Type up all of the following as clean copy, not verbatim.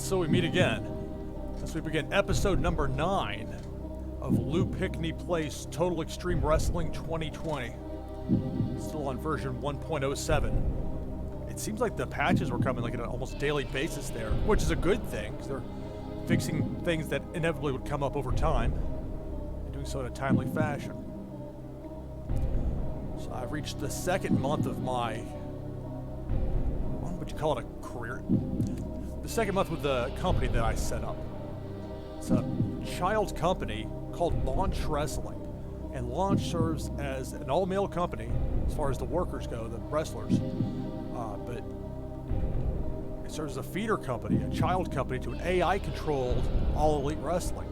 And so we meet again as we begin episode number 9 of Lou Pickney Plays Total Extreme Wrestling 2020. Still on version 1.07. It seems like the patches were coming like on an almost daily basis there, which is a good thing because they're fixing things that inevitably would come up over time and doing so in a timely fashion. So I've reached the second month of my, what would you call it, a career? The second month with the company that I set up. It's a child company called Launch Wrestling. And Launch serves as an all-male company as far as the workers go, the wrestlers. But it serves as a feeder company, a child company to an AI-controlled All Elite Wrestling.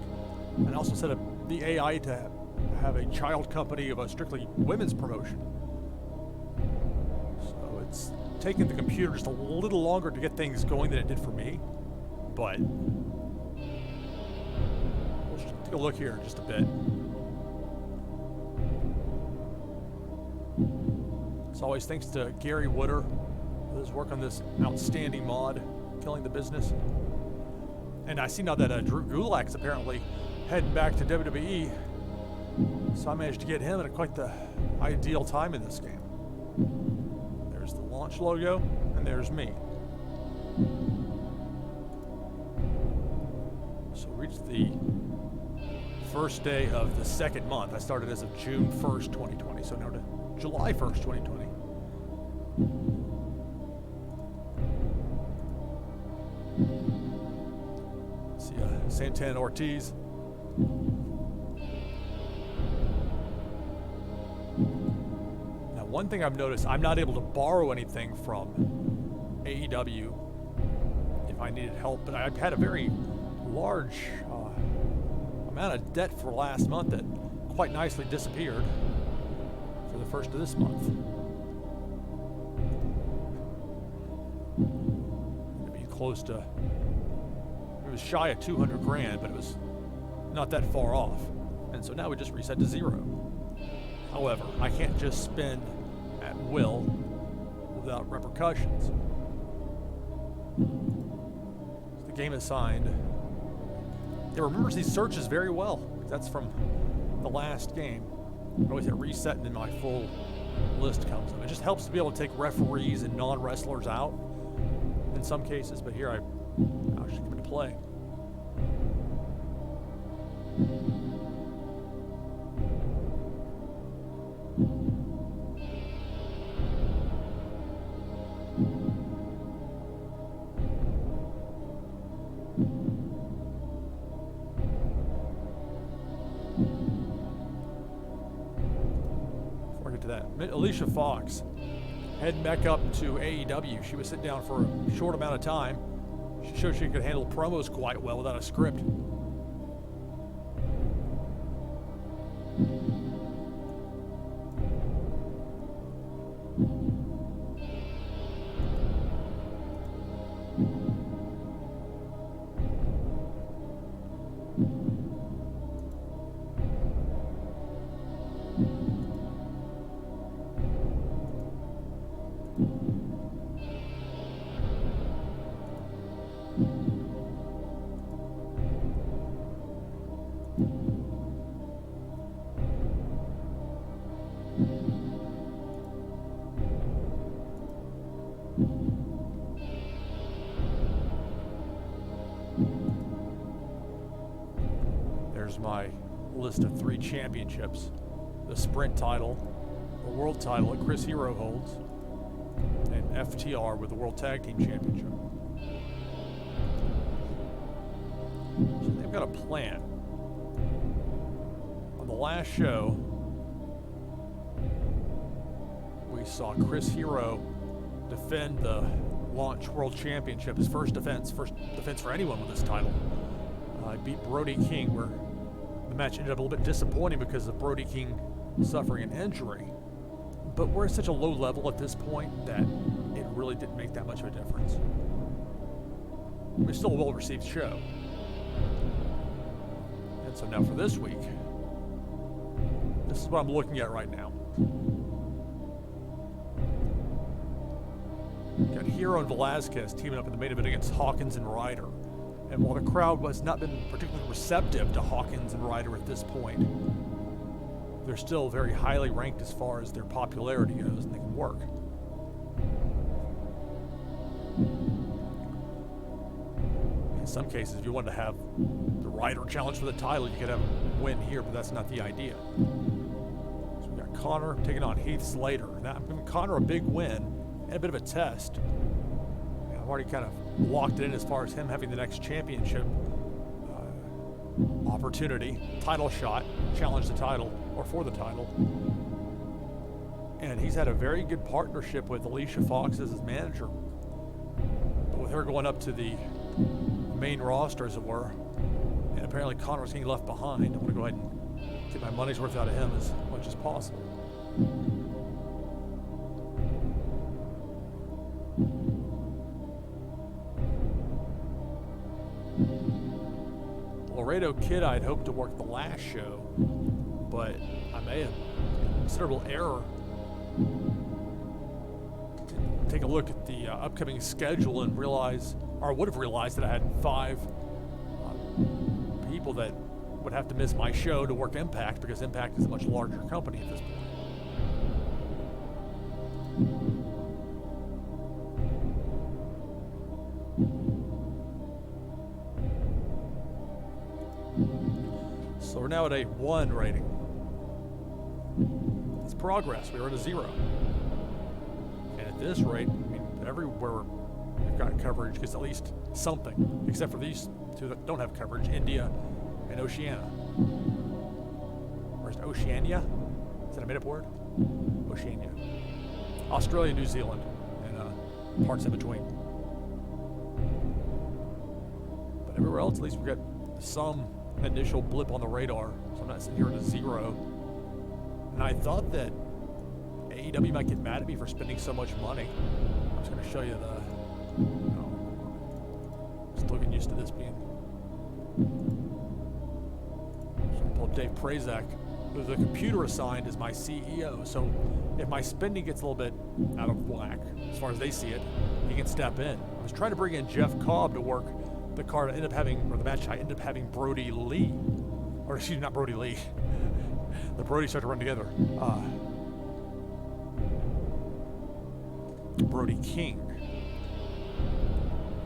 And I also set up the AI to have a child company of a strictly women's promotion. So it's taken the computer just a little longer to get things going than it did for me. But let's just take a look here just a bit. As always, thanks to Gary Wooder for his work on this outstanding mod, Killing the Business. And I see now that Drew Gulak's apparently heading back to WWE, so I managed to get him at quite the ideal time in this game. There's the Launch logo, and there's me. So we reached the first day of the second month. I started as of June 1st, 2020, so now to July 1st, 2020. See Santana Ortiz. Now, one thing I've noticed, I'm not able to borrow anything from AEW if I needed help, but I've had a very large amount of debt for last month that quite nicely disappeared for the first of this month. Maybe close to, it was shy of 200 grand, but it was not that far off. And so now we just reset to zero. However, I can't just spend at will without repercussions. The game is signed. It remembers these searches very well. That's from the last game. I always hit reset and then my full list comes up. It just helps to be able to take referees and non-wrestlers out in some cases, but here I should come into play. Alicia Fox heading back up to AEW. She was sitting down for a short amount of time. She showed she could handle promos quite well without a script. My list of 3 championships: the sprint title, the world title that Chris Hero holds, and FTR with the World Tag Team Championship. So they've got a plan. On the last show, we saw Chris Hero defend the Launch World Championship, his first defense for anyone with this title. He beat Brody King, where the match ended up a little bit disappointing because of Brody King suffering an injury. But we're at such a low level at this point that it really didn't make that much of a difference. It was still a well-received show. And so now for this week, this is what I'm looking at right now. Got Hero and Velasquez teaming up in the main event against Hawkins and Ryder. And while the crowd has not been particularly receptive to Hawkins and Ryder at this point, they're still very highly ranked as far as their popularity goes, and they can work. In some cases, if you wanted to have the Ryder challenge for the title, you could have him win here, but that's not the idea. So we got Connor taking on Heath Slater. Now, I'm giving Connor a big win and a bit of a test. I've already kind of locked it in as far as him having the next championship opportunity, title shot, challenge the title, or for the title. And he's had a very good partnership with Alicia Fox as his manager. But with her going up to the main roster, as it were, and apparently Connor was getting left behind, I'm going to go ahead and get my money's worth out of him as much as possible. Laredo Kid I'd hoped to work the last show, but I made a considerable error. Take a look at the upcoming schedule and realize, or I would have realized, that I had 5 people that would have to miss my show to work Impact, because Impact is a much larger company at this point. So we're now at a 1 rating. It's progress. We were at a 0. And at this rate, I mean, everywhere we've got coverage gets at least something, except for these 2 that don't have coverage, India and Oceania. Or is it Oceania? Is that a made-up word? Oceania. Australia, New Zealand, and parts in between. But everywhere else, at least we've got some initial blip on the radar, so I'm not sitting here at a 0. And I thought that AEW might get mad at me for spending so much money. I'm just going to show you still getting used to this being. So I pull up Dave Prazak, who the computer assigned as my CEO. So if my spending gets a little bit out of whack, as far as they see it, he can step in. I was trying to bring in Jeff Cobb to work the card. The match I ended up having Brody Lee, or excuse me, not Brody Lee. The Brody started to run together. Brody King.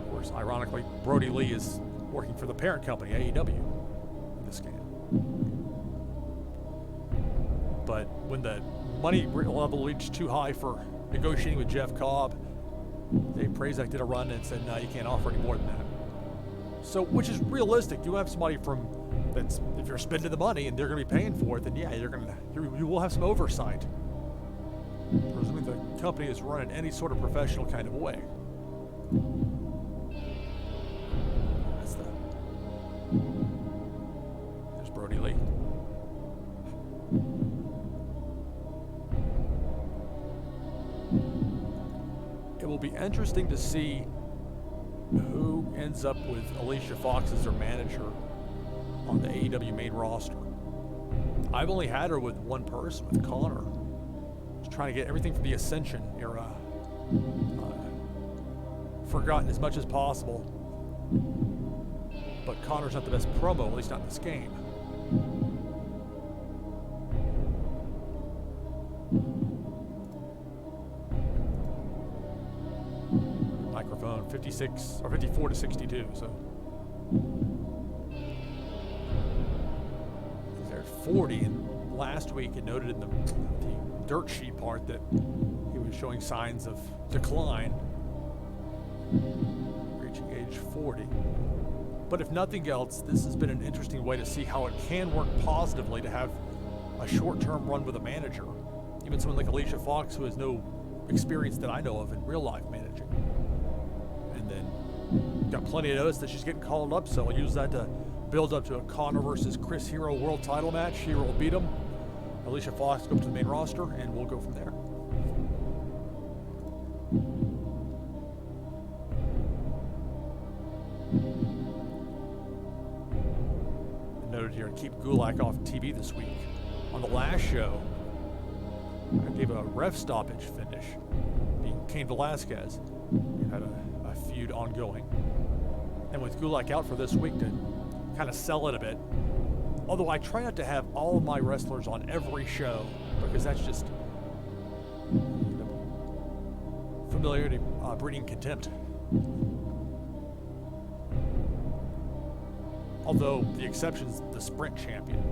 Of course, ironically, Brody Lee is working for the parent company, AEW, in this game. But when the money level reached too high for negotiating with Jeff Cobb, Dave Prazak did a run and said, no, you can't offer any more than that. So, which is realistic. You have somebody that's, if you're spending the money and they're going to be paying for it, then yeah, you will have some oversight. Presuming the company is run in any sort of professional kind of way. There's Brody Lee. It will be interesting to see who ends up with Alicia Fox as their manager on the AEW main roster. I've only had her with one person, with Connor. Just trying to get everything from the Ascension era forgotten as much as possible. But Connor's not the best promo, at least not in this game. Microphone 56 or 54 to 62, so they're at 40. And last week it noted in the dirt sheet part that he was showing signs of decline, reaching age 40. But if nothing else, this has been an interesting way to see how it can work positively to have a short-term run with a manager. Even someone like Alicia Fox, who has no experience that I know of in real life managing. And then got plenty of notice that she's getting called up, so I'll use that to build up to a Connor versus Chris Hero world title match. Hero will beat him. Alicia Fox goes to the main roster, and we'll go from there. Noted here, keep Gulak off TV this week. On the last show, I gave a ref stoppage finish, being Cain Velasquez. We had a feud ongoing. and with Gulak out for this week to kind of sell it a bit. Although I try not to have all of my wrestlers on every show because that's just familiarity breeding contempt. Although the exception's the sprint champion.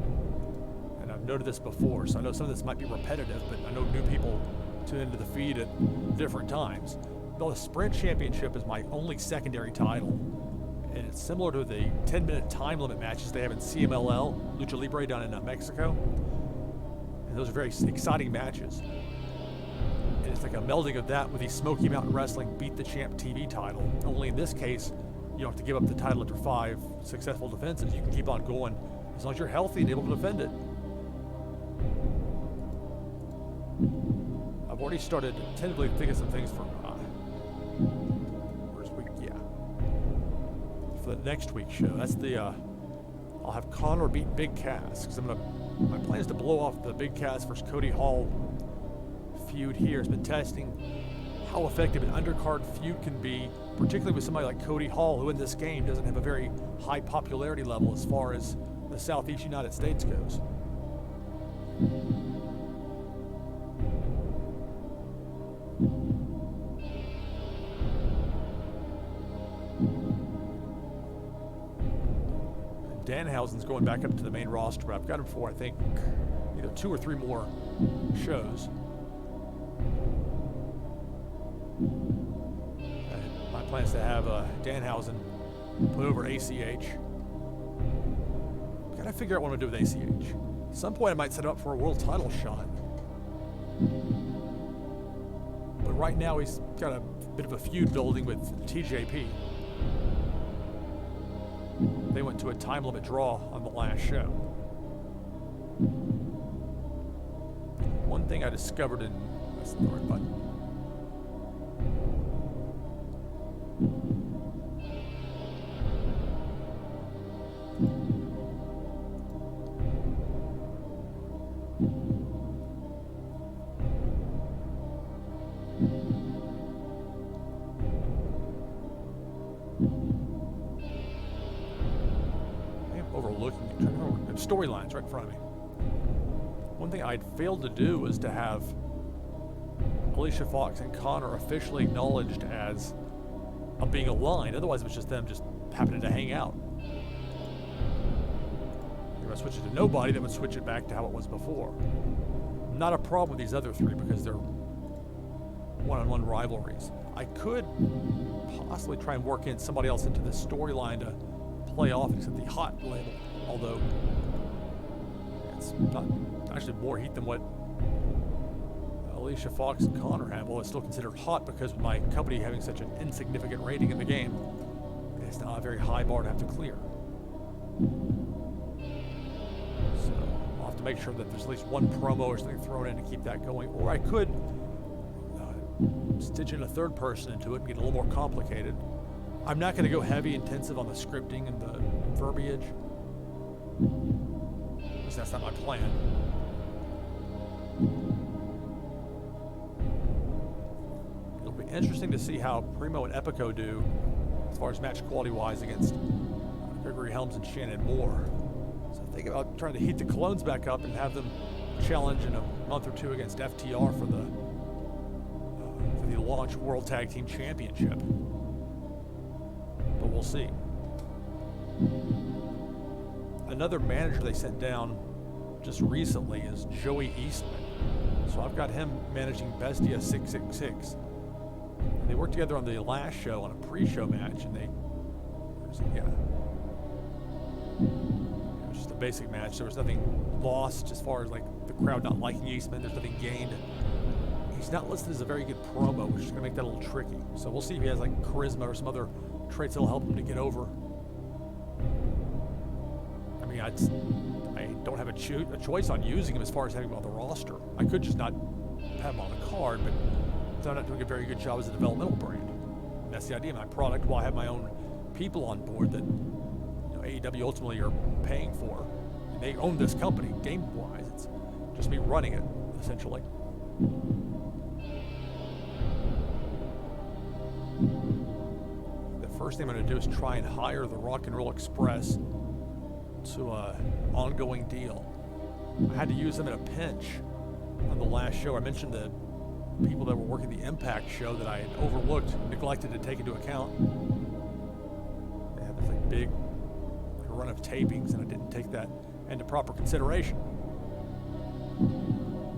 And I've noted this before, so I know some of this might be repetitive, but I know new people tune into the feed at different times. The sprint championship is my only secondary title. And it's similar to the 10-minute time limit matches they have in CMLL, Lucha Libre down in Mexico. And those are very exciting matches. And it's like a melding of that with the Smoky Mountain Wrestling Beat the Champ TV title. Only in this case, you don't have to give up the title after 5 successful defenses. You can keep on going as long as you're healthy and able to defend it. I've already started tentatively thinking some things for for the next week's show. That's the I'll have Connor beat Big Cass because my plan is to blow off the Big Cass versus Cody Hall feud here. It's been testing how effective an undercard feud can be, particularly with somebody like Cody Hall, who in this game doesn't have a very high popularity level as far as the Southeast United States goes. Danhausen's going back up to the main roster, but I've got him for, I think, either 2 or 3 more shows. My plan is to have Danhausen put over ACH. Gotta figure out what I'm gonna do with ACH. At some point I might set him up for a world title shot. But right now he's got a bit of a feud building with TJP. They went to a time limit draw on the last show. One thing I discovered in... That's the right button. Storylines right in front of me. One thing I'd failed to do was to have Alicia Fox and Connor officially acknowledged as being aligned. Otherwise, it was just them just happening to hang out. If I switch it to nobody, that would switch it back to how it was before. Not a problem with these other 3 because they're one-on-one rivalries. I could possibly try and work in somebody else into this storyline to play off except the hot label, although it's not actually more heat than what Alicia Fox and Connor have. Well, it's still considered hot because with my company having such an insignificant rating in the game, it's not a very high bar to have to clear. So I'll have to make sure that there's at least one promo or something thrown in to keep that going. Or I could stitch in a 3rd person into it and get a little more complicated. I'm not going to go heavy intensive on the scripting and the verbiage. Because that's not my plan. It'll be interesting to see how Primo and Epico do as far as match quality wise against Gregory Helms and Shannon Moore. So think about trying to heat the Clones back up and have them challenge in a month or 2 against FTR for the Launch World Tag Team Championship. But we'll see. Another manager they sent down just recently is Joey Eastman. So I've got him managing Bestia 666. And they worked together on the last show on a pre-show match, and it was just a basic match. There was nothing lost as far as like the crowd not liking Eastman. There's nothing gained. He's not listed as a very good promo, which is going to make that a little tricky. So we'll see if he has like charisma or some other traits that'll help him to get over. I mean, I don't have a choice on using him as far as having him on the roster. I could just not have him on the card, but I'm not doing a very good job as a developmental brand. And that's the idea of my product. While I have my own people on board that AEW ultimately are paying for. And they own this company, game-wise. It's just me running it, essentially. first thing I'm going to do is try and hire the Rock and Roll Express to an ongoing deal. I had to use them in a pinch on the last show. I mentioned the people that were working the Impact show that I had overlooked, neglected to take into account. They had this like big run of tapings, and I didn't take that into proper consideration.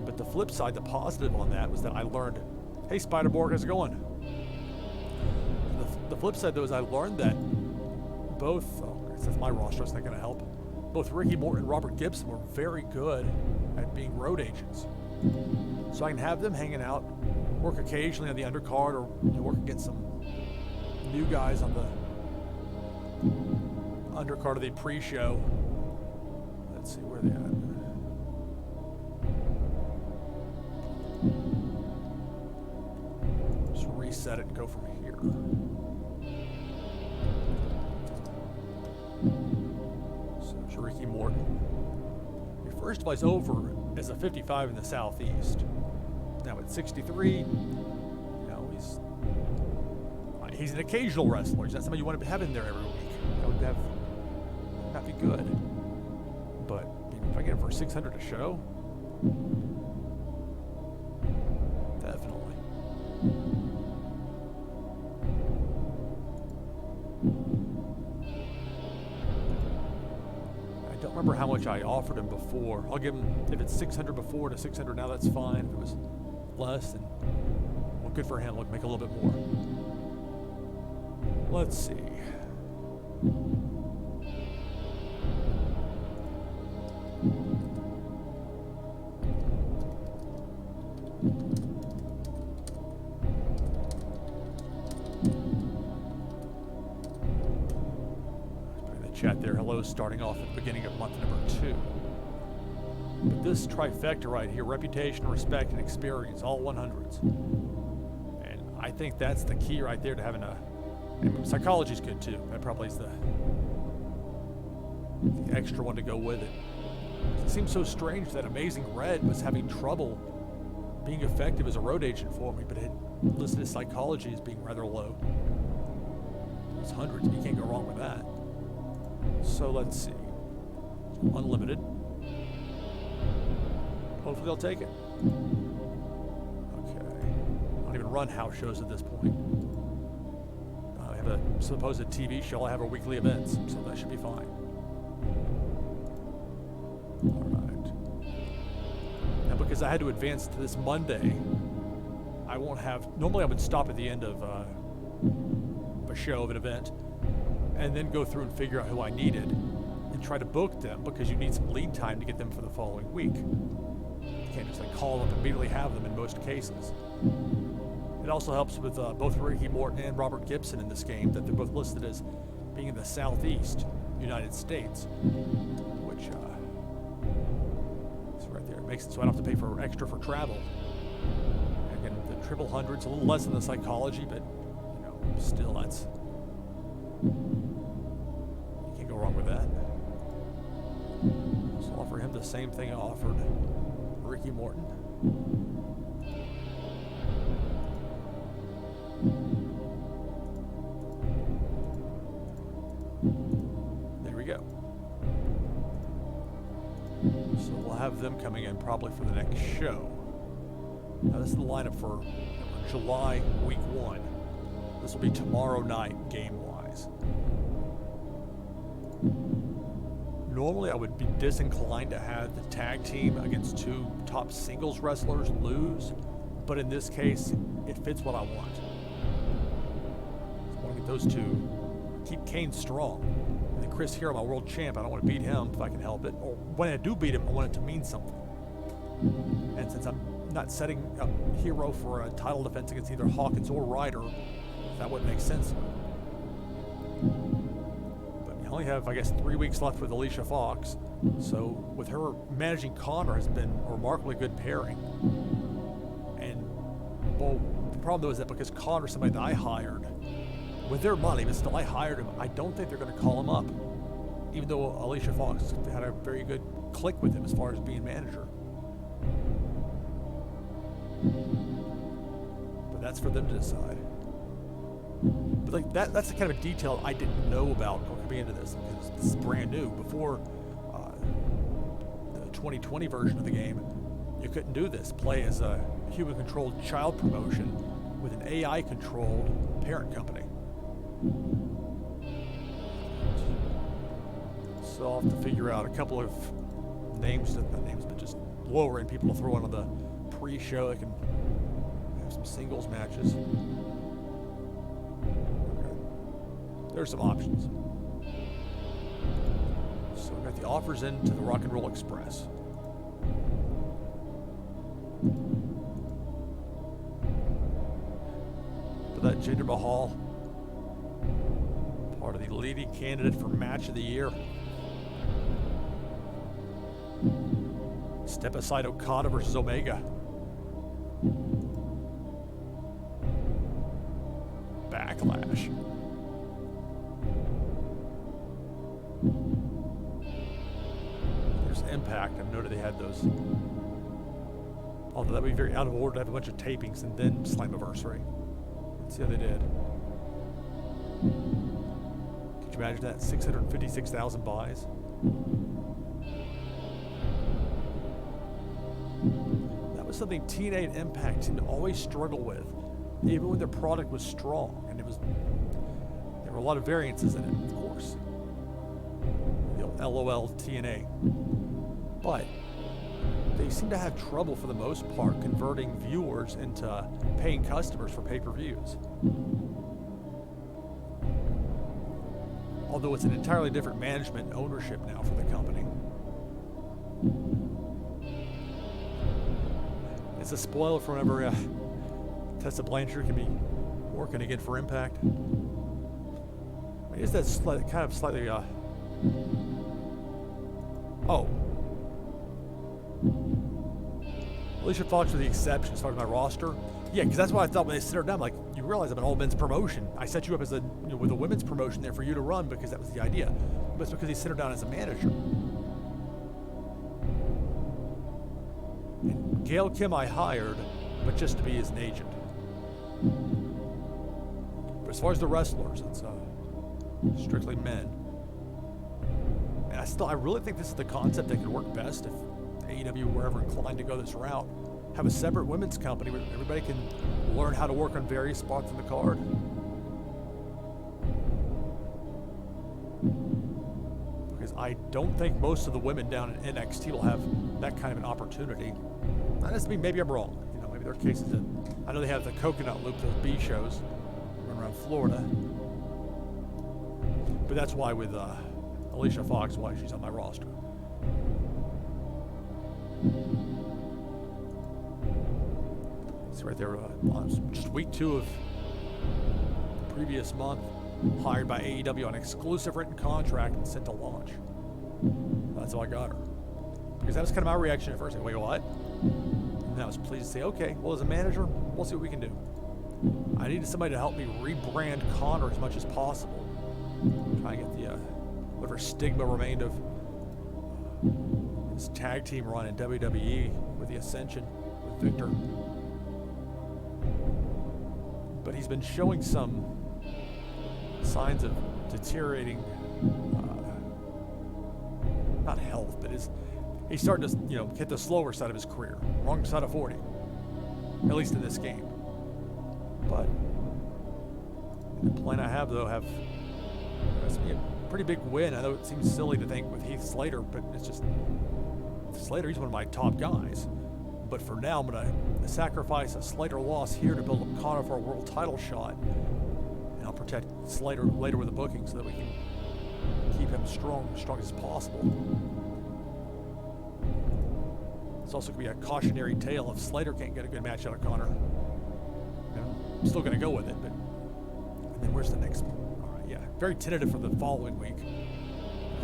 But the flip side, the positive on that, was that I learned, hey, Spider-Borg, how's it going? The flip side, though, is I learned that both, that's my roster, it's not going to help, both Ricky Morton and Robert Gibson were very good at being road agents. So I can have them hanging out, work occasionally on the undercard, or work against some new guys on the undercard of the pre-show. Let's see where they at. Just reset it and go from here. So there's Ricky Morton. Your first advice over as a 55 in the Southeast. Now at 63, he's an occasional wrestler. He's not somebody you want to have in there every week. That would not be good. But if I get him for 600 a show, definitely. I don't remember how much I offered him before. I'll give him, if it's 600 before to 600 now, that's fine. If it was less, then well, good for him. Look, make a little bit more. Let's see. Put in the chat there, hello, starting off at the beginning of month number 2. But this trifecta right here, reputation, respect, and experience, all 100s. And I think that's the key right there to having a... Psychology's good too. That probably is the extra one to go with it. It seems so strange that Amazing Red was having trouble being effective as a road agent for me, but it listed his psychology as being rather low. It's 100s, you can't go wrong with that. So let's see. Unlimited. Hopefully they'll take it. Okay. I don't even run house shows at this point. I have a supposed TV show. I have our weekly events, so that should be fine. All right. Now, because I had to advance to this Monday, I won't have... Normally, I would stop at the end of a show, of an event, and then go through and figure out who I needed and try to book them, because you need some lead time to get them for the following week. You can't just call them and immediately have them in most cases. It also helps with both Ricky Morton and Robert Gibson in this game, that they're both listed as being in the Southeast United States, which is right there. It makes it so I don't have to pay for extra for travel. Again, the triple hundreds, a little less than the psychology, but still, that's... You can't go wrong with that. So I'll offer him the same thing I offered Ricky Morton. There we go. So we'll have them coming in probably for the next show. Now this is the lineup for July week 1. This will be tomorrow night game-wise. Normally I would be disinclined to have the tag team against 2 top singles wrestlers lose, but in this case, it fits what I want. I want to get those 2, keep Kane strong. And then Chris Hero, my world champ, I don't want to beat him if I can help it. Or when I do beat him, I want it to mean something. And since I'm not setting up Hero for a title defense against either Hawkins or Ryder, that wouldn't make sense. But you only have, I guess, 3 weeks left with Alicia Fox. So with her managing Connor has been a remarkably good pairing. And, well, the problem though is that because Connor's somebody that I hired, with their money, but still I hired him, I don't think they're going to call him up. Even though Alicia Fox had a very good click with him as far as being manager. But that's for them to decide. But like that's the kind of a detail I didn't know about coming into this, because this is brand new. Before the 2020 version of the game, you couldn't do this. Play as a human-controlled child promotion with an AI-controlled parent company. So I'll have to figure out a couple of names, not names, but just lower-end people to throw on the pre-show that can have some singles matches. Okay. There's some options. So we got the offers into the Rock and Roll Express. But that Jinder Mahal, part of the leading candidate for Match of the Year. Step aside Okada versus Omega. Backlash. There's Impact. I've noted they had those. Although that would be very out of order to have a bunch of tapings and then Slammiversary. Let's see how they did. Could you imagine that? 656,000 buys. That was something TNA and Impact seemed to always struggle with, even when their product was strong. And there were a lot of variances in it, of course. The old LOL TNA. But they seem to have trouble, for the most part, converting viewers into paying customers for pay-per-views. Although it's an entirely different management and ownership now for the company. It's a spoiler for whenever Tessa Blanchard can be working again for Impact. I mean, is that kind of slightly oh. Alicia Fox with the exception as far as my roster. Yeah, because that's what I thought when they set her down. Like, you realize I'm an all-men's promotion. I set you up as with a women's promotion there for you to run because that was the idea. But it's because he set her down as a manager. And Gail Kim I hired, but just to be as an agent. But as far as the wrestlers, it's strictly men. And I really think this is the concept that could work best if AEW were ever inclined to go this route. Have a separate women's company where everybody can learn how to work on various spots in the card. Because I don't think most of the women down in NXT will have that kind of an opportunity. That has to be, maybe I'm wrong. You know, maybe there are cases that, I know they have the Coconut Loop, those B shows around Florida. But that's why with Alicia Fox, why she's on my roster. See right there, just week 2 of the previous month, hired by AEW on exclusive written contract and sent to launch. That's how I got her. Because that was kind of my reaction at first. Like, wait, what? And I was pleased to say, okay, well, as a manager, we'll see what we can do. I needed somebody to help me rebrand Connor as much as possible. Try and get the whatever stigma remained of his tag team run in WWE with the Ascension with Victor. But he's been showing some signs of deteriorating, not health, but he's starting to, hit the slower side of his career, wrong side of 40, at least in this game. But the plan I have, though, it's a pretty big win. I know it seems silly to think with Heath Slater, but it's just Slater. He's one of my top guys. But for now, I'm going to sacrifice a Slater loss here to build up Connor for a world title shot. And I'll protect Slater later with the booking so that we can keep him strong as possible. It's also going to be a cautionary tale if Slater can't get a good match out of Connor. I'm still going to go with it, but and then where's the next one? Yeah, very tentative for the following week.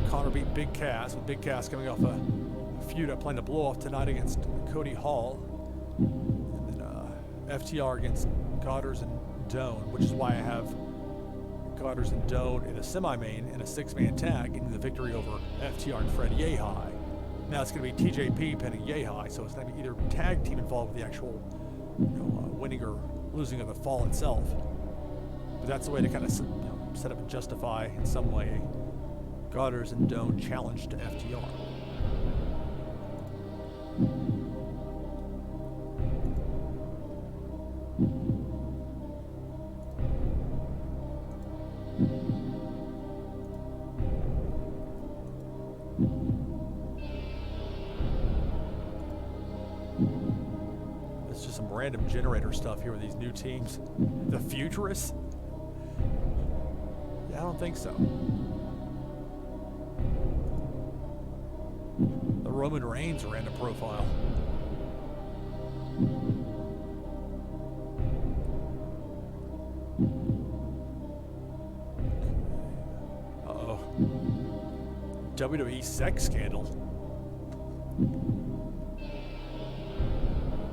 Connor beat Big Cass, with Big Cass coming off a feud I plan to blow off tonight against Cody Hall. And then FTR against Goddard and Doan, which is why I have Goddard and Doan in a semi-main and a 6-man tag, getting the victory over FTR and Fred Yehai. Now it's going to be TJP pinning Yehai, so it's going to be either tag team involved with the actual winning or losing of the fall itself. But that's the way to kind of set up and justify in some way a Goddard's and Doan challenge to FTR. It's just some random generator stuff here with these new teams. The Futurists? Yeah, I don't think so. The Roman Reigns random profile. Uh-oh. WWE sex scandal.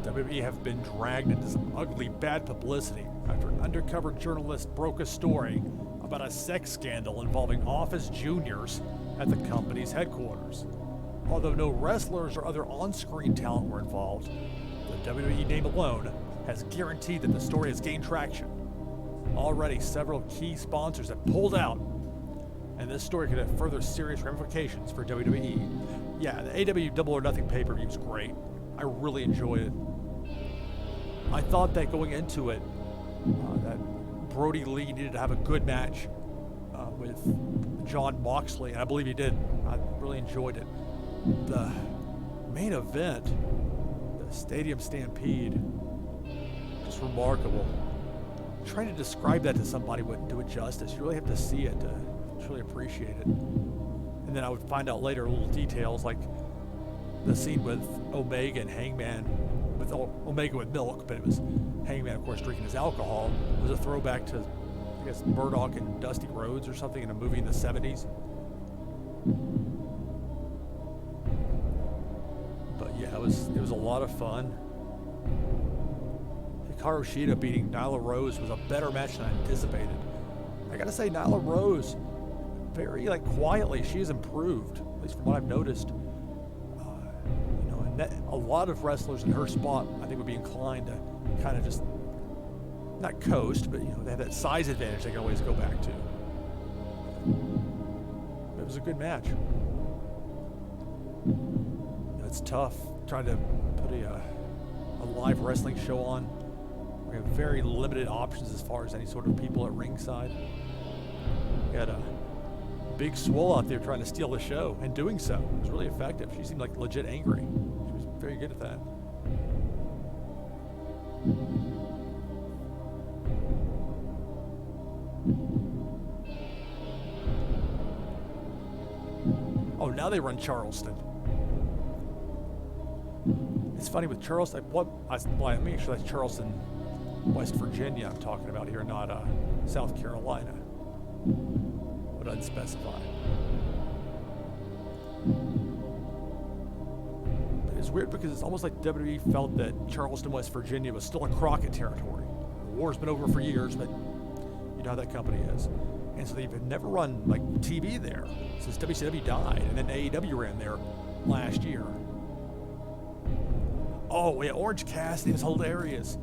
WWE have been dragged into some ugly bad publicity after an undercover journalist broke a story about a sex scandal involving office juniors at the company's headquarters. Although no wrestlers or other on-screen talent were involved, the WWE name alone has guaranteed that the story has gained traction. Already, several key sponsors have pulled out, and this story could have further serious ramifications for WWE. Yeah, the AEW Double or Nothing pay-per-view is great. I really enjoyed it. I thought that going into it, that Brody Lee needed to have a good match with Jon Moxley, and I believe he did. I really enjoyed it. The main event, the Stadium Stampede, just remarkable. Trying to describe that to somebody wouldn't do it justice. You really have to see it to truly appreciate it. And then I would find out later little details like the scene with Omega and Hangman, with Omega with milk, but it was Hangman, of course, drinking his alcohol. It was a throwback to, I guess, Murdoch and Dusty Rhodes or something in a movie in the 70s. But yeah, it was a lot of fun. Hikaru Shida beating Nyla Rose was a better match than I anticipated. I gotta say, Nyla Rose, very quietly, she has improved, at least from what I've noticed. A lot of wrestlers in her spot, I think, would be inclined to kind of just not coast, but they have that size advantage they can always go back to. It was a good match. It's tough trying to put a live wrestling show on. We have very limited options as far as any sort of people at ringside. We had a Big Swole out there trying to steal the show, and doing so. It was really effective. She seemed like legit angry. She was very good at that. Oh, now they run Charleston. It's funny with Charleston. I make sure that's Charleston, West Virginia. I'm talking about here, not South Carolina. But unspecified. But it's weird because it's almost like WWE felt that Charleston, West Virginia was still a Crockett territory. The war's been over for years, but you know how that company is. And so they've never run TV there since WCW died, and then AEW ran there last year. Oh yeah, Orange Cassidy is hilarious.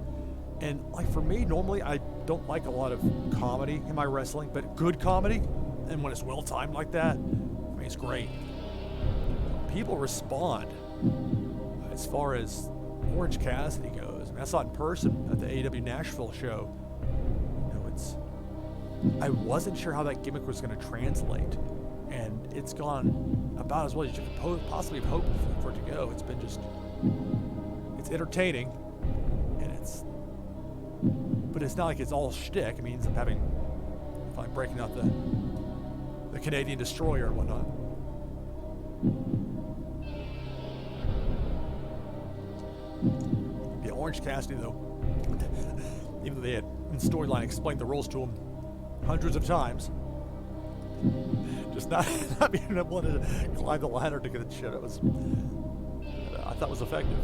And for me, normally I don't like a lot of comedy in my wrestling, but good comedy, and when it's well timed like that, it's great. People respond as far as Orange Cassidy goes. I saw it in person at the AEW Nashville show. I wasn't sure how that gimmick was going to translate, and it's gone about as well as you could possibly have hoped for it to go. It's been it's entertaining, but it's not like it's all shtick. I mean, it ends up breaking out the Canadian Destroyer and whatnot. Yeah, Orange Cassidy, though, even though they had in storyline explained the rules to him hundreds of times, just not being able to climb the ladder to get the shit. I thought was effective.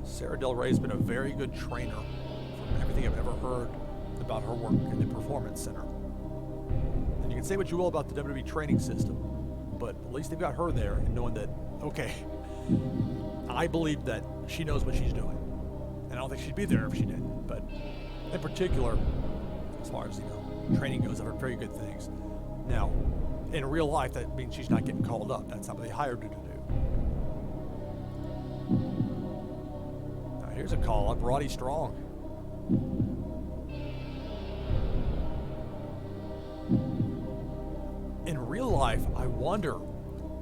Sarah Del Rey's been a very good trainer from everything I've ever heard about her work in the Performance Center. And you can say what you will about the WWE training system, but at least they've got her there and knowing that, okay, I believe that she knows what she's doing. And I don't think she'd be there if she didn't. But in particular, as far as, training goes, I've heard very good things. Now, in real life, that means she's not getting called up. That's something they hired her to do. Now, here's a call up, Roddy Strong. In real life, I wonder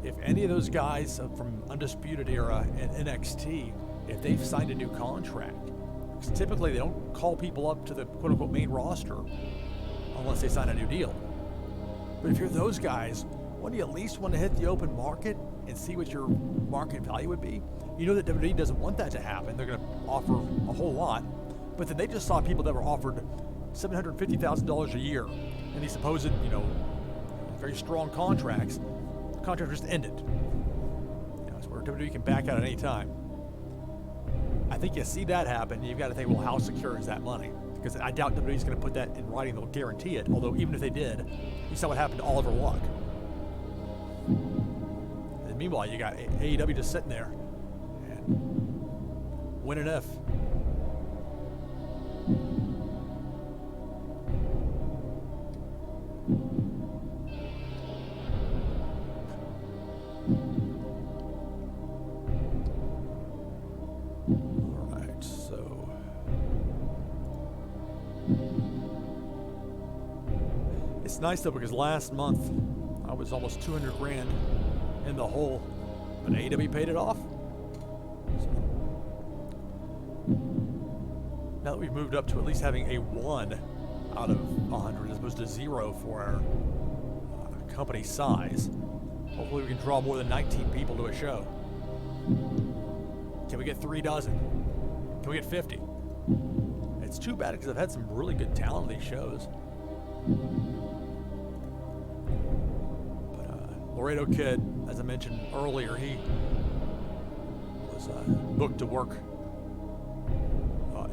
if any of those guys from Undisputed Era and NXT, if they've signed a new contract. Because typically they don't call people up to the quote-unquote main roster unless they sign a new deal. But if you're those guys, wouldn't you at least want to hit the open market and see what your market value would be? You know that WWE doesn't want that to happen. They're going to offer a whole lot. But then they just saw people that were offered $750,000 a year in these supposed, very strong contracts. The contract just ended. It's where WWE can back out at any time. I think you see that happen, you've got to think, well, how secure is that money? Because I doubt WWE's going to put that in writing. They'll guarantee it. Although even if they did, you saw what happened to Oliver Luck. And meanwhile, you got AEW just sitting there and winning if. It's nice though, because last month I was almost 200 grand in the hole, but AEW paid it off. So now that we've moved up to at least having a 1 out of 100 as opposed to 0 for our company size, hopefully we can draw more than 19 people to a show. Can we get 3 dozen? Can we get 50? It's too bad because I've had some really good talent on these shows. Laredo Kid, as I mentioned earlier, he was booked to work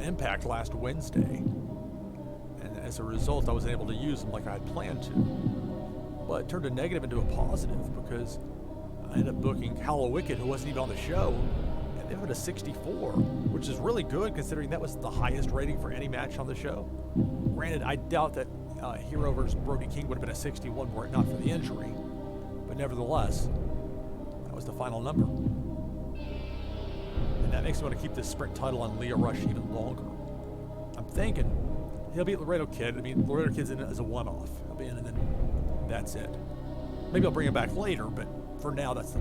Impact last Wednesday, and as a result I wasn't able to use him like I had planned to, but it turned a negative into a positive because I ended up booking Hallowicked, who wasn't even on the show, and they went to 64, which is really good considering that was the highest rating for any match on the show. Granted, I doubt that Hero vs. Brody King would have been a 61 were it not for the injury. But nevertheless, that was the final number. And that makes me want to keep this sprint title on Lio Rush even longer. I'm thinking he'll beat Laredo Kid. I mean, Laredo Kid's in it as a one-off. He'll be in and then that's it. Maybe I'll bring him back later, but for now, that's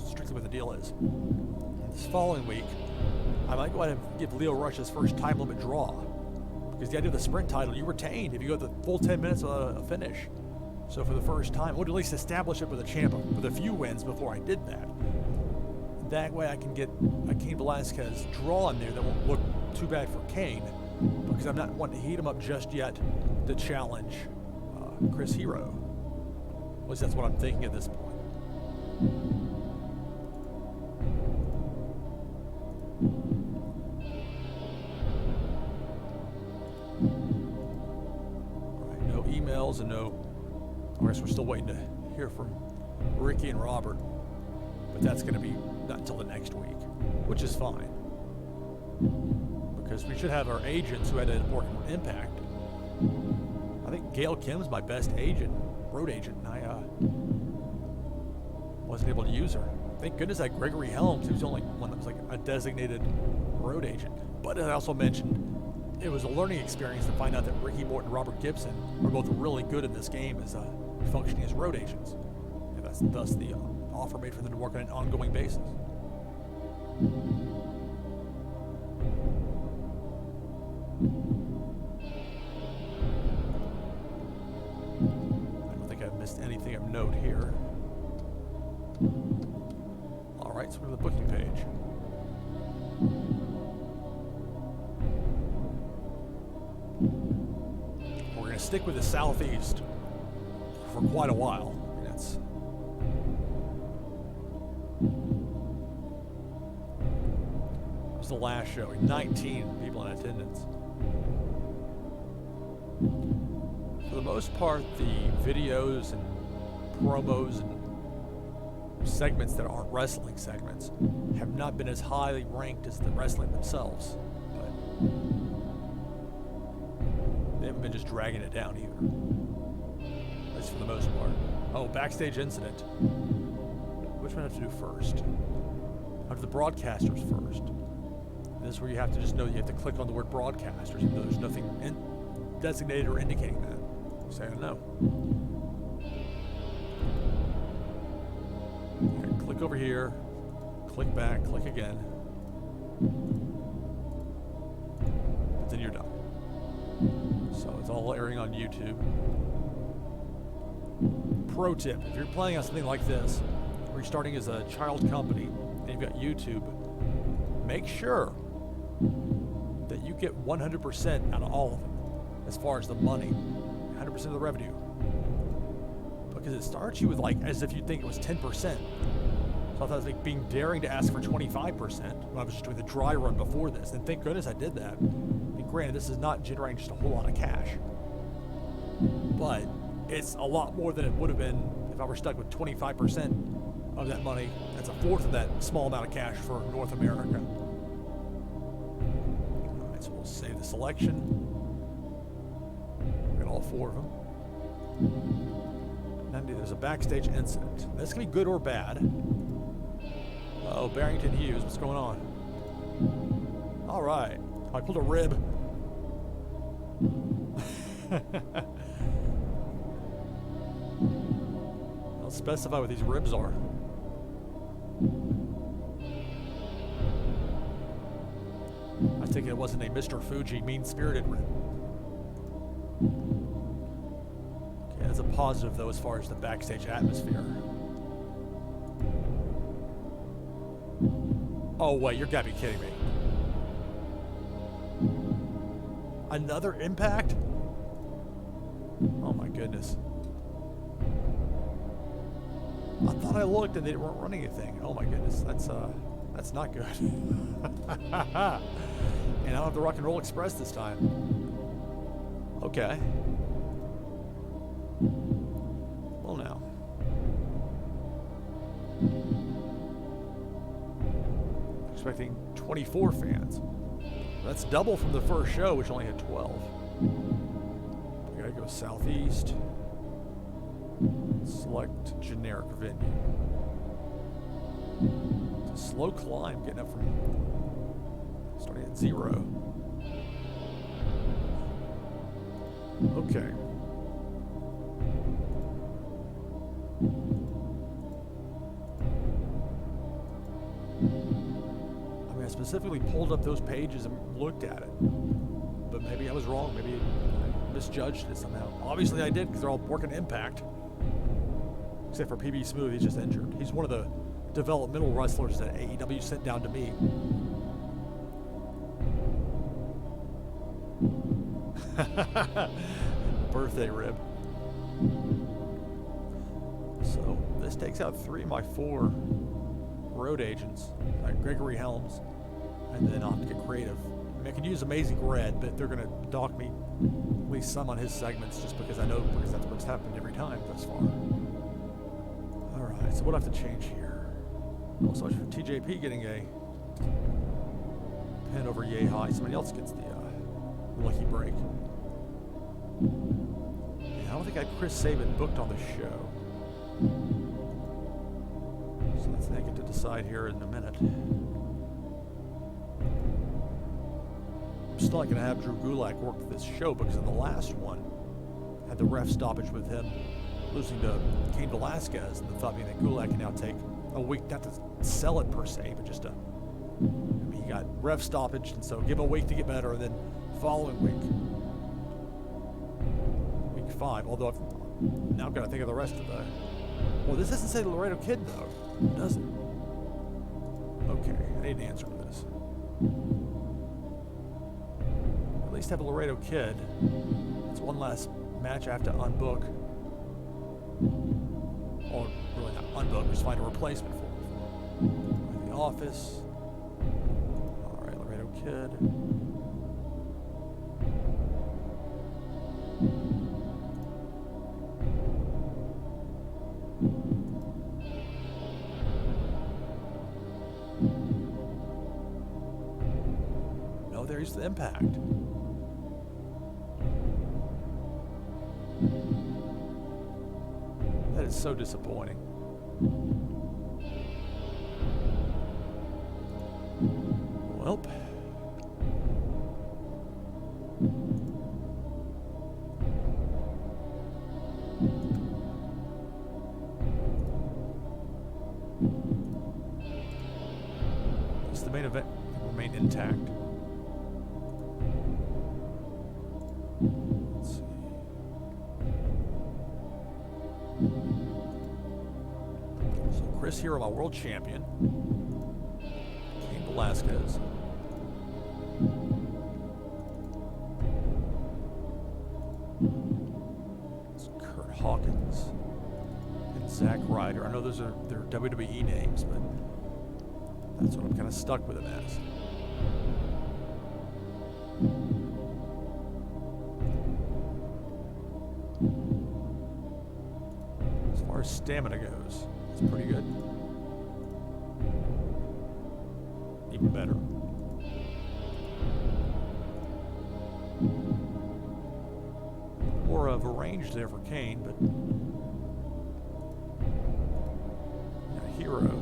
strictly what the deal is. And this following week, I might go ahead and give Lio Rush his first time limit draw. Because the idea of the sprint title, you retained if you go the full 10 minutes without a finish. So for the first time, I would at least establish it with a champ with a few wins before I did that. That way I can get a Cain Velasquez draw in there that won't look too bad for Cain, because I'm not wanting to heat him up just yet to challenge Chris Hero. At least that's what I'm thinking at this point. All right, no emails and no... I guess we're still waiting to hear from Ricky and Robert, but that's going to be not until the next week, which is fine. Because we should have our agents who had to work in Impact. I think Gail Kim's my best agent, road agent, and I wasn't able to use her. Thank goodness I had Gregory Helms, who's the only one that was like a designated road agent. But as I also mentioned, it was a learning experience to find out that Ricky Morton and Robert Gibson are both really good in this game as functioning as road agents. And that's thus the offer made for them to work on an ongoing basis. I don't think I've missed anything of note here. All right, so we're to the booking page. We're going to stick with the Southeast for quite a while. I mean, that's... It was the last show. 19 people in attendance. For the most most part, the videos and promos and segments that aren't wrestling segments have not been as highly ranked as the wrestling themselves. But they haven't been just dragging it down either. At least for the most part. Oh, backstage incident. Which one do I have to do first? I'll do the broadcasters first. This is where you have to just know you have to click on the word broadcasters, even though there's nothing designated or indicating that. Say no. Okay, click over here, click back, click again. But then you're done. So it's all airing on YouTube. Pro tip, if you're playing on something like this, where you're starting as a child company, and you've got YouTube, make sure that you get 100% out of all of it, as far as the money, 100% of the revenue. Because it starts you with as if you think it was 10%. So I thought it was being daring to ask for 25% when I was just doing the dry run before this. And thank goodness I did that. I mean, granted, this is not generating just a whole lot of cash, but it's a lot more than it would have been if I were stuck with 25% of that money. That's a fourth of that small amount of cash for North America. All right, so we'll save the selection. Got all four of them. Now there's a backstage incident. This can be good or bad. Oh, Barrington Hughes, what's going on? All right, I pulled a rib. I'll specify what these ribs are. I think it wasn't a Mr. Fuji mean-spirited rib. Okay, that's a positive, though, as far as the backstage atmosphere. Oh, wait, you're gotta be kidding me. Another Impact? Oh, my goodness. I thought I looked and they weren't running anything. Oh, my goodness. That's not good. And I don't have the Rock and Roll Express this time. Okay. Well, now. Expecting 24 fans. That's double from the first show, which only had 12. We gotta go southeast. Select generic venue. It's a slow climb getting up from starting at 0. Okay. I mean, I specifically pulled up those pages and looked at it. But maybe I was wrong. Maybe I misjudged it somehow. Obviously I did, because they're all working Impact. Except for PB Smooth, he's just injured. He's one of the developmental wrestlers that AEW sent down to me. Birthday rib. So this takes out 3 of my 4 road agents, like Gregory Helms, and then I'll have to get creative. I mean, I could use Amazing Red, but they're going to dock me at least some on his segments just because I know, because that's what's happened every time thus far. Alright, so what do I have to change here? Also, for TJP getting a pin over Yay High, somebody else gets the lucky break. Yeah, I don't think I had Chris Sabin booked on the show. So let's get to decide here in a minute. I'm still not going to have Drew Gulak work this show because in the last one, I had the ref stoppage with him losing to Cain Velasquez, and the thought being that Gulak can now take a week, not to sell it per se, but just to, I mean, he got ref stoppage, and so give him a week to get better, and then following week 5, although now I've got to think of the rest of the, well, this doesn't say Laredo Kid, though, does it? Okay, I need an answer to this. At least have a Laredo Kid. It's one last match I have to unbook. Or really not unbook, just find a replacement for it. The Office. Alright, Laredo Kid. Here's the Impact. That is so disappointing. Welp. The main event can remain intact. Let's see. So Chris Hero, my world champion. Cain Velasquez. It's Kurt Hawkins and Zack Ryder. I know those are their WWE names, but that's what I'm kind of stuck with it as. As far as stamina goes, it's pretty good. Even better. More of a range there for Cain, but Hero.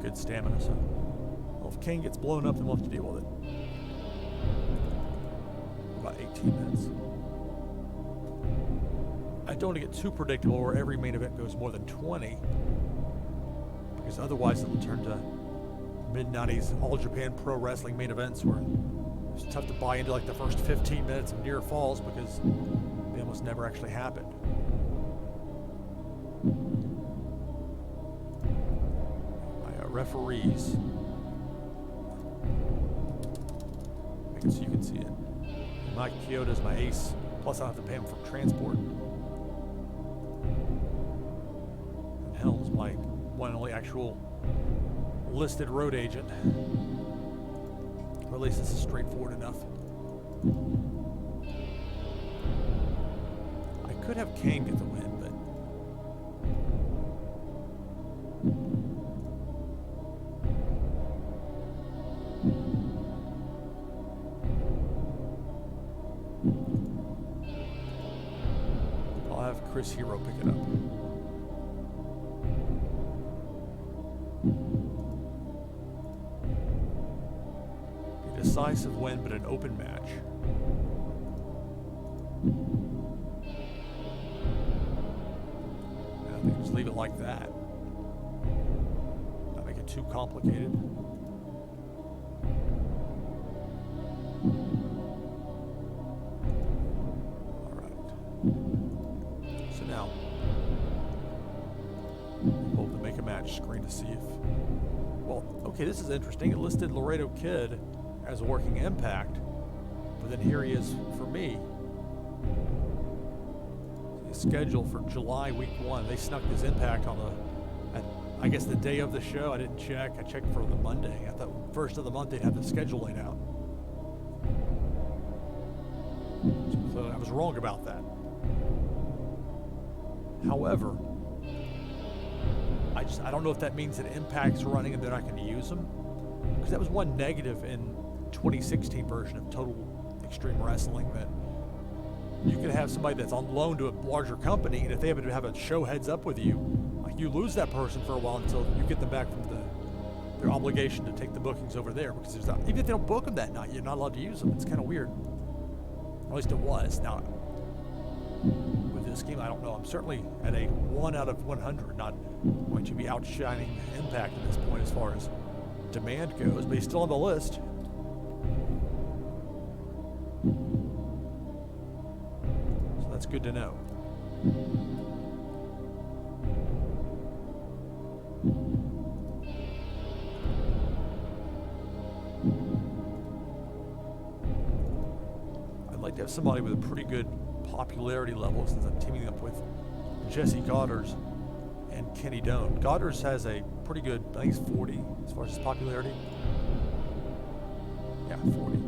Good stamina, so well, if Cain gets blown up, then we'll have to deal with it. About 18 minutes. I don't want to get too predictable where every main event goes more than 20, because otherwise it'll turn to mid-90s All Japan Pro Wrestling main events where it's tough to buy into like the first 15 minutes of near falls because they almost never actually happened. Referees. So you can see it. Mike Kyoto's my ace. Plus, I don't have to pay him for transport. And Helm's my one and only actual listed road agent. Or at least this is straightforward enough. I could have Cain get the win, but Chris Hero pick it up. A decisive win, but an open match. I think just leave it like that. Not make it too complicated. Screen to see if, well, okay, this is interesting. It listed Laredo Kid as a working Impact, but then here he is for me. His schedule for July week 1. They snuck his Impact on I guess the day of the show. I didn't check. I checked for the Monday. I thought first of the month they'd have the schedule laid out. So I was wrong about that. However, I don't know if that means that Impact's running and they're not going to use them, because that was one negative in 2016 version of Total Extreme Wrestling, that you could have somebody that's on loan to a larger company, and if they happen to have a show heads up with you, like you lose that person for a while until you get them back from their obligation to take the bookings over there, because even if they don't book them that night, you're not allowed to use them. It's kind of weird. Or at least it was. Now, with this game, I don't know. I'm certainly at a 1 out of 100, not going to be outshining Impact at this point as far as demand goes, but he's still on the list. So that's good to know. I'd like to have somebody with a pretty good popularity level, since I'm teaming up with Jesse Goddard's and Kenny Doan. Goddard's has a pretty good, I think he's 40 as far as his popularity. Yeah, 40.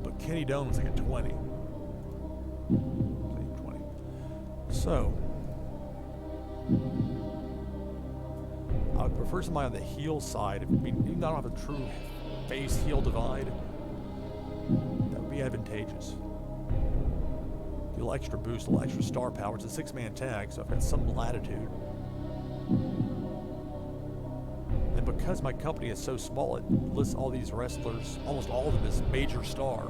But Kenny Doan's like a 20. 20. So, I would prefer somebody on the heel side. I mean, even though I don't have a true face heel divide, be advantageous. A little extra boost, a little extra star power. It's a 6-man tag, so I've got some latitude. And because my company is so small, it lists all these wrestlers, almost all of them, as major star.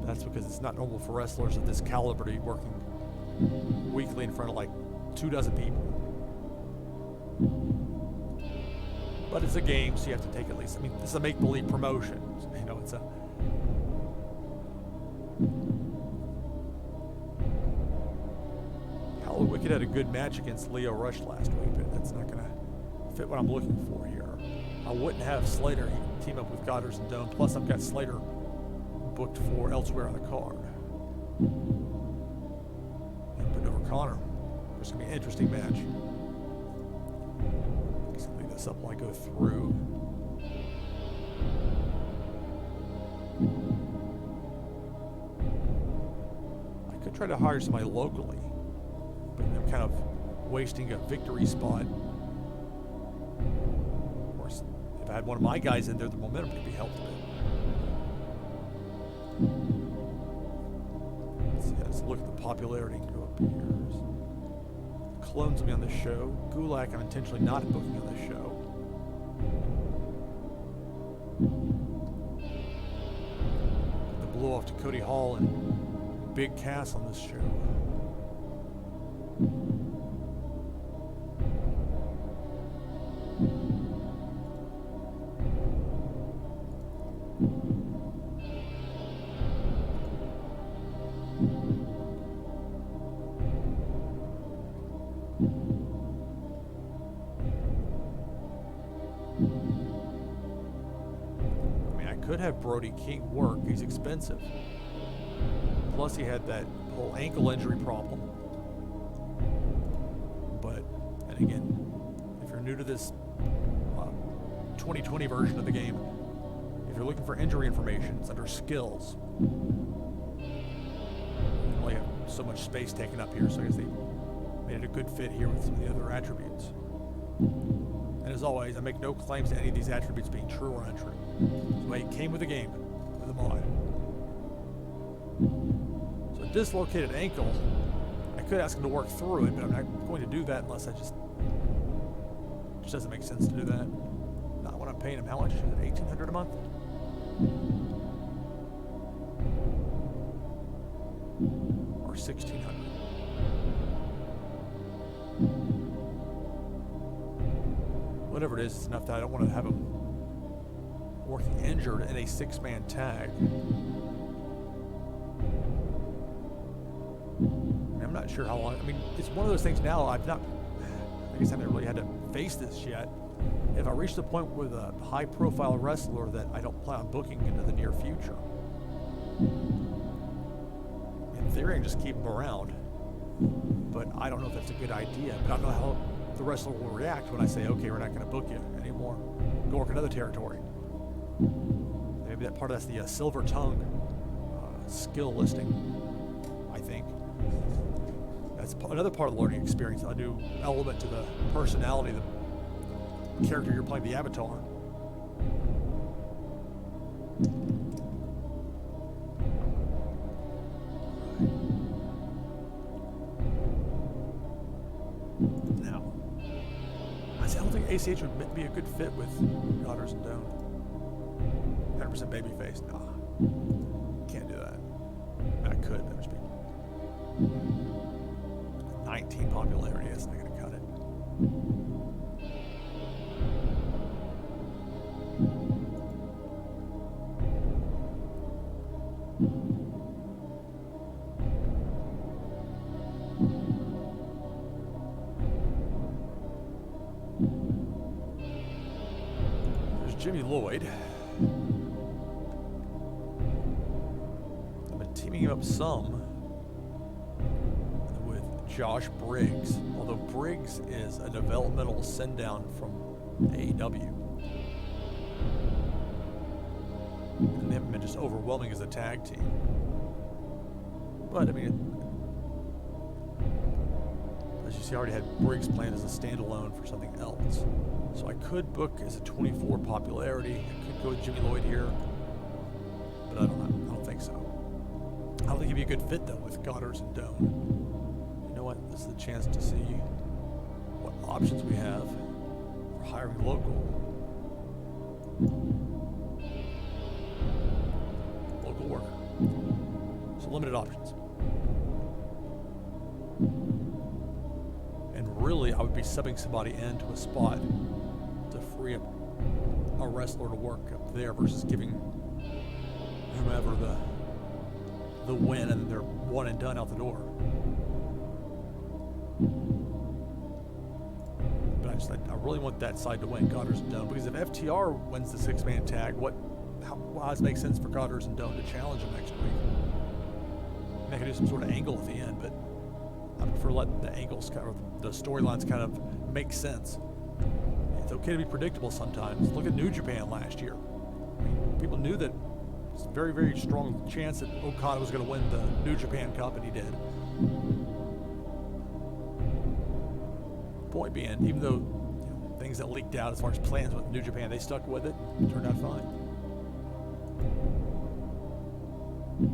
That's because it's not normal for wrestlers of this caliber to be working weekly in front of like 24 people. But it's a game, so you have to take at least. I mean, this is a make-believe promotion. You know, it's a. Hell, Wicked had a good match against Leo Rush last week, but that's not going to fit what I'm looking for here. I wouldn't have Slater team up with Goddard and Doan. Plus, I've got Slater booked for elsewhere on the card. And put over Connor. It's going to be an interesting match. Leave this up while I go through. I could try to hire somebody locally, but I'm kind of wasting a victory spot. Of course, if I had one of my guys in there, the momentum could be helped a bit. Let's look at the popularity and go up here. Clones will be on the show. Gulak, I'm intentionally not booking on the show. The blow off to Cody Hall and Big Cass on this show. Could have Brody King work. He's expensive. Plus, he had that whole ankle injury problem. But, and again, if you're new to this 2020 version of the game, if you're looking for injury information, it's under skills. You only have so much space taken up here, so I guess they made it a good fit here with some of the other attributes. And as always, I make no claims to any of these attributes being true or untrue. So he came with the game, with them on. So a dislocated ankle, I could ask him to work through it, but I'm not going to do that unless it just doesn't make sense to do that. Not when I'm paying him. How much? Is it $1,800 a month? Or $1,600? Whatever it is, it's enough that I don't want to have him working injured in a 6-man tag. I'm not sure how long. I mean, it's one of those things now. I guess I haven't really had to face this yet. If I reach the point with a high-profile wrestler that I don't plan on booking into the near future, in theory, I can just keep him around. But I don't know if that's a good idea. But I don't know how the wrestler will react when I say, okay, we're not going to book you anymore. Go work another territory. Maybe that part of that's the silver tongue skill listing, I think. That's another part of the learning experience, a new element to the personality, the character you're playing, the avatar. Now, I don't think ACH would be a good fit with Goddard and Doan. 100% babyface. Nah, can't do that. I could, that would be 19 popularity. That's not going to cut it. There's Jimmy Lloyd. I've been teaming him up some with Josh Briggs, although Briggs is a developmental send-down from AEW. And they haven't been just overwhelming as a tag team. But, I mean, As you see, I already had Briggs planned as a standalone for something else. So I could book as a 24 popularity. I could go with Jimmy Lloyd here. But I don't know. I don't think so. I don't think he'd be a good fit, though, with Goddard's and Doan. You know what? This is the chance to see what options we have for hiring local worker. So limited options. And really, I would be subbing somebody into a spot to free up a wrestler to work up there versus giving whomever the win and they're one and done out the door. But I really want that side to win, Goddard's and Doan, because if FTR wins the 6-man tag, how does it make sense for Goddard's and Doan to challenge him next week? And they can do some sort of angle at the end, but I prefer let the angles kind of, the storylines kind of make sense. It's okay to be predictable sometimes. Look at New Japan last year. I mean, people knew that it's a very, very strong chance that Okada was going to win the New Japan Cup, and he did. Point being, even though things that leaked out as far as plans with New Japan, they stuck with it. It turned out fine.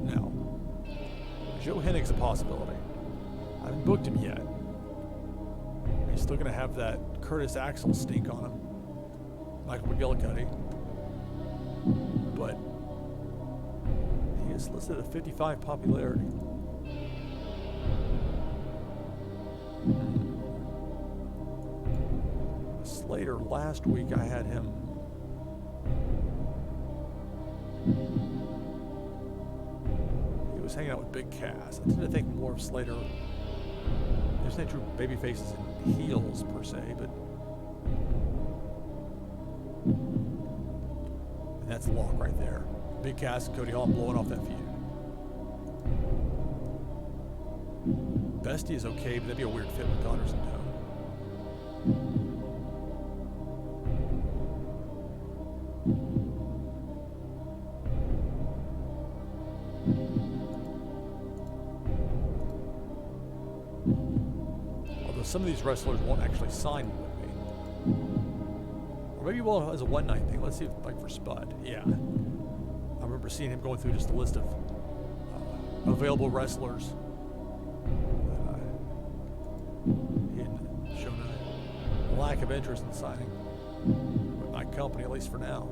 Now, Joe Hennig's a possibility. I haven't booked him yet. He's still going to have that Curtis Axel stink on him. Michael McGillicuddy. But he is listed at 55 popularity. Slater, last week I had him. He was hanging out with Big Cass. I tend to think more of Slater. There's no true baby faces and heels per se, but. And that's the lock right there. Big Cass and Cody Hall blowing off that feud. Bestie is okay, but that'd be a weird fit with Goddard's and Doan. Some of these wrestlers won't actually sign with me. Or maybe well as a one-night thing. Let's see if, like for Spud. Yeah. I remember seeing him going through just a list of available wrestlers. He had shown a lack of interest in signing with my company, at least for now.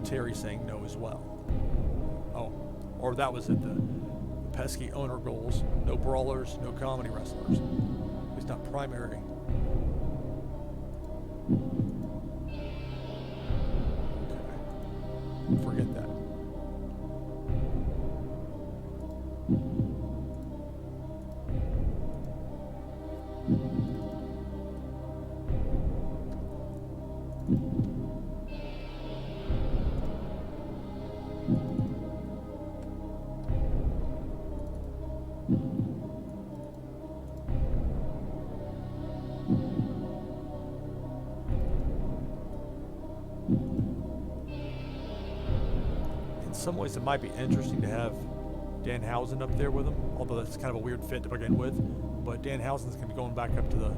Terry saying no as well. Oh, or that was at the pesky owner goals. No brawlers, no comedy wrestlers. At least not primary. Okay. Forget that. In some ways, it might be interesting to have Danhausen up there with him, although that's kind of a weird fit to begin with. But Danhausen's going to be going back up to the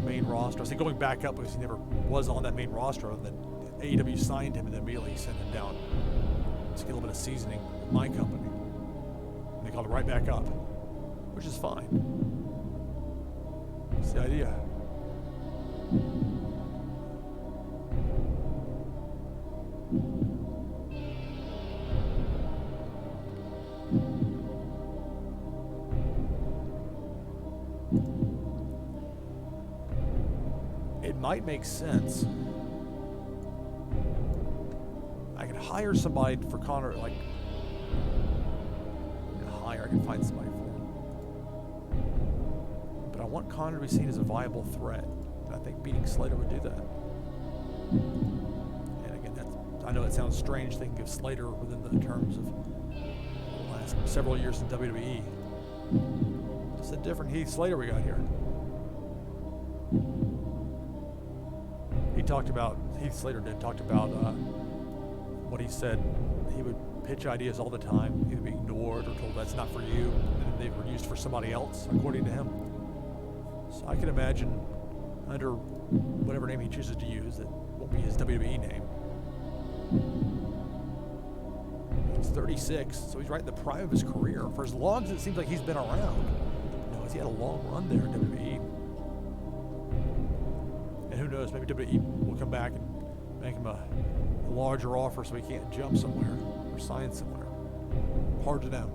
main roster. I say going back up because he never was on that main roster, and then AEW signed him and then immediately sent him down to get a little bit of seasoning with my company. And they called it right back up, which is fine. That's the idea. It might make sense. I could hire somebody for Connor, like, I can find somebody for him. But I want Connor to be seen as a viable threat. And I think beating Slater would do that. And again, I know it sounds strange thinking of Slater within the terms of the last several years in WWE. Just a different Heath Slater we got here. Heath Slater talked about what he said. He would pitch ideas all the time, either be ignored or told that's not for you, and they were used for somebody else, according to him. So I can imagine, under whatever name he chooses to use, that won't be his WWE name. He's 36, so he's right in the prime of his career. For as long as it seems like he's been around, he had a long run there in WWE. And who knows, maybe WWE will come back and make him a larger offer so he can't jump somewhere or sign somewhere. Hard to know.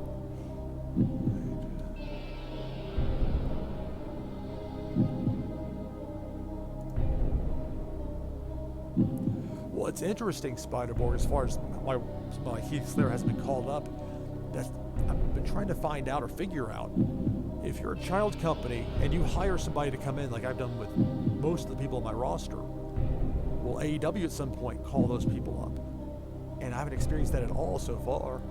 Well, it's interesting, Spiderborg, as far as why somebody like Heath Slater hasn't been called up. I've been trying to find out or figure out, if you're a child company and you hire somebody to come in, like I've done with most of the people on my roster, will AEW at some point call those people up? And I haven't experienced that at all so far,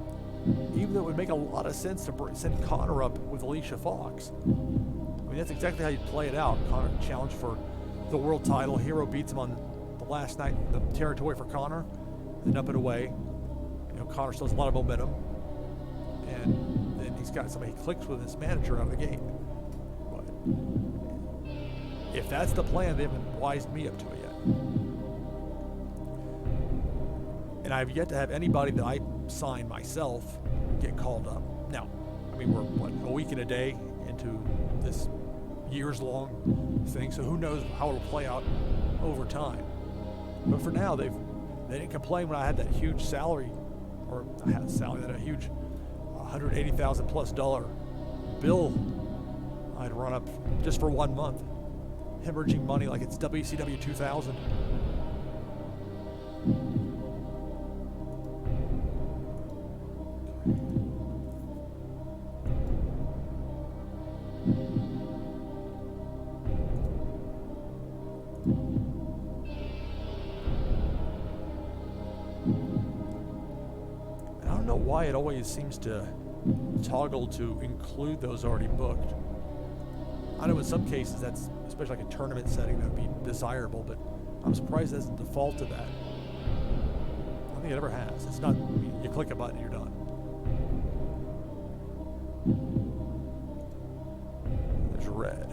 even though it would make a lot of sense to send Connor up with Alicia Fox. I mean, that's exactly how you play it out. Connor challenged for the world title. Hero beats him on the last night, the territory for Connor, and up and away. Connor still has a lot of momentum. And then he's got somebody he clicks with his manager out of the gate. But if that's the plan, they haven't wised me up to it yet. And I've yet to have anybody that I sign myself get called up. Now, I mean, we're a week and a day into this years-long thing, so who knows how it'll play out over time. But for now, they didn't complain when I had that huge salary, or I had a salary, that a huge $180,000 plus bill I'd run up just for 1 month, hemorrhaging money like it's WCW 2000. I don't know why it always seems to toggle to include those already booked. I know in some cases that's, especially like a tournament setting, that would be desirable, but I'm surprised it doesn't default to that. I don't think it ever has. It's not, you click a button, you're done. There's red.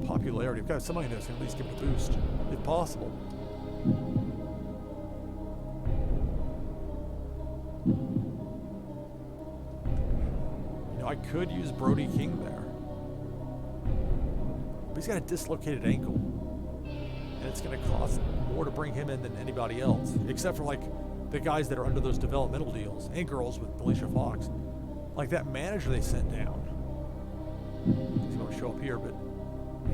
Popularity. I've got somebody who can at least give it a boost, if possible. I could use Brody King there, but he's got a dislocated ankle, and it's going to cost more to bring him in than anybody else, except for like the guys that are under those developmental deals, and girls with Alicia Fox, like that manager they sent down. He's going to show up here, but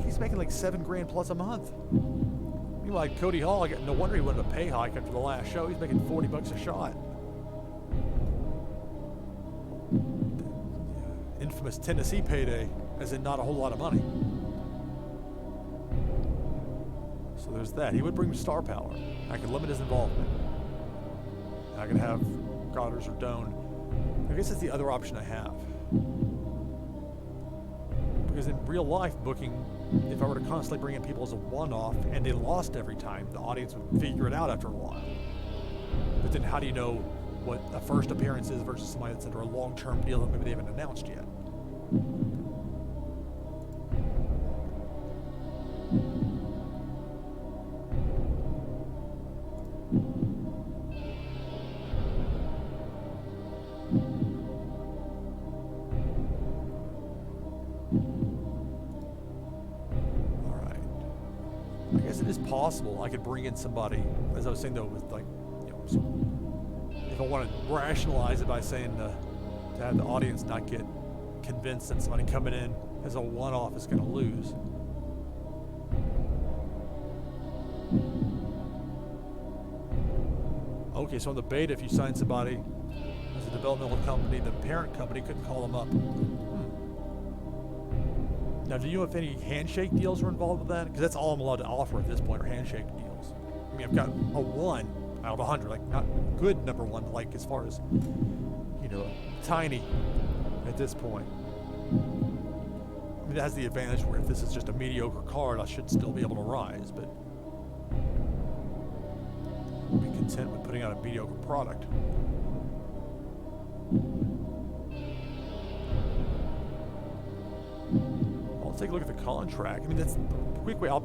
he's making like $7 grand plus a month. Meanwhile, Cody Hall, no wonder he wanted a pay hike after the last show. He's making $40 a shot. Infamous Tennessee payday, as in not a whole lot of money. So there's that. He would bring star power. I could limit his involvement. I could have Goddard or Doan. I guess that's the other option I have. Because in real life booking, if I were to constantly bring in people as a one-off and they lost every time, the audience would figure it out after a while. But then how do you know what a first appearance is versus somebody that's under a long-term deal that maybe they haven't announced yet? Possible I could bring in somebody, as I was saying though, with like, if I want to rationalize it by saying to have the audience not get convinced that somebody coming in as a one-off is going to lose. Okay, so on the beta, if you sign somebody as a developmental company, the parent company couldn't call them up. Now, do you know if any handshake deals are involved with that? Because that's all I'm allowed to offer at this point are handshake deals. I mean, I've got a 1 out of 100, like not good number 1, but like as far as, tiny at this point. I mean, that has the advantage where if this is just a mediocre card, I should still be able to rise, but I'll be content with putting out a mediocre product. I'll take a look at the contract. I mean, that's the quick way. Let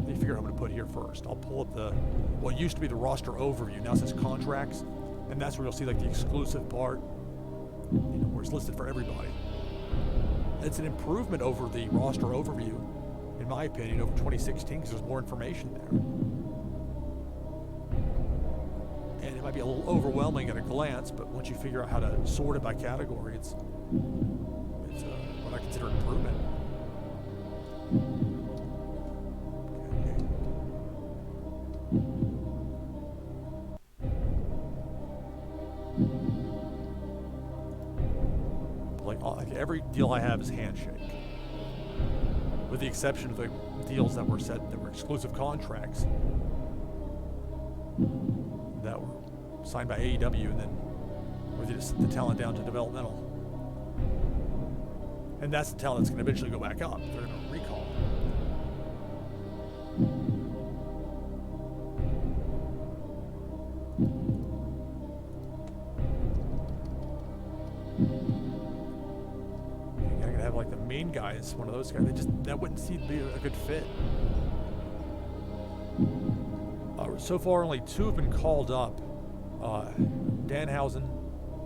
me figure out what I'm going to put here first. I'll pull up what used to be the roster overview. Now it says contracts, and that's where you'll see like the exclusive part, where it's listed for everybody. It's an improvement over the roster overview, in my opinion, over 2016 because there's more information there. And it might be a little overwhelming at a glance, but once you figure out how to sort it by category, it's what I consider an improvement. Like every deal I have is handshake, with the exception of the deals that were exclusive contracts that were signed by AEW, and then with the talent down to developmental. And that's the talent that's going to eventually go back up. They're going to recall. You're going to have like the main guys, one of those guys. That wouldn't seem to be a good fit. So far, only 2 have been called up. Danhausen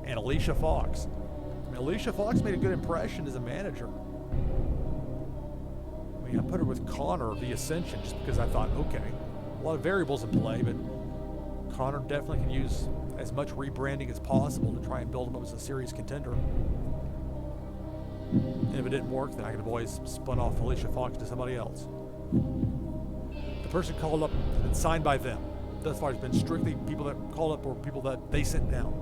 and Alicia Fox. I mean, Alicia Fox made a good impression as a manager. I mean, I put her with Connor of the Ascension just because I thought, okay, a lot of variables in play, but Connor definitely can use as much rebranding as possible to try and build him up as a serious contender. And if it didn't work, then I could have always spun off Alicia Fox to somebody else. The person called up and signed by them. Thus far, it's been strictly people that called up or people that they sent down.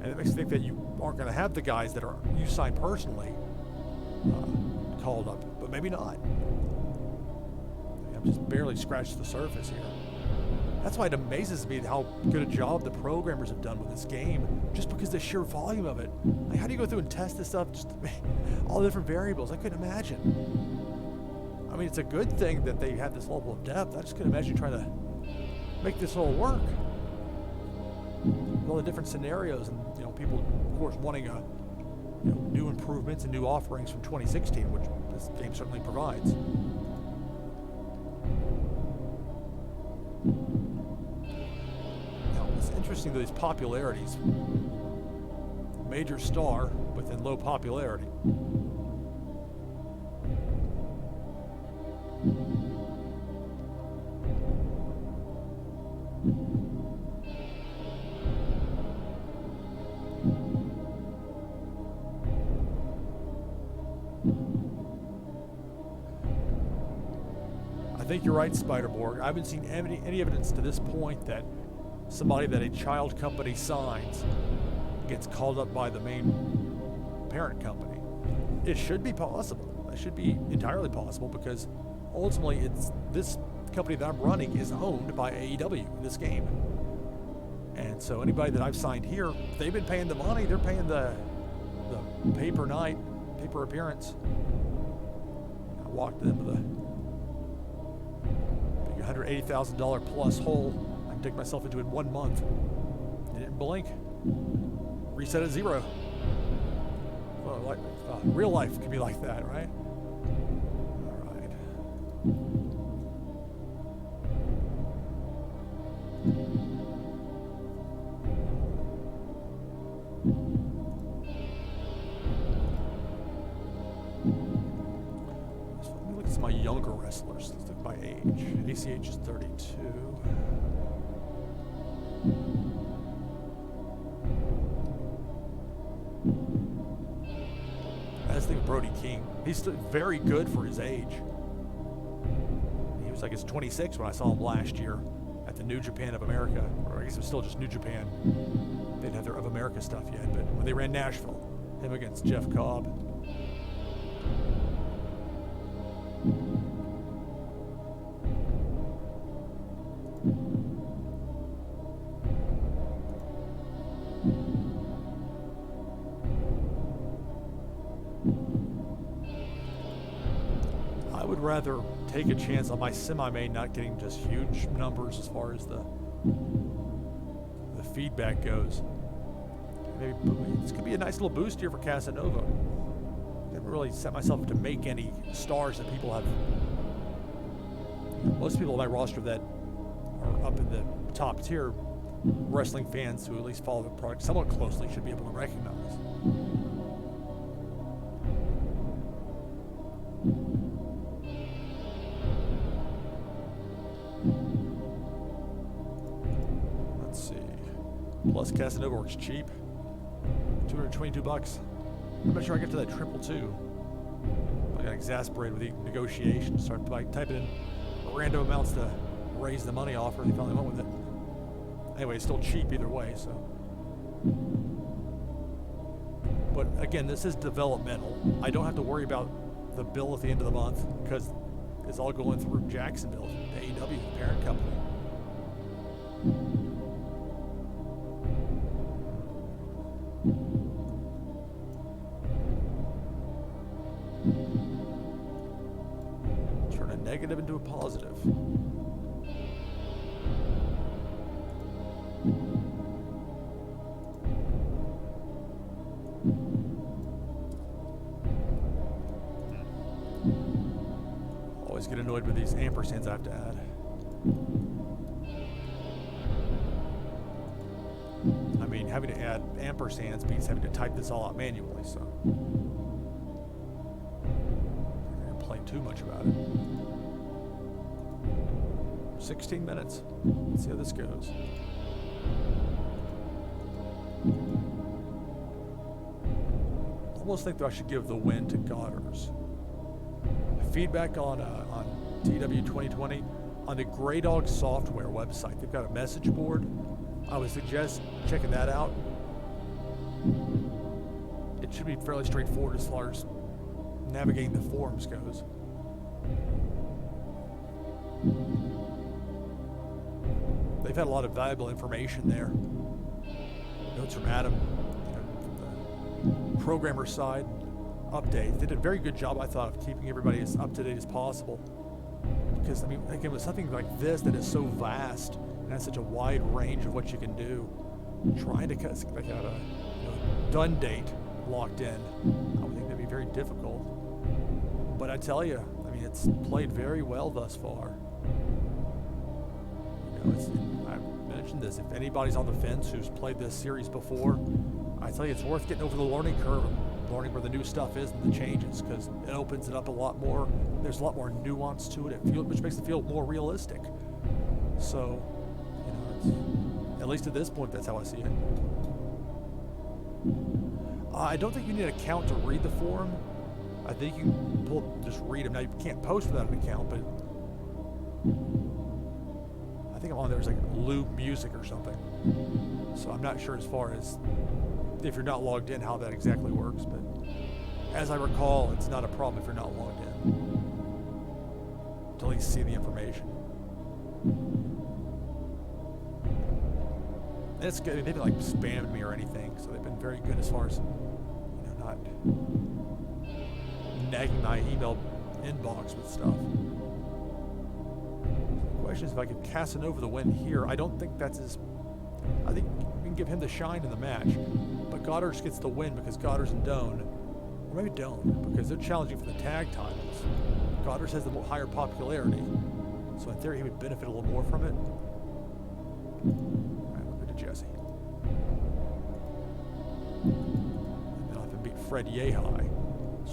And it makes me think that you aren't going to have the guys that you signed personally called up, but maybe not. I've just barely scratched the surface here. That's why it amazes me how good a job the programmers have done with this game, just because the sheer volume of it. Like, how do you go through and test this stuff, just all the different variables? I couldn't imagine. I mean, it's a good thing that they had this level of depth. I just couldn't imagine trying to make this all work. All the different scenarios, and people, of course, wanting new improvements and new offerings from 2016, which this game certainly provides. Now, it's interesting that these popularities, major star within low popularity. I think you're right, Spiderborg. I haven't seen any evidence to this point that somebody that a child company signs gets called up by the main parent company. It should be possible. It should be entirely possible because ultimately this company that I'm running is owned by AEW in this game. And so anybody that I've signed here, they've been paying the money. They're paying the pay-per night, pay-per appearance. I walked them with a big $180,000 plus hole. I can dig myself into in 1 month. They didn't blink. Reset at 0. Well, real life could be like that, right? All right. Let me look at some of my younger wrestlers. Let's look by age. ACH is 32. I just think Brody King. He's still very good for his age. He was, I guess, 26 when I saw him last year at the New Japan of America. Or I guess it was still just New Japan. They didn't have their Of America stuff yet, but when they ran Nashville, him against Jeff Cobb. rather take a chance on my semi-main not getting just huge numbers as far as the feedback goes. Maybe this could be a nice little boost here for Casanova. I didn't really set myself up to make any stars that people have. Most people on my roster that are up in the top tier wrestling fans who at least follow the product somewhat closely should be able to recognize. Let's see. Plus Casanova works cheap. $222. I'm not sure I get to that 222. I got exasperated with the negotiations. Started by typing in random amounts to raise the money offer. They finally went with it. Anyway, it's still cheap either way, so. But again, this is developmental. I don't have to worry about the bill at the end of the month because it's all going through Jacksonville, the AEW, the parent company. Turn a negative into a positive. Always get annoyed with these ampersands I have to add. I mean, having to add ampersands means having to type this all out manually, so I'm not going to complain too much about it. 16 minutes. Let's see how this goes. Almost think that I should give the win to Goddard's. Feedback on TEW 2020 on the Grey Dog software website. They've got a message board. I would suggest checking that out. It should be fairly straightforward as far as navigating the forums goes. They've had a lot of valuable information there. Notes from Adam, from the programmer side, updates. They did a very good job, I thought, of keeping everybody as up to date as possible. Because, I mean, again, with something like this that is so vast and has such a wide range of what you can do, trying to have a done date locked in, I would think that'd be very difficult. But I tell you, I mean, it's played very well thus far. I mentioned this. If anybody's on the fence who's played this series before, I tell you, it's worth getting over the learning curve, learning where the new stuff is and the changes, because it opens it up a lot more. There's a lot more nuance to it, which makes it feel more realistic. So, it's, at least at this point, that's how I see it. I don't think you need an account to read the forum. I think you can just read them. Now, you can't post without an account, but I think I'm on there as like loop music or something. So I'm not sure as far as if you're not logged in how that exactly works, but as I recall, it's not a problem if you're not logged in to at least see the information. And it's good. They haven't like spammed me or anything, so they've been very good as far as not nagging my email inbox with stuff. The question is if I could Casanova the win here. I don't think that's his. I think we can give him the shine in the match, but Goddard gets the win because Goddard's and Doan, or maybe Doan, because they're challenging for the tag titles. Goddard has the higher popularity, so in theory he would benefit a little more from it. All right, we'll go to Jesse. And they'll have him beat Fred Yehai,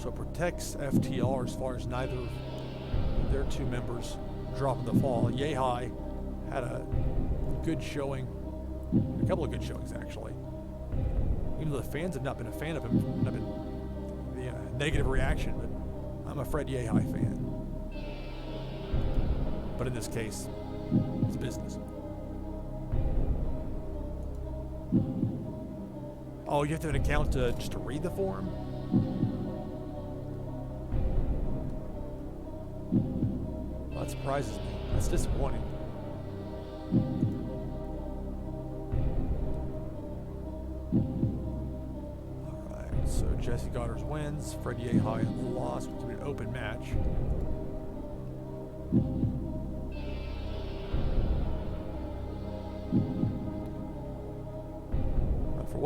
so it protects FTR as far as neither of their two members drop in the fall. Yehai had a good showing. A couple of good showings, actually. Even though the fans have not been a fan of him, not been the negative reaction, but I'm a Fred Yehai fan. But in this case, it's business. Oh, you have to have an account just to read the forum? Well, that surprises me. That's disappointing. So Jesse Goddard wins, Fred Yehai lost, which will be an open match.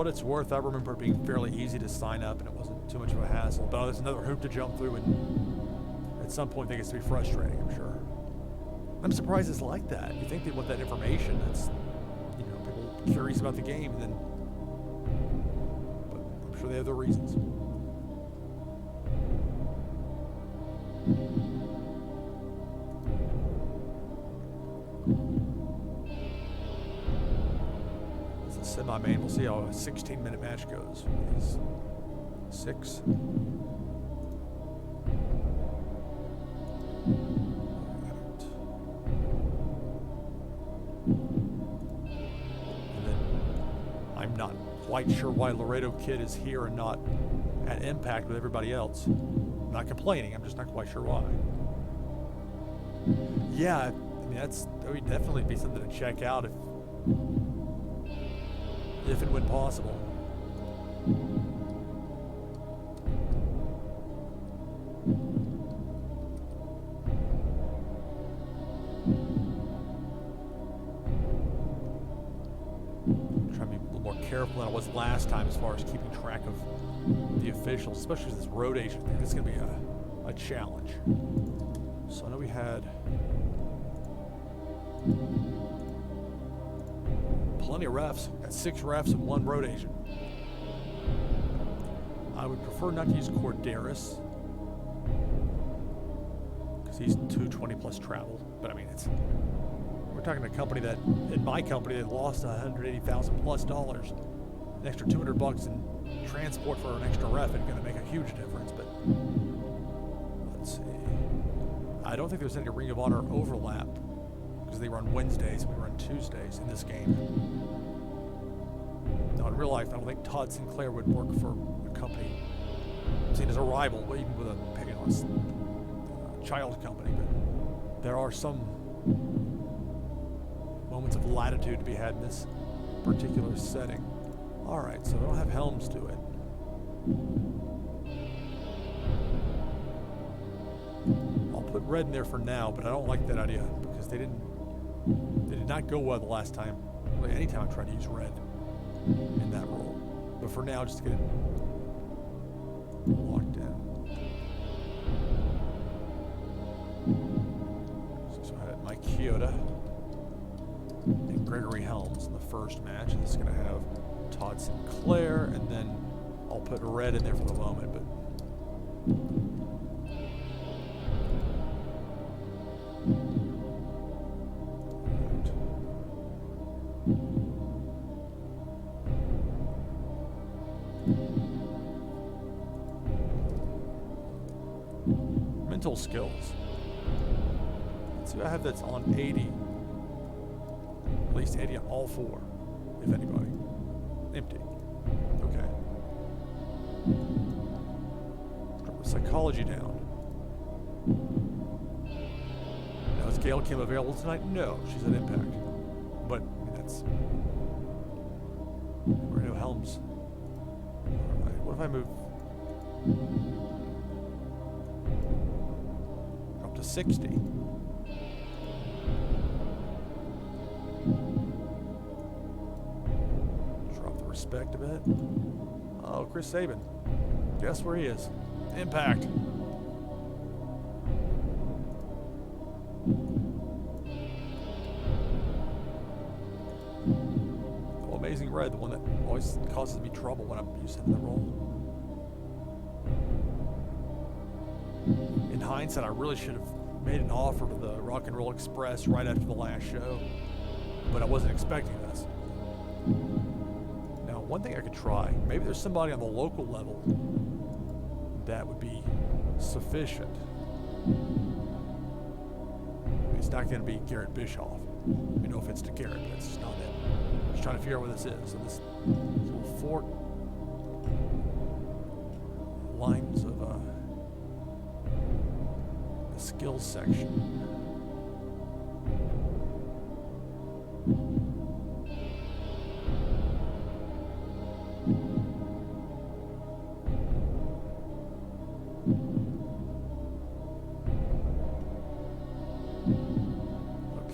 what it's worth, I remember it being fairly easy to sign up and it wasn't too much of a hassle. But there's another hoop to jump through, and at some point it gets to be frustrating, I'm sure. I'm surprised it's like that. You think they want that information that's, people curious about the game, and then, but I'm sure they have their reasons. It's a semi-main. We'll see how a 16-minute match goes. These 6. I'm not quite sure why Laredo Kid is here and not at Impact with everybody else. I'm not complaining, I'm just not quite sure why. Yeah, I mean, that would definitely be something to check out if and when possible. Careful than I was last time as far as keeping track of the officials, especially with this road agent thing. This is going to be a challenge. So I know we had plenty of refs. Got 6 refs and 1 road agent. I would prefer not to use Corderas because he's 220 plus travel. But I mean, we're talking a company that, in my company, that lost $180,000 plus, an extra $200 in transport for an extra ref is going to make a huge difference. But let's see. I don't think there's any Ring of Honor overlap because they run Wednesdays and we run Tuesdays in this game. Now, in real life, I don't think Todd Sinclair would work for a company seen as a rival, even with a child company. But there are some moments of latitude to be had in this particular setting. All right, so I don't have Helms do it. I'll put red in there for now, but I don't like that idea because they did not go well the last time. Really, anytime I tried to use red in that role. But for now, just to get it locked in. So I had Mike Chioda and Gregory Helms in the first match. This is going to have Todd Sinclair, and then I'll put red in there for the moment. But mental skills. Let's see what I have that's on 80. At least 80 on all 4, if anybody. Empty. Okay. Drop the psychology down. Now, is Gail Kim available tonight? No, she's at Impact. But, I mean, that's... Renato Helms. Alright, what if I move... up to 60? Respect a bit. Oh, Chris Sabin. Guess where he is? Impact. Oh, Amazing Red, the one that always causes me trouble when I'm using the role. In hindsight, I really should have made an offer to the Rock and Roll Express right after the last show, but I wasn't expecting this. One thing I could try, maybe there's somebody on the local level that would be sufficient. It's not going to be Garrett Bischoff. No offense to Garrett, but it's just not it. I'm just trying to figure out what this is. So this little 4 lines of the skills section.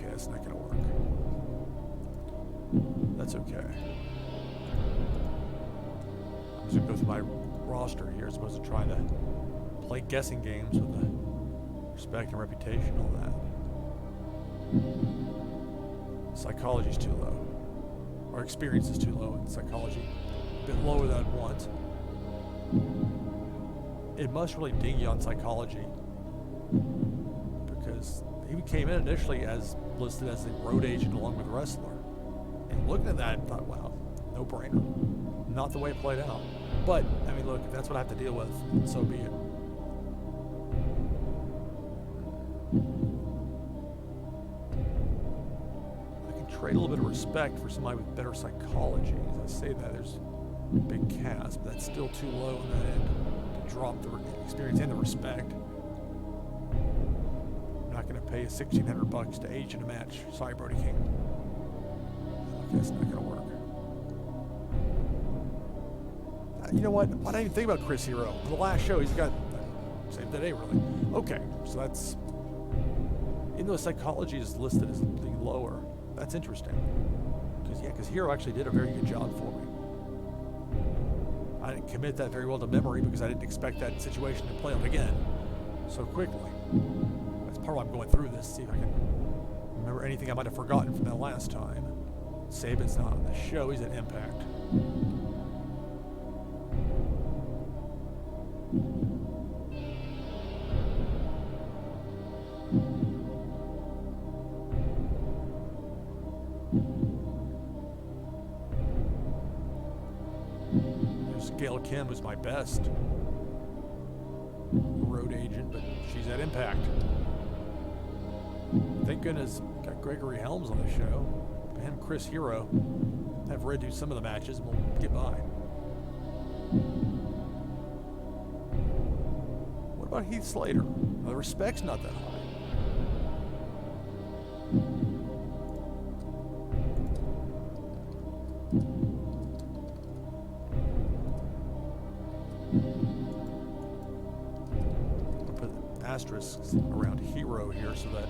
That's not gonna work. That's okay. I'm just gonna go through my roster here as opposed to trying to play guessing games with the respect and reputation, all that. Psychology's too low. Our experience is too low in psychology. A bit lower than I'd want. It must really ding you on psychology because he came in initially as listed as the road agent along with the wrestler. And looking at that, I thought, wow, no brainer. Not the way it played out. But, I mean, look, if that's what I have to deal with, so be it. I can trade a little bit of respect for somebody with better psychology. As I say that, there's a big cast, but that's still too low on that end to drop the experience and the respect. I'm not going to pay $1,600 to age in a match. Sorry, Brody King. That's not going to work. You know what? Why did I even think about Chris Hero? On the last show, he's got same today, really. Okay, so that's, even though psychology is listed as being lower, that's interesting. Because Hero actually did a very good job for me. I didn't commit that very well to memory because I didn't expect that situation to play out again so quickly. That's part of why I'm going through this, see if I can remember anything I might have forgotten from that last time. Saban's not on the show, he's at Impact. There's Gail Kim, who's my best road agent, but she's at Impact. Thank goodness got Gregory Helms on the show. And Chris Hero have Red do some of the matches and we'll get by. What about Heath Slater? Well, the respect's not that high. I'll put asterisks around Hero here so that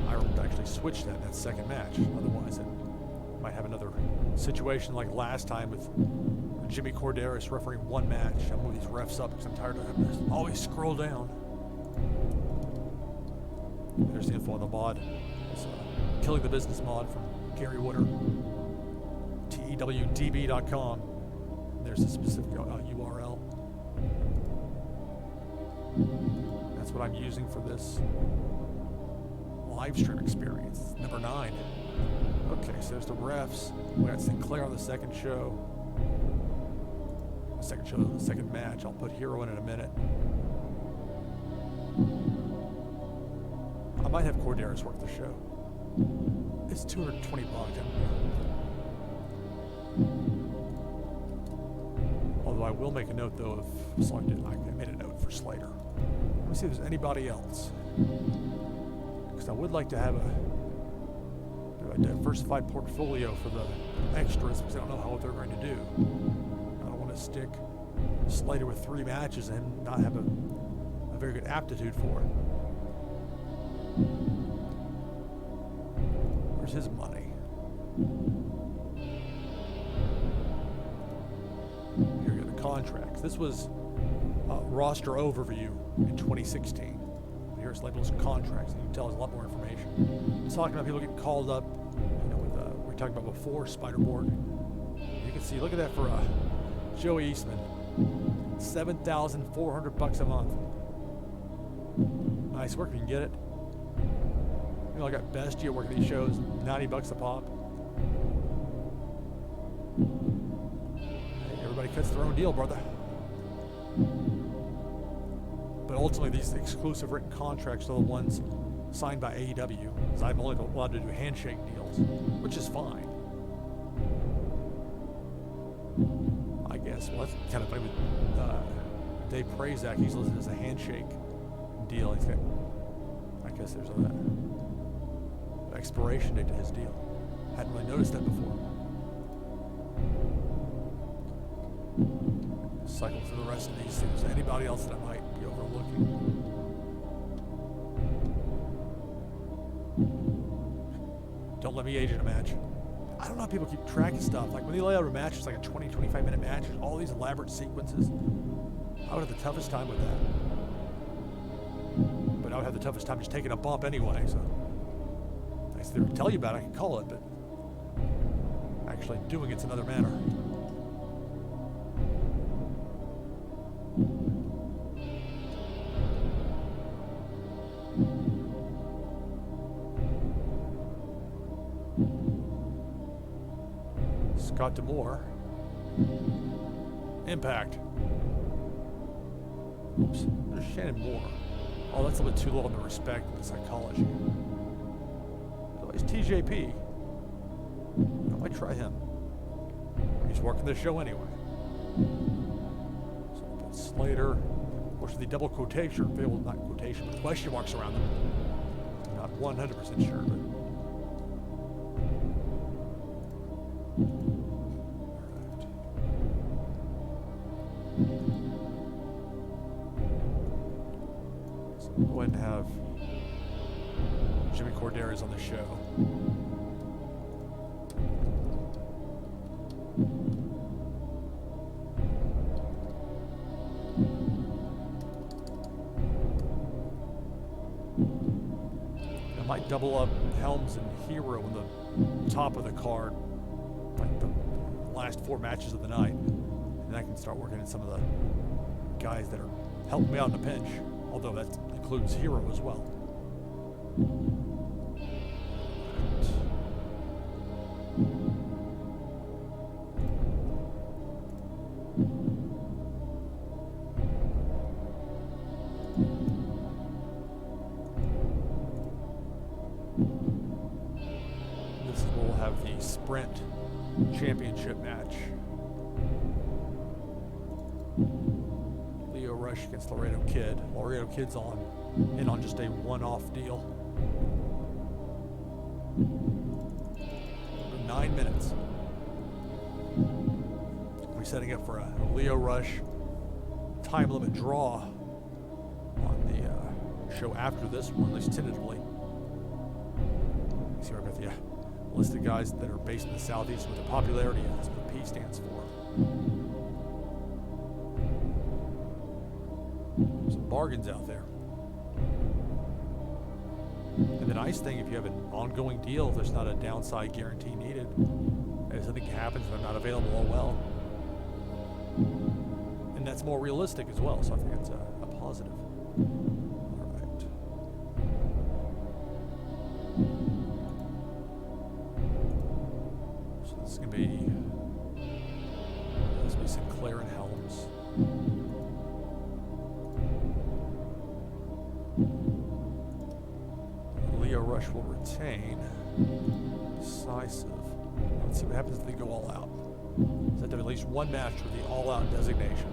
I would actually switch that in that second match. Otherwise, it might have another situation like last time with Jimmy Corderas refereeing one match. I'm moving these refs up because I'm tired of having to always scroll down. There's the info on the mod. It's Killing the Business mod from Gary Wooder. TEWDB.com. There's a specific URL. That's what I'm using for this live stream experience. Number 9. Okay, so there's the refs. We got Sinclair on the second show. The second match. I'll put Hero in a minute. I might have Corderas work the show. It's $220. Although I will make a note though of Slater. I made a note for Slater. Let me see if there's anybody else. Because I would like to have a diversified portfolio for the extras because I don't know how what they're going to do. I don't want to stick Slater with 3 matches and not have a very good aptitude for it. Where's his money? Here are the contracts. This was roster overview in 2016. Here's labeled as contracts, and you can tell us a lot more information. It's talking about people getting called up, with we talked about before, Spider-Borg. You can see, look at that for Joey Eastman, $7,400 a month. Nice work if you can get it. You know, I got Bestia working these shows, $90 a pop. Hey, everybody cuts their own deal, brother. But ultimately, these exclusive written contracts are the ones signed by AEW, because I'm only allowed to do handshake deals, which is fine. I guess. Well, that's kind of funny with Dave Prazak. He's listed as a handshake deal. He's got, I guess there's an expiration date to his deal. Hadn't really noticed that before. Cycle through the rest of these things. Anybody else that I might be overlooking? Don't let me age in a match. I don't know how people keep track of stuff. Like when they lay out a match, it's like a 20, 25-minute match. There's all these elaborate sequences. I would have the toughest time with that. But I would have the toughest time just taking a bump anyway, so. I can tell you about it, I can call it, but actually doing it's another matter. Scott D'Amore. Impact. Oops, there's Shannon Moore. Oh, that's a little bit too low on the respect and the psychology. Otherwise, TJP. I might try him. He's working the show anyway. So Slater. Of course, the double quotation, well, not quotation, but question marks around them. Not 100% sure, but. Go ahead and have Jimmy Corderas on the show. I might double up Helms and Hero in the top of the card, like the last 4 matches of the night. And I can start working at some of the guys that are helping me out in a pinch. Although that includes Hero as well. This is where we'll have the Sprint Championship match. Rush against Laredo Kid. Laredo Kid's in on just a one-off deal. 9 minutes. We're setting up for a Leo Rush time limit draw on the show after this one, at least tentatively. See right about the list of guys that are based in the Southeast with the popularity, that's what the P stands for. Some bargains out there. And the nice thing, if you have an ongoing deal, there's not a downside guarantee needed. If something happens and they're not available, oh well. And that's more realistic as well, so I think that's a positive. All right. So this is going to be Sinclair and Helms. Leo Rush will retain. Decisive. Let's see what happens if they go all out. So they have at least one match with the all-out designation.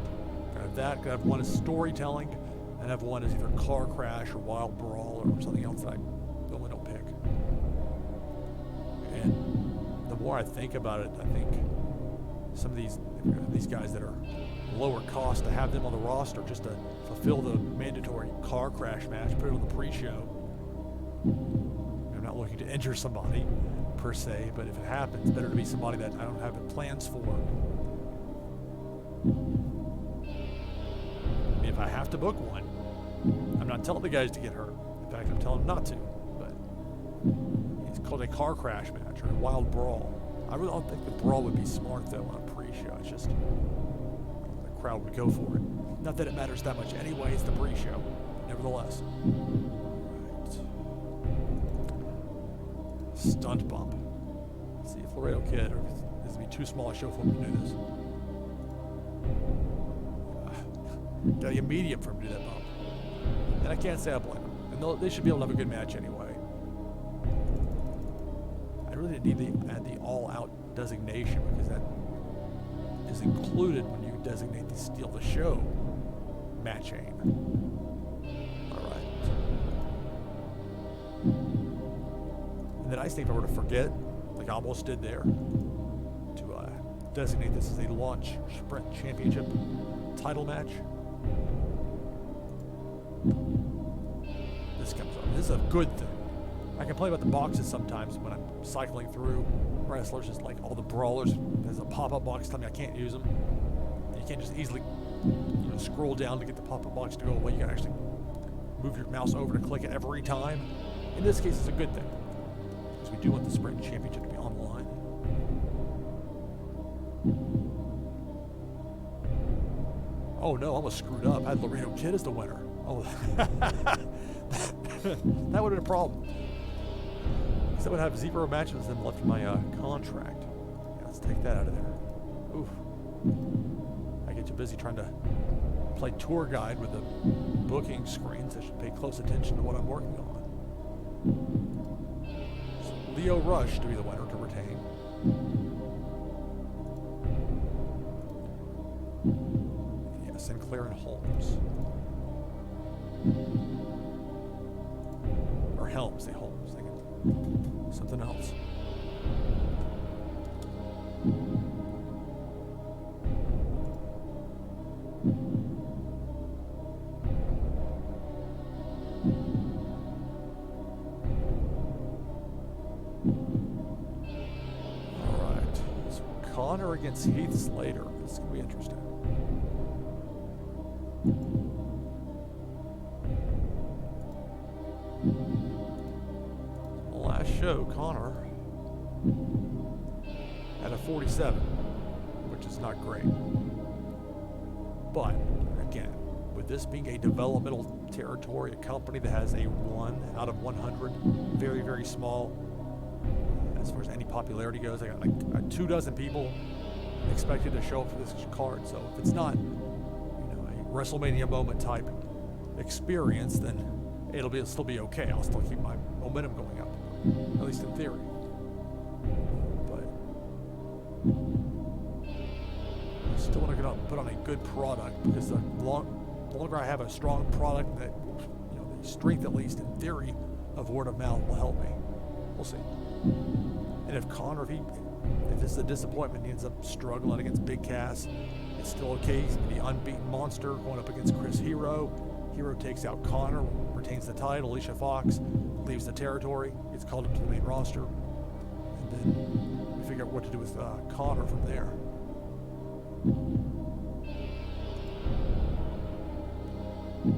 Gonna have that. Gonna have one as storytelling, and have one as either car crash or wild brawl or something else that I normally don't pick. And the more I think about it, I think some of these guys that are lower cost, to have them on the roster just to fulfill the mandatory car crash match, put it on the pre-show. I'm not looking to injure somebody per se, but if it happens, better to be somebody that I don't have plans for. I mean, if I have to book one, I'm not telling the guys to get hurt. In fact, I'm telling them not to. But it's called a car crash match or a wild brawl. I really don't think the brawl would be smart though on a pre-show. It's just the crowd would go for it. Not that it matters that much anyway. It's the pre-show, nevertheless. Stunt bump. Let's see if Laredo Kid or this would be too small a show for him to do this. Gotta get medium for him to do that bump. And I can't say I blame him. And they should be able to have a good match anyway. I really didn't need to add the all-out designation because that is included when you designate the Steal the Show match aim. All right. And the nice thing, if I were to forget, like I almost did there, to designate this as a launch sprint championship title match. This comes up. This is a good thing. I complain about the boxes sometimes when I'm cycling through wrestlers, just like all the brawlers. There's a pop-up box telling me I can't use them. You can't just easily, scroll down to get the pop-up box to go away. You gotta actually move your mouse over to click it every time. In this case, it's a good thing, because we do want the Sprint Championship to be on the line. Oh no, I almost screwed up. I had Laredo Kid as the winner. Oh, that would have been a problem. Because I would have 0 matches then left in my contract. Yeah, let's take that out of there. Oof. I get too busy trying to play tour guide with the booking screens. I should pay close attention to what I'm working on. So Leo Rush to be the winner to retain. Yeah, Sinclair and Holmes. Or Helms, they Holmes. Thinking something else. Connor against Heath Slater. This is going to be interesting. Last show, Connor had a 47, which is not great. But, again, with this being a developmental territory, a company that has a 1 out of 100, very, very small, as far as any popularity goes, I got like 24 people expected to show up for this card. So if it's not, a WrestleMania moment type experience, then it'll still be okay. I'll still keep my momentum going up, at least in theory. But I still want to put on a good product, because the longer I have a strong product, that the strength, at least in theory, of word of mouth will help me. We'll see. And if Connor, if this is a disappointment, he ends up struggling against Big Cass, it's still okay. He's going to be the unbeaten monster going up against Chris Hero. Hero takes out Connor, retains the title. Alicia Fox leaves the territory, gets called up to the main roster. And then we figure out what to do with Connor from there.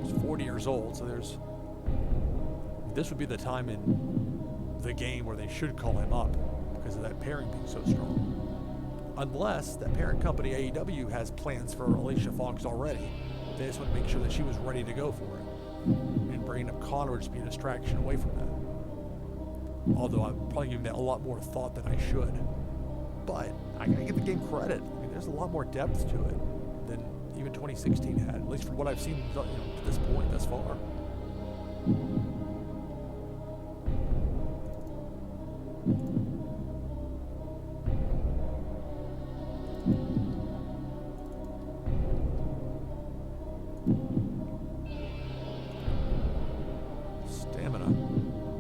He's 40 years old, so this would be the time in the game where they should call him up, because of that pairing being so strong. Unless that parent company, AEW, has plans for Alicia Fox already. They just want to make sure that she was ready to go for it. And bringing up Connor would just be a distraction away from that. Although I'm probably giving that a lot more thought than I should. But I gotta give the game credit. I mean, there's a lot more depth to it than even 2016 had, at least from what I've seen to this point, thus far.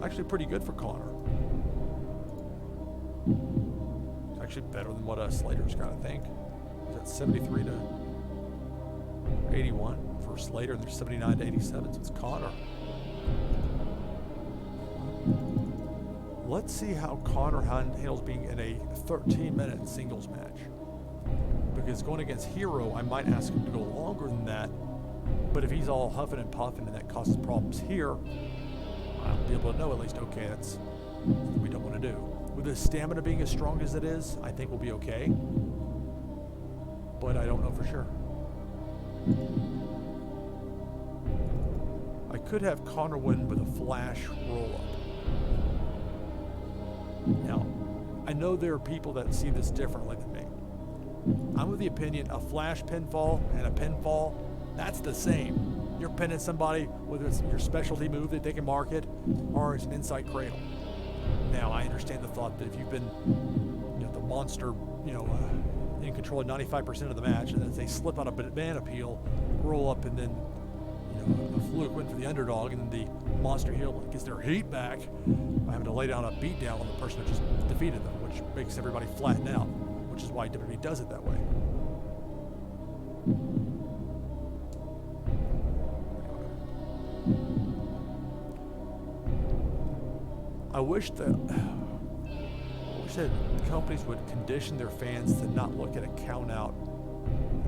Actually pretty good for Connor. It's actually better than what Slater's got, I think. He's at 73 to 81 for Slater, and they're 79 to 87, so it's Connor. Let's see how Connor handles being in a 13-minute singles match. Because going against Hero, I might ask him to go longer than that, but if he's all huffing and puffing and that causes problems here, I'll be able to know at least, okay, that's what we don't want to do. With his stamina being as strong as it is, I think we'll be okay. But I don't know for sure. I could have Connor win with a flash roll-up. Now, I know there are people that see this differently than me. I'm of the opinion a flash pinfall and a pinfall, that's the same. You're pinning somebody, whether it's your specialty move that they can market, or it's an inside cradle. Now, I understand the thought that if you've been, the monster, in control of 95% of the match, and as they slip out a banana peel, roll up, and then, a fluke win for the underdog, and then the monster heel gets their heat back by having to lay down a beatdown on the person that just defeated them, which makes everybody flatten out, which is why WWE does it that way. I I wish that companies would condition their fans to not look at a count out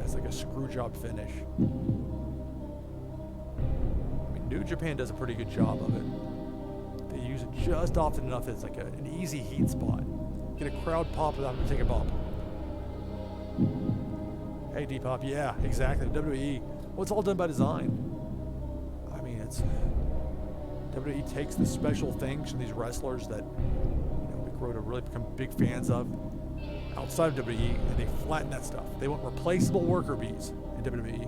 as like a screw job finish. I mean, New Japan does a pretty good job of it. They use it just often enough that it's like an easy heat spot. Get a crowd pop without having to take a bump. Hey, D-Pop, yeah, exactly. WWE, well, it's all done by design. I mean, it's WWE takes the special things from these wrestlers that we grow to really become big fans of outside of WWE, and they flatten that stuff. They want replaceable worker bees in WWE.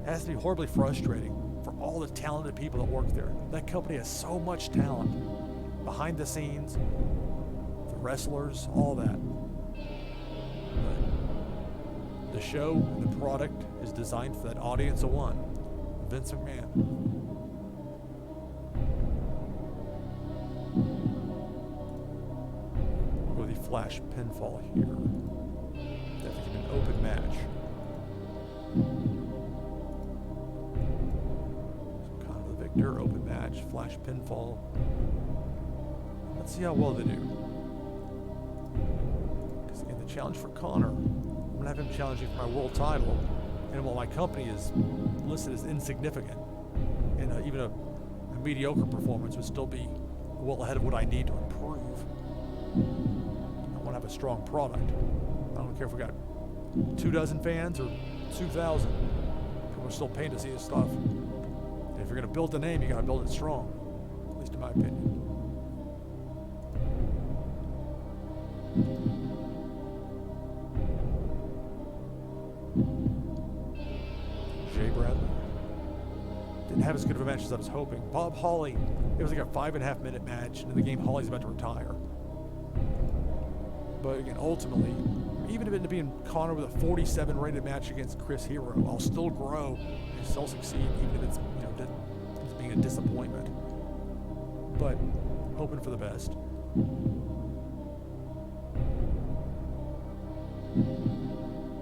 It has to be horribly frustrating for all the talented people that work there. That company has so much talent behind the scenes, the wrestlers, all that. But the show and the product is designed for that audience of one, Vince McMahon. We'll go with the flash pinfall here. Definitely an open match. So Connor the victor, open match, flash pinfall. Let's see how well they do. Because again, the challenge for Connor, I'm going to have him challenging for my world title, and while my company is listed as insignificant, and even a mediocre performance would still be well ahead of what I need to improve. I want to have a strong product. I don't care if we got 24 fans or 2,000. People are still paying to see this stuff. And if you're going to build the name, you got to build it strong, at least in my opinion. Didn't have as good of a match as I was hoping. Bob Holly, it was like a 5.5 minute match, and in the game Holly's about to retire. But again, ultimately, even if it ended up being Connor with a 47 rated match against Chris Hero, I'll still grow and still succeed, even if it's it's being a disappointment. But hoping for the best.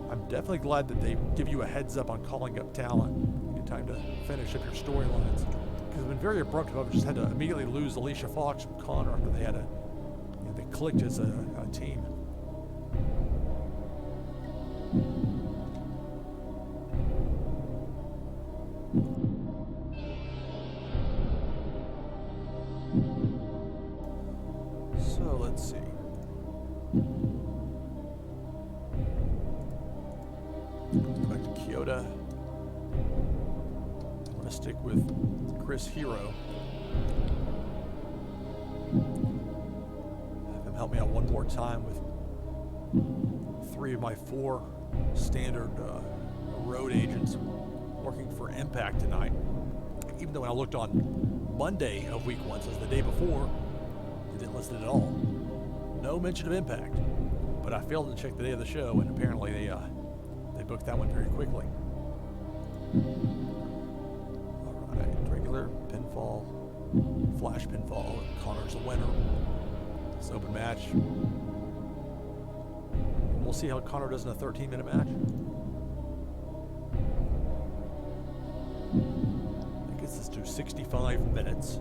I'm definitely glad that they give you a heads up on calling up talent. Time to finish up your storylines, because it's been very abrupt. I've just had to immediately lose Alicia Fox from Connor after they had they clicked as a team. So let's see. Go back to Kyoto. Stick with Chris Hero. Have him help me out one more time with 3 of my 4 standard road agents working for Impact tonight. Even though when I looked on Monday of week 1, so the day before, they didn't list it at all. No mention of Impact. But I failed to check the day of the show, and apparently they booked that one very quickly. Regular pinfall, flash pinfall, and Connor's the winner. It's an open match. And we'll see how Connor does in a 13-minute match. That gets us to 65 minutes.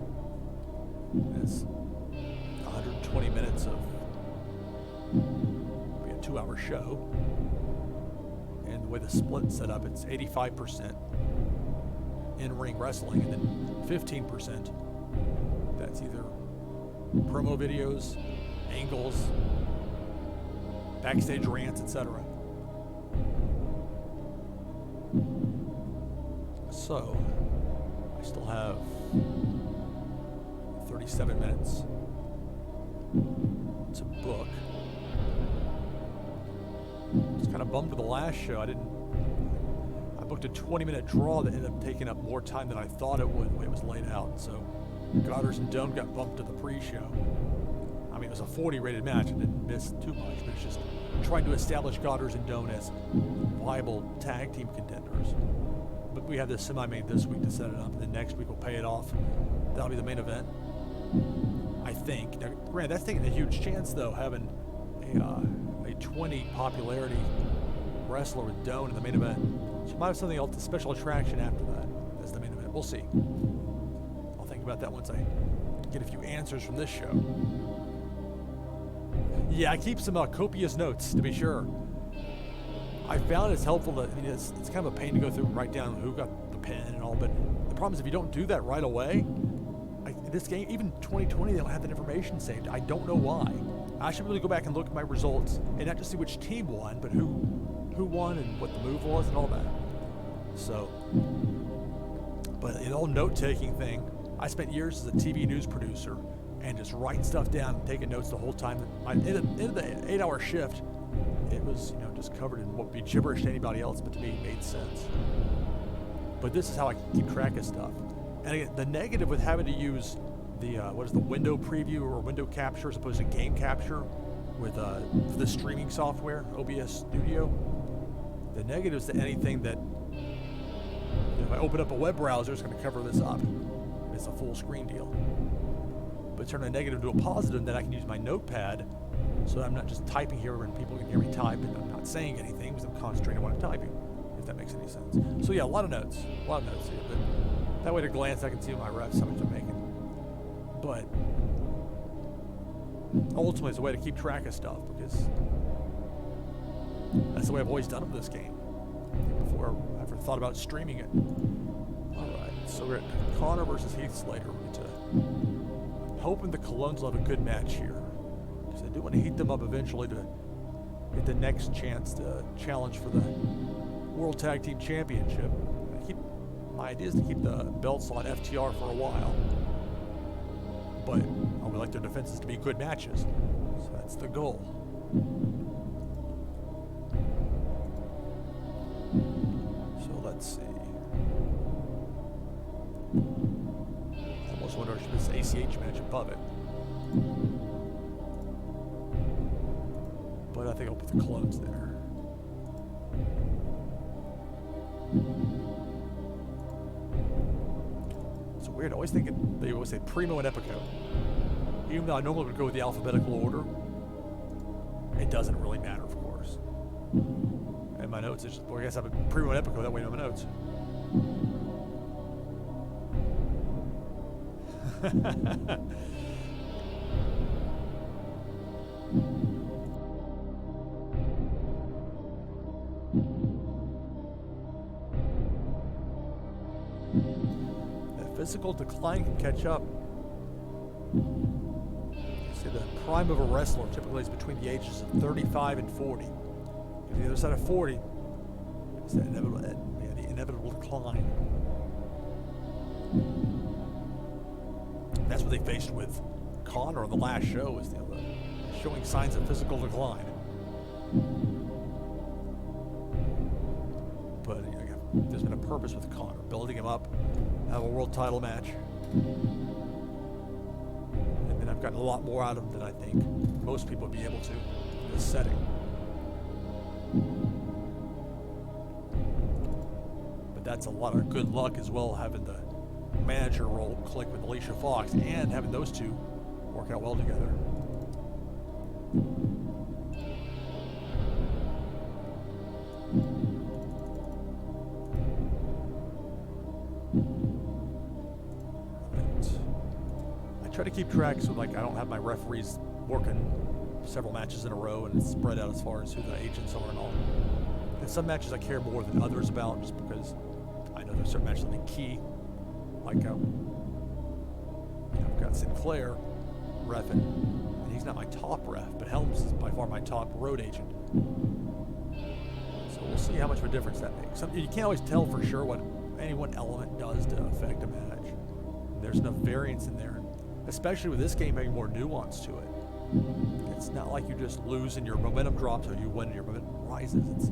It's 120 minutes of a 2-hour show. And the way the split's set up, it's 85% in-ring wrestling, and then 15% that's either promo videos, angles, backstage rants, etc. So I still have 37 minutes to book. I was kind of bummed with the last show. I booked a 20-minute draw that ended up taking up more time than I thought it would the way it was laid out. So Goddard's and Dome got bumped to the pre-show. I mean, it was a 40 rated match. I didn't miss too much, but it's just trying to establish Goddard's and Dome as viable tag team contenders. But we have this semi-main this week to set it up, and then next week we'll pay it off. That'll be the main event, I think. Now, granted, that's taking a huge chance, though, having a 20 popularity wrestler with Doan in the main event. She might have something else, a special attraction after that as the main event. We'll see. I'll think about that once I get a few answers from this show. Yeah, I keep some copious notes, to be sure. I found it's helpful to, it's kind of a pain to go through and write down who got the pen and all, but the problem is if you don't do that right away, this game, even 2020, they don't have that information saved. I don't know why. I should really go back and look at my results and not just see which team won, but who won and what the move was and all that. So, but the whole note-taking thing, I spent years as a TV news producer and just writing stuff down and taking notes the whole time. In the 8-hour shift, it was, just covered in what would be gibberish to anybody else, but to me, it made sense. But this is how I keep track of stuff. And again, the negative with having to use the window preview or window capture as opposed to game capture with the streaming software, OBS Studio. The negative is that anything that, if I open up a web browser, it's going to cover this up. It's a full screen deal. But turn a negative to a positive, then I can use my notepad so I'm not just typing here and people can hear me type and I'm not saying anything because I'm concentrating on what I'm typing, if that makes any sense. So yeah, a lot of notes here. But that way at a glance I can see my reps, how much I'm making. But ultimately it's a way to keep track of stuff because that's the way I've always done it with this game before I ever thought about streaming it. Alright, so we're at Connor versus Heath Slater. I'm hoping the Colognes will have a good match here because I do want to heat them up eventually to get the next chance to challenge for the World Tag Team Championship. My idea is to keep the belts on FTR for a while, but I would like their defenses to be good matches, so that's the goal. So let's see. I almost wonder if this ACH match above it, but I think I'll put the Colognes there. Weird. I always think they always say Primo and Epico. Even though I normally would go with the alphabetical order, it doesn't really matter, of course. And my notes, it's just, well, I guess I have a Primo and Epico, that way I know my notes. Physical decline can catch up. See, the prime of a wrestler typically is between the ages of 35 and 40. On the other side of 40 is the inevitable decline. And that's what they faced with Connor on the last show, was showing signs of physical decline. But again, there's been a purpose with Connor, building him up, have a world title match. And then I've gotten a lot more out of him than I think most people would be able to in this setting. But that's a lot of good luck as well, having the manager role click with Alicia Fox and having those two work out well together. Try to keep track so I don't have my referees working several matches in a row and it's spread out as far as who the agents are and all. And some matches I care more than others about just because I know there's certain matches that are key. Like I've got Sinclair reffing, and he's not my top ref, but Helms is by far my top road agent. So we'll see how much of a difference that makes. You can't always tell for sure what any one element does to affect a match. There's enough variance in there. Especially with this game having more nuance to it. It's not like you just lose and your momentum drops or you win and your momentum rises. It's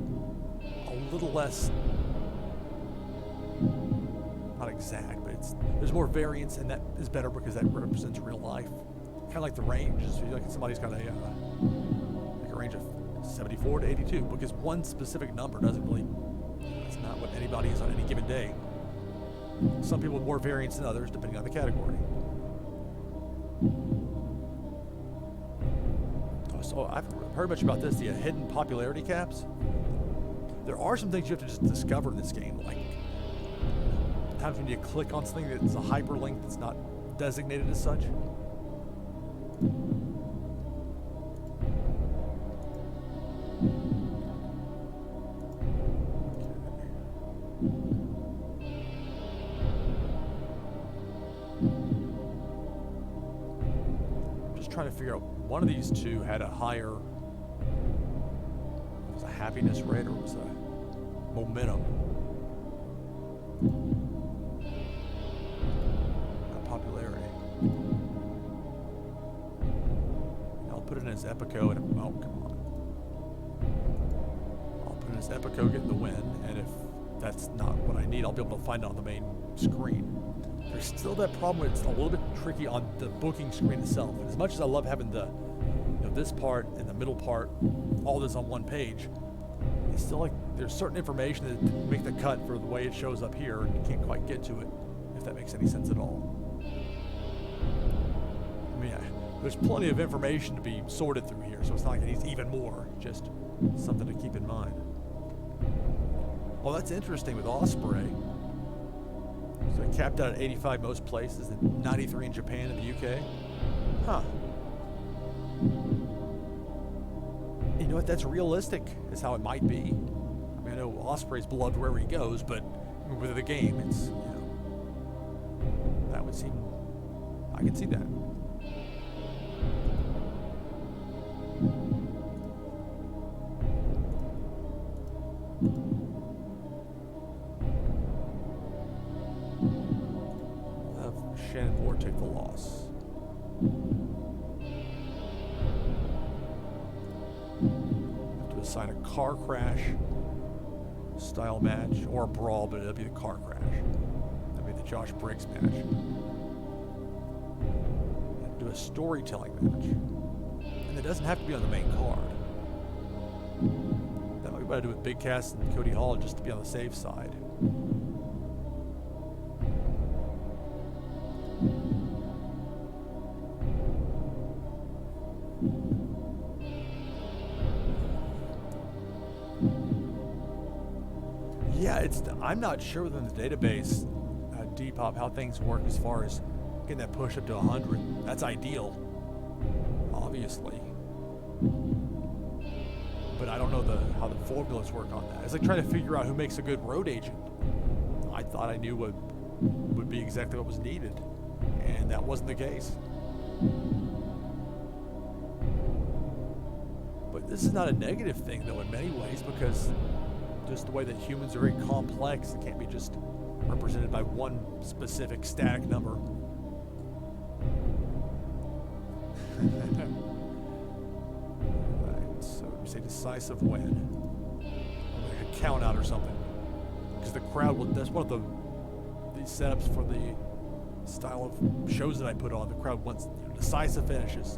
a little less, not exact, but there's more variance, and that is better because that represents real life. Kind of like the range. It's like somebody's got a range of 74 to 82, because one specific number doesn't really, that's not what anybody is on any given day. Some people with more variance than others, depending on the category. So I've heard much about this, the hidden popularity caps. There are some things you have to just discover in this game, like times when you click on something that's a hyperlink that's not designated as such. Just trying to figure out, one of these two had a higher, was a happiness rate or was a momentum? Popularity. I'll put it in as Epico and oh, come on. I'll put it as Epico getting the win, and if that's not what I need, I'll be able to find it on the main screen. There's still that problem where it's a little bit tricky on the booking screen itself. And as much as I love having the, this part and the middle part, all this on one page, it's still like there's certain information that make the cut for the way it shows up here, and you can't quite get to it, if that makes any sense at all. I mean, there's plenty of information to be sorted through here, so it's not like it needs even more, just something to keep in mind. Well, that's interesting with Osprey. So it capped out at 85 most places, and 93 in Japan and the UK. Huh. You know what? That's realistic, is how it might be. I mean, I know Osprey's beloved wherever he goes, but with the game, it's, that would seem, I can see that. Shannon Moore take the loss. Have to assign a car crash style match or a brawl, but it'll be the car crash. That'll be the Josh Briggs match. And do a storytelling match. And it doesn't have to be on the main card. That might be better to do with Big Cass and Cody Hall just to be on the safe side. Yeah, I'm not sure within the database, Depop, how things work as far as getting that push up to 100. That's ideal, obviously. But I don't know how the formulas work on that. It's like trying to figure out who makes a good road agent. I thought I knew what would be exactly what was needed, and that wasn't the case. But this is not a negative thing, though, in many ways, because just the way that humans are very complex, it can't be just represented by one specific static number. Right, so we say decisive win. Like a count out or something. Because the crowd will, that's one of these setups for the style of shows that I put on. The crowd wants decisive finishes.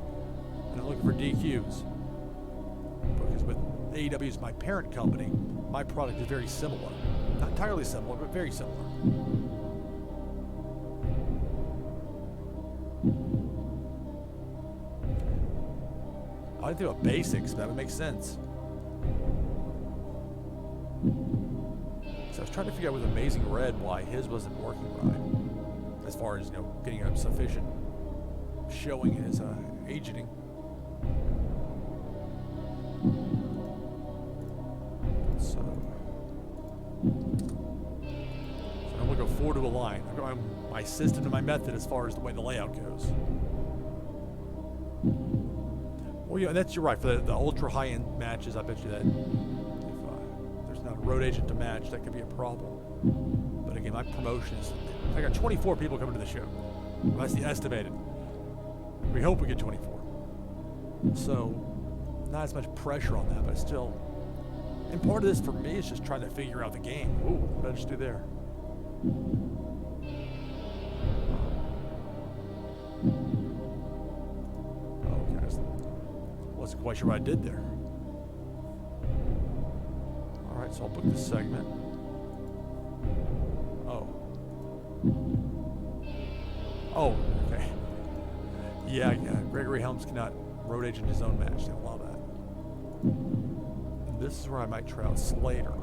And I'm looking for DQs. Because with AEW is my parent company, my product is very similar. Not entirely similar, but very similar. I didn't think about basics, but that would make sense. So I was trying to figure out with Amazing Red why his wasn't working right. As far as, getting a sufficient showing in his agenting. So I'm going to go 4 to a line. I'm going my system and my method as far as the way the layout goes. Well, yeah, you're right. For the ultra high-end matches, I bet you that if there's not a road agent to match, that could be a problem. But again, my promotion is, I got 24 people coming to the show. Well, that's the estimated. We hope we get 24. So, not as much pressure on that, but still. And part of this for me is just trying to figure out the game. Ooh, what did I just do there? Okay, wasn't quite sure what I did there. All right, so I'll book this segment. Oh, okay. Yeah. Gregory Helms cannot road agent his own match. They don't allow that. And this is where I might try out Slater.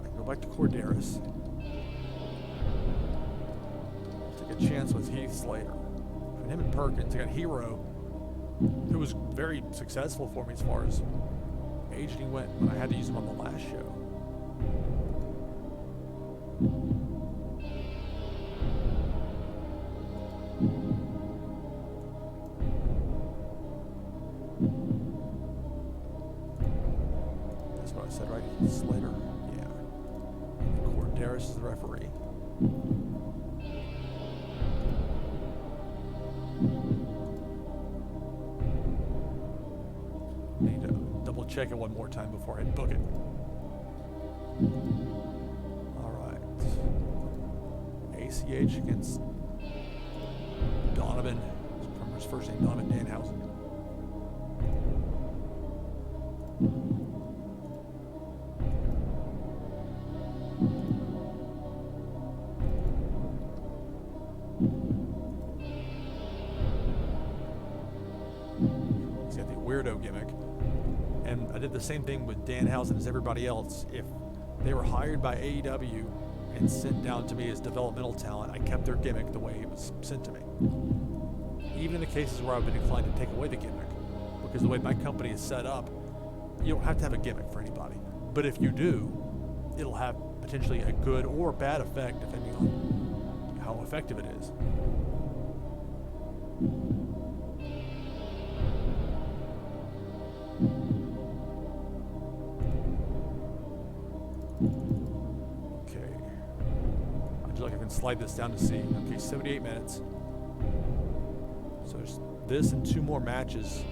I go back to Corderas. a chance with Heath Slater. And him and Perkins, I got Hero, who was very successful for me as far as aging went when I had to use him on the last show. That's what I said, right? Heath Slater, yeah. Corderis is the referee. Need to double check it one more time before I book it. Alright. ACH against Donovan. From his first name, Donovan Danhausen. He's got the weirdo gimmick. And I did the same thing with Danhausen as everybody else. If they were hired by AEW and sent down to me as developmental talent, I kept their gimmick the way it was sent to me. Even in the cases where I've been inclined to take away the gimmick, because the way my company is set up, you don't have to have a gimmick for anybody. But if you do, it'll have potentially a good or bad effect depending on how effective it is. Okay. I'd like I can slide this down to see. Okay, 78 minutes. So there's this and 2 more matches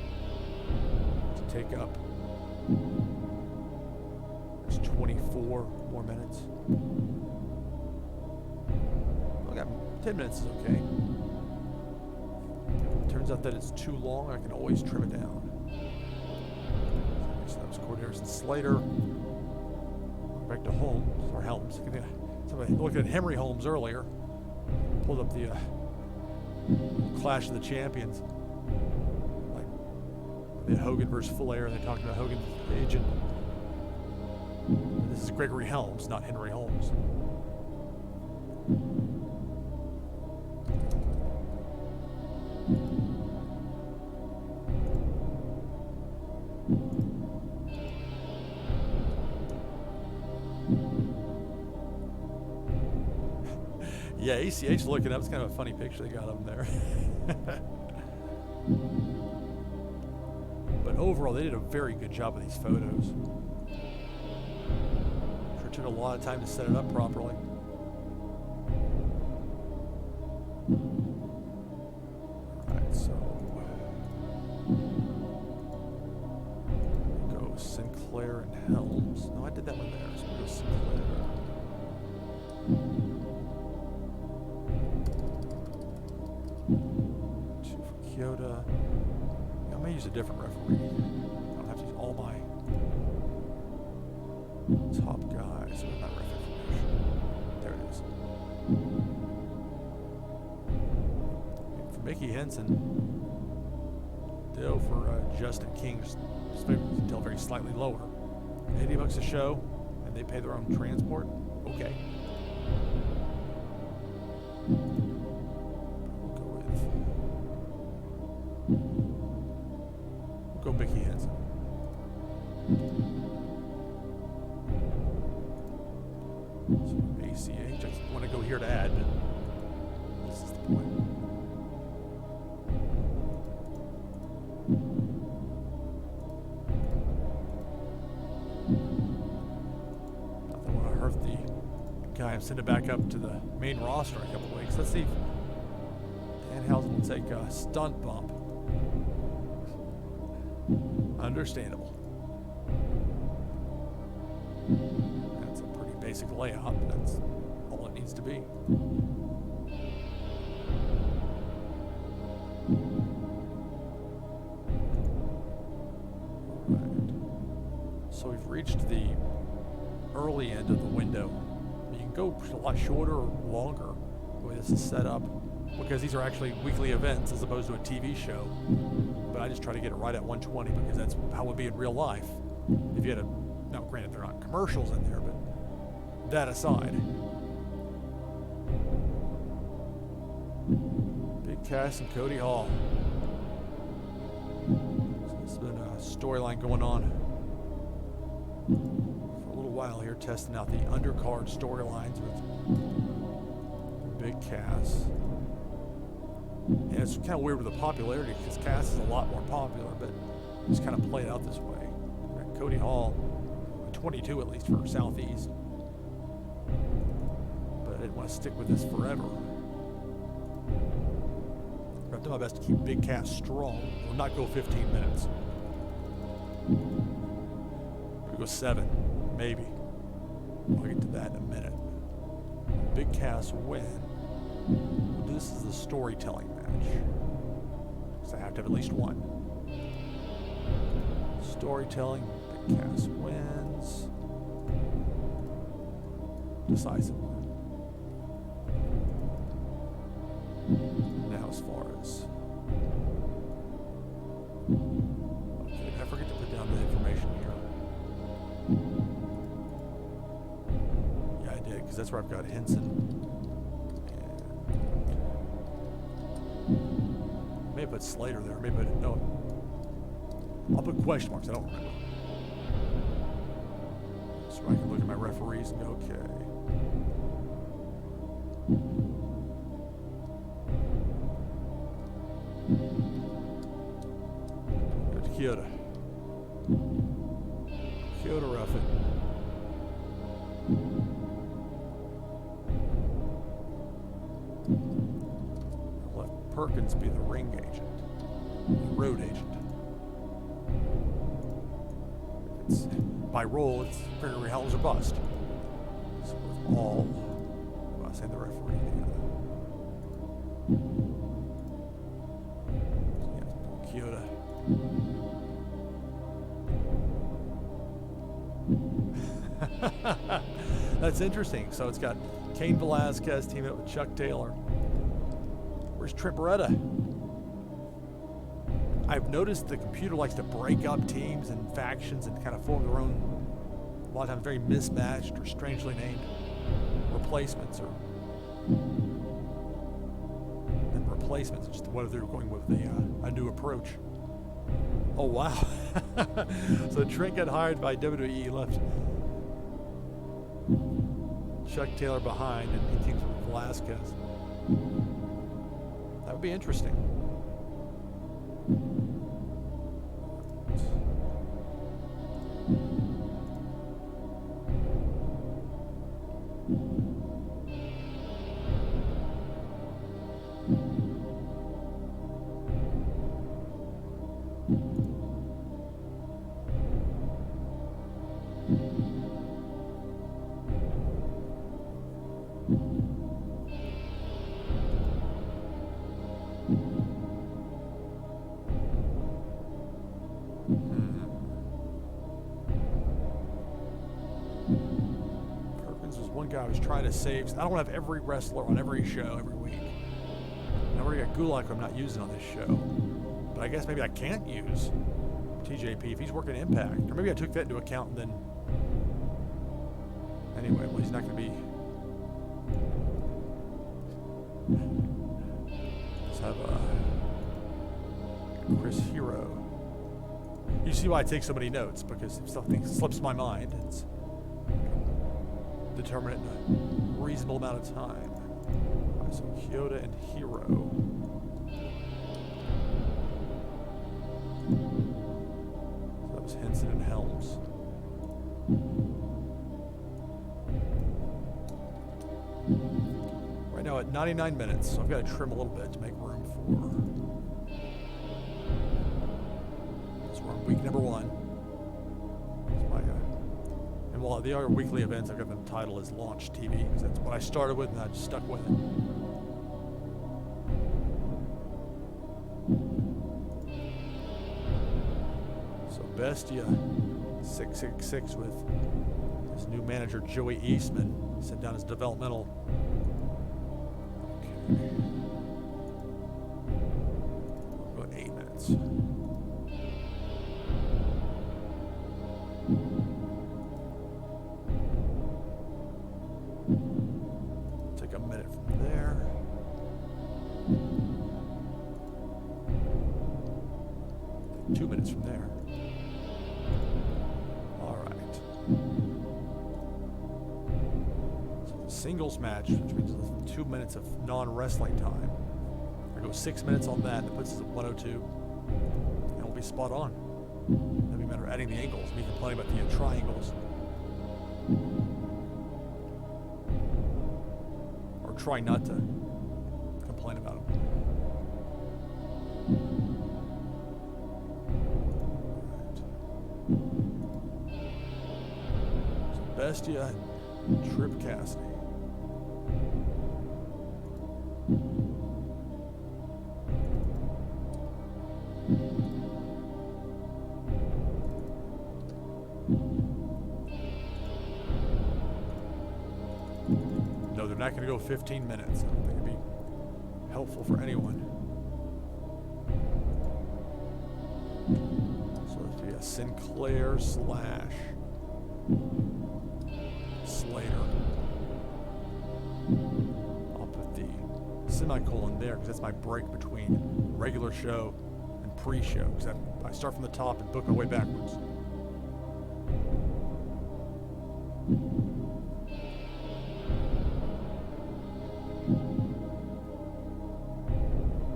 to take up. There's 24 more minutes. I got 10 minutes is okay. Turns out that it's too long, I can always trim it down. So that was Corderis and Slater. Back to Holmes, or Helms. Somebody looked at Henry Holmes earlier. Pulled up the Clash of the Champions. Like, they had Hogan versus Flair, and they talked about Hogan's agent. This is Gregory Helms, not Henry Holmes. Yeah, ACH looking up. It's kind of a funny picture they got of him there. But overall, they did a very good job with these photos. Sure took a lot of time to set it up properly. Alright, so go Sinclair and Helms. No, I did that one there. So we'll go Sinclair. Kyoto. I may use a different referee. I don't have to use all my top guys. So not ref information. There it is. For Mickey Henson, ditto for Justin King, just still very slightly lower. $80 a show, and they pay their own transport. Okay. Go Mickey Henson. So ACH, I want to go here to add, but this is the point. Nothing want to hurt the guy I'm sending back up to the main roster in a couple weeks. Let's see if Danhausen will take a stunt bump. Understandable. That's a pretty basic layout. That's all it needs to be. Right. So we've reached the early end of the window. You can go a lot shorter or longer the way this is set up, because these are actually weekly events as opposed to a TV show. But I just try to get it right at 120 because that's how it would be in real life. If you had now granted there are not commercials in there, but that aside. Big Cass and Cody Hall. So there's been a storyline going on for a little while here, testing out the undercard storylines with Big Cass. And it's kind of weird with the popularity because Cass is a lot more popular, but it's kind of played out this way. Cody Hall, 22 at least for Southeast. But I didn't want to stick with this forever. I've done my best to keep Big Cass strong, or not go 15 minutes. Maybe go 7, maybe. I'll get to that in a minute. Big Cass win. This is the storytelling match. So I have to have at least one. Storytelling. Big Cass wins. Decisive one. Now as far as... Okay, I forget to put down the information here. Yeah, I did, because that's where I've got Henson. I may have put Slater there, maybe I didn't know it. I'll put question marks, I don't remember. So I can look at my referees and go, okay. Go to Kyoto. Kyoto rough it. Let Perkins be the ring agent, the road agent. It's by role, it's Gregory Howell's or bust. So with all, I say the referee. Kyoto. That's interesting. So it's got Cain Velasquez teaming up with Chuck Taylor. Where's Trent Beretta? I've noticed the computer likes to break up teams and factions and kind of form their own, a lot of times very mismatched or strangely named replacements replacements, just whether they're going with a new approach. Oh, wow. So Trent got hired by WWE, left Chuck Taylor behind, and he teams with Velasquez. That would be interesting. I was trying to save. I don't want to have every wrestler on every show every week. And I've already got Gulak I'm not using on this show. But I guess maybe I can't use TJP if he's working Impact. Or maybe I took that into account and then... Anyway, well, he's not going to be... Let's have Chris Hero. You see why I take so many notes, because if something slips my mind, it's... determine it in a reasonable amount of time. Right, so Kyoto and Hero. So that was Henson and Helms. Right now at 99 minutes, so I've got to trim a little bit to make room for... So we're on week number 1. Well, the other weekly events, I've got them titled as Launch TV, because that's what I started with and I just stuck with it. So Bestia 666 with his new manager, Joey Eastman, sent down his developmental. Okay. We'll go 8 minutes. 2 minutes from there. All right. So the singles match, which means 2 minutes of non-wrestling time. I go 6 minutes on that. That puts us at 102. And we'll be spot on. That'd be a matter of adding the angles. Me complaining about the triangles. Or try not to complain about them. Right. So Bestia, Trip Cassidy. No, they're not going to go 15 minutes. I don't think it'd be helpful for anyone. So let's do Sinclair / Slater. I'll put the semicolon there because that's my break between regular show and pre-show. Because I start from the top and book my way backwards.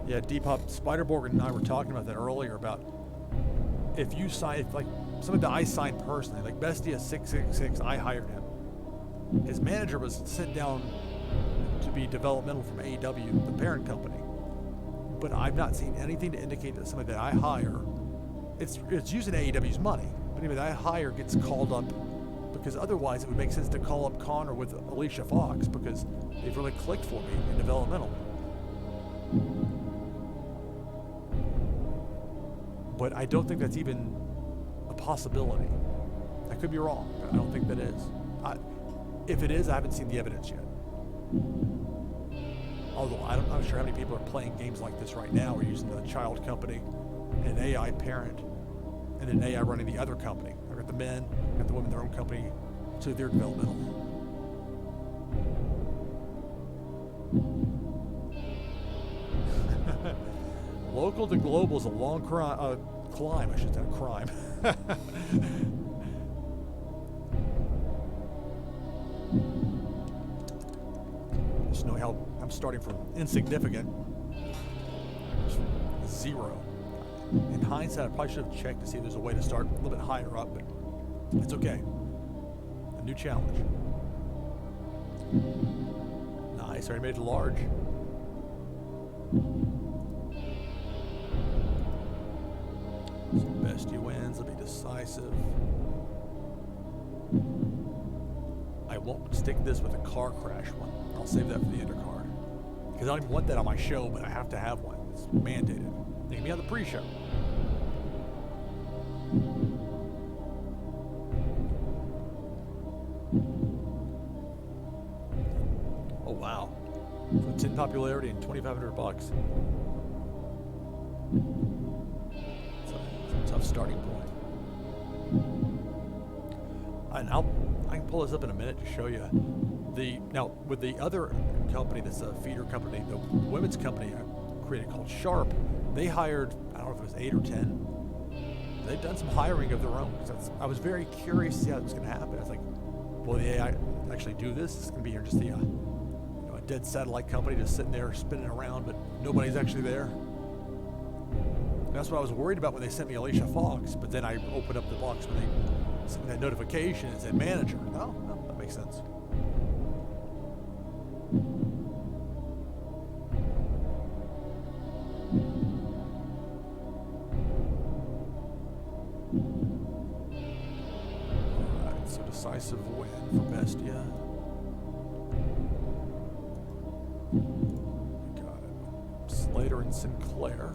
Yeah, Depop, Spider-Borg and I were talking about that earlier about if you sign, like somebody that I signed personally, like Bestia 666, I hired him. His manager was sent down to be developmental from AEW, the parent company. But I've not seen anything to indicate that somebody that I hire, it's using AEW's money, but anybody that I hire gets called up, because otherwise it would make sense to call up Connor with Alicia Fox because they've really clicked for me in developmental. But I don't think that's even a possibility. I could be wrong, but I don't think that is. If it is, I haven't seen the evidence yet. Although I'm not sure how many people are playing games like this right now. We're using the child company and an AI parent and an AI running the other company. I've got the men, I've got the women, their own company, to their developmental. Local to global is a long climb. I should say a crime. Just know how I'm starting from insignificant. Zero. In hindsight, I probably should have checked to see if there's a way to start a little bit higher up, but it's okay. A new challenge. Nice. Already made it large. So Bestia wins. It'll be decisive. I won't stick this with a car crash one. I'll save that for the undercard. Because I don't even want that on my show, but I have to have one. It's mandated. They can be on the pre-show. Oh, wow. So it's in popularity and $2,500. It's a tough starting point. And I can pull this up in a minute to show you. Now, with the other company that's a feeder company, the women's company I created called Sharp, they hired, I don't know if it was 8 or 10. They've done some hiring of their own. I was very curious to see how it was going to happen. I was like, will the AI actually do this? It's going to be here just a dead satellite company just sitting there spinning around, but nobody's actually there. And that's what I was worried about when they sent me Alicia Fox, but then I opened up the box when they sent me that notification and said manager. No, that makes sense. Alright, so decisive win for Bestia. Got it. Slater and Sinclair.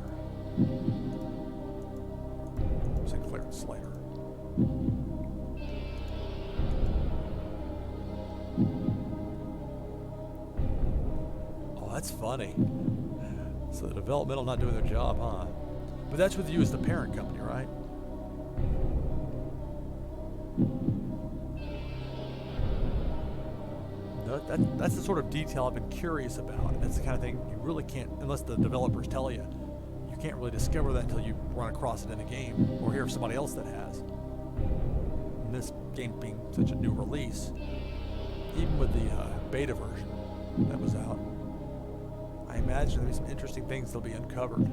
Sinclair and Slater. Oh, that's funny. So the developmental not doing their job, huh? But that's with you as the parent company, right? No, that's the sort of detail I've been curious about. That's the kind of thing you really can't, unless the developers tell you, you can't really discover that until you run across it in the game or hear of somebody else that has. And this game being such a new release, even with the beta version that was out, I imagine there'll be some interesting things that'll be uncovered.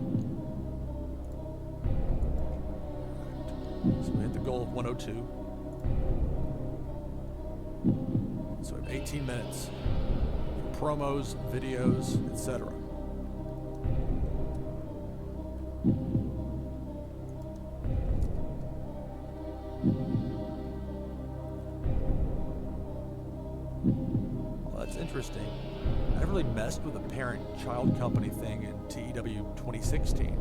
So we hit the goal of 102. So we have 18 minutes for promos, videos, etc. Well, that's interesting. I never really messed with the parent-child company thing in TEW 2016.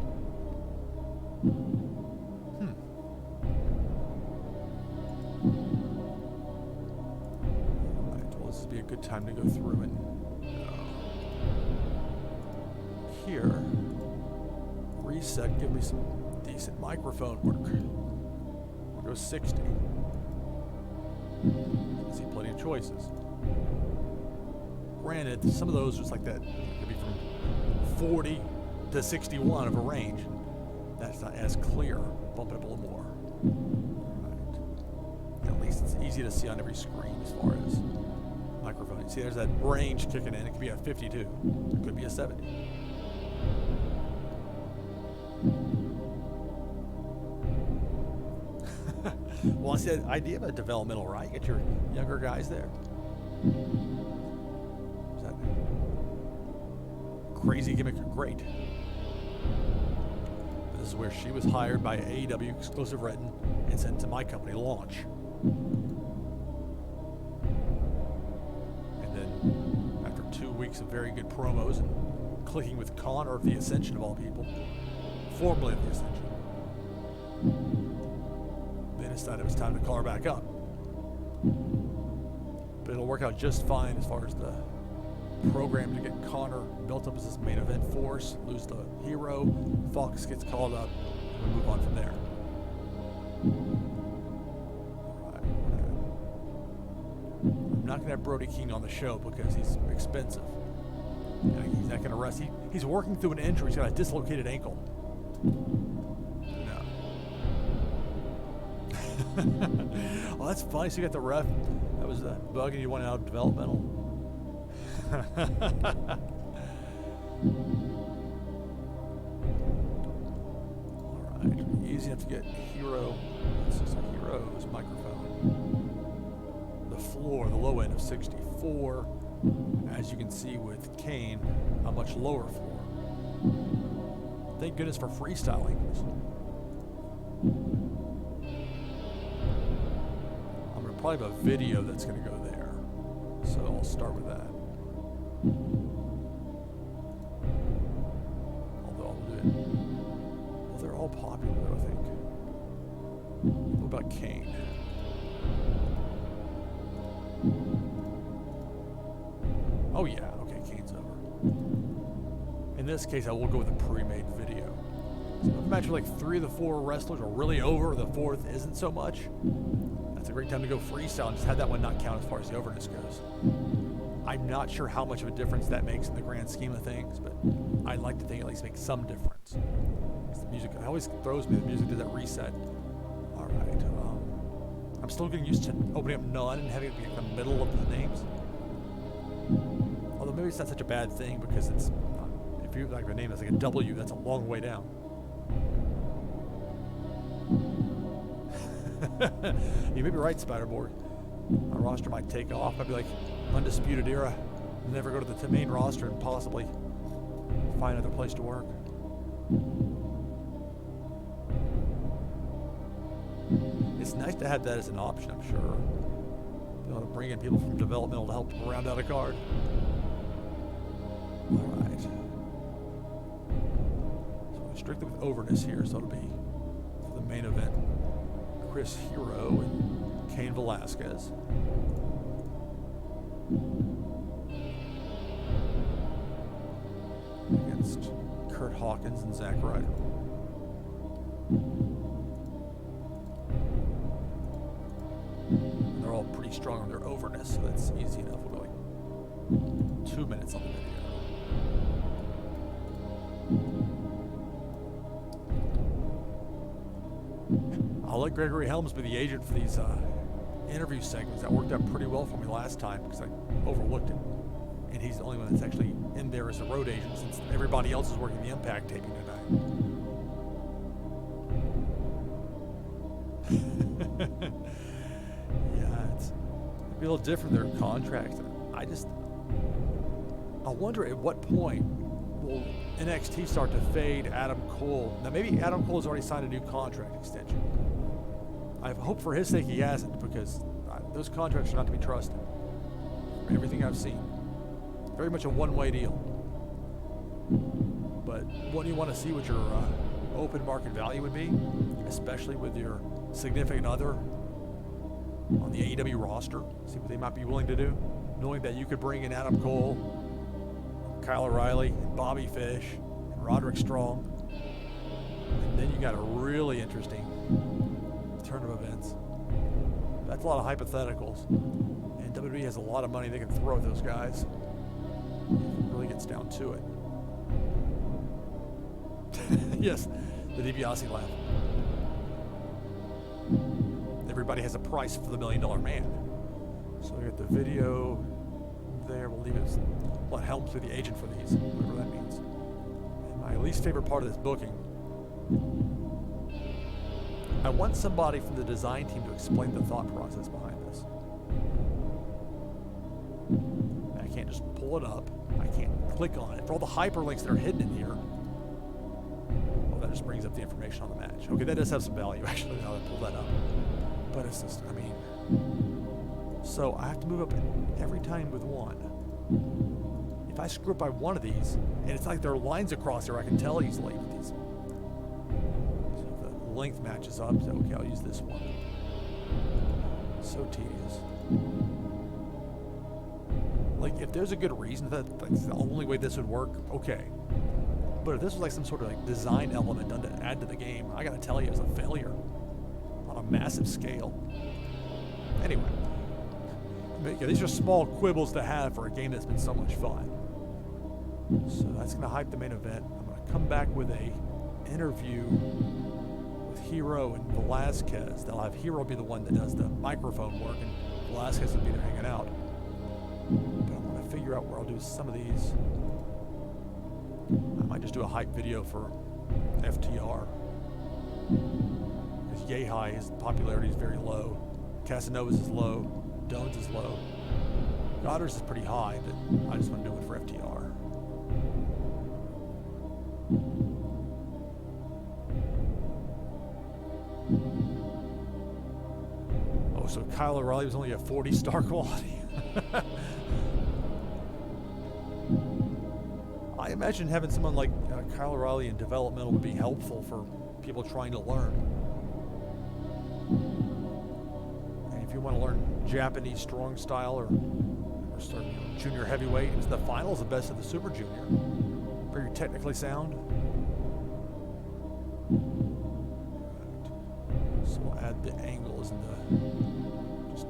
This would be a good time to go through and here reset, give me some decent microphone work. We'll go 60. I see plenty of choices. Granted, some of those just like that could be from 40 to 61 of a range. That's not as clear. Bump it up a little more. Right. At least it's easy to see on every screen as far as microphone. You see, there's that range kicking in. It could be a 52. It could be a 70. Well, I see the idea of a developmental, right? Get your younger guys there. Is that crazy gimmick? Great. This is where she was hired by AEW, exclusive written, and sent to my company, Launch. And then, after 2 weeks of very good promos and clicking with Connor of the Ascension of all people, formerly of the Ascension, they decided it was time to call her back up. But it'll work out just fine as far as the program to get Connor built up as this main event force, lose the hero, Fox gets called up, and we move on from there. I'm not going to have Brody King on the show because he's expensive. And he's not going to rest. He's working through an injury. He's got a dislocated ankle. No. Well, that's funny. So you got the ref that was bugging you, wanting out of developmental. Alright, easy enough to get Hero. This is Hero's microphone. The floor, the low end of 64. As you can see with Kane, a much lower floor. Thank goodness for freestyling. I'm going to probably have a video that's going to go there. So I'll start with that. Although I'll do it. Well, they're all popular, I think. What about Kane? Oh yeah, okay, Kane's over. In this case, I will go with a pre-made video. So if a match with like 3 of the 4 wrestlers are really over, the 4th isn't so much, that's a great time to go freestyle and just have that one not count as far as the overness goes. I'm not sure how much of a difference that makes in the grand scheme of things, but I'd like to think at least makes some difference. It's the music, it always throws me, the music did that reset. All right, I'm still getting used to opening up none and having it be in the middle of the names. Although maybe it's not such a bad thing because it's, if you like a name that's like a W, that's a long way down. You may be right, Spiderboard. My roster might take off. I'd be like Undisputed Era, never go to the main roster and possibly find another place to work. It's nice to have that as an option, I'm sure. You know, to bring in people from developmental to help round out a card. Alright. So strictly with overness here, so it'll be for the main event. Chris Hero and Cain Velasquez. Against Kurt Hawkins and Zack Ryder. And they're all pretty strong on their overness, so that's easy enough. We'll go like 2 minutes on the video. I'll let Gregory Helms be the agent for these interview segments. That worked out pretty well for me last time because I overlooked it. And he's the only one that's actually in there as a road agent since everybody else is working the Impact taping tonight. Yeah, it's a little different, their contracts. I wonder at what point will NXT start to fade Adam Cole. Now maybe Adam Cole has already signed a new contract extension. I hope for his sake he hasn't, because those contracts are not to be trusted. From everything I've seen. Very much a one-way deal. But wouldn't you want to see what your open market value would be, especially with your significant other on the AEW roster? See what they might be willing to do, knowing that you could bring in Adam Cole, Kyle O'Reilly, and Bobby Fish, and Roderick Strong. And then you got a really interesting turn of events. That's a lot of hypotheticals. And WWE has a lot of money they can throw at those guys. It really gets down to it. Yes, the DiBiase laugh. Everybody has a price for the $1 Million Man. So we got the video there. We'll leave it. Let Helms be the agent for these, whatever that means. And my least favorite part of this booking, I want somebody from the design team to explain the thought process behind this. I can't just pull it up. I can't click on it. For all the hyperlinks that are hidden in here, well, that just brings up the information on the match. Okay, that does have some value, actually, now that I pull that up. But it's just, I mean, so I have to move up every time with one. If I screw up by one of these, and it's like there are lines across there, I can tell easily with these. So if the length matches up, so okay, I'll use this one. So tedious. Like, if there's a good reason that's the only way this would work, okay. But if this was like some sort of like design element done to add to the game, I gotta tell you, it's a failure on a massive scale. Anyway, yeah, these are small quibbles to have for a game that's been so much fun. So that's gonna hype the main event. I'm gonna come back with a interview with Hero and Velasquez. They'll have Hero be the one that does the microphone work, and Velasquez will be there hanging out. But I want to figure out where I'll do some of these. I might just do a hype video for FTR. Because Yehai, his popularity is very low. Casanova's is low. Doan's is low. Goddard's is pretty high, but I just want to do it for FTR. Oh, so Kyle O'Reilly was only a 40-star quality. I imagine having someone like Kyle O'Reilly in developmental would be helpful for people trying to learn. And if you want to learn Japanese strong style or start junior heavyweight, it's the finals, the best of the Super Junior. Very technically sound. So we'll add the angles and the just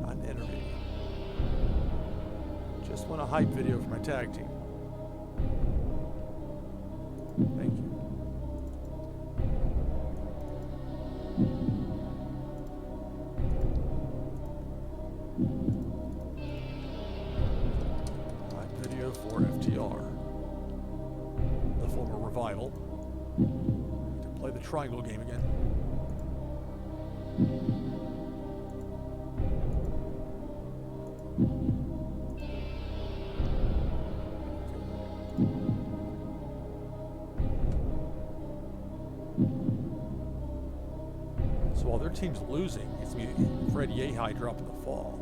not an interview. Just want a hype video for my tag team. Thank you. Hype video for FTR. The former Revival. To play the triangle game again. So while their team's losing, it's going to be Fred Yehai dropping the fall.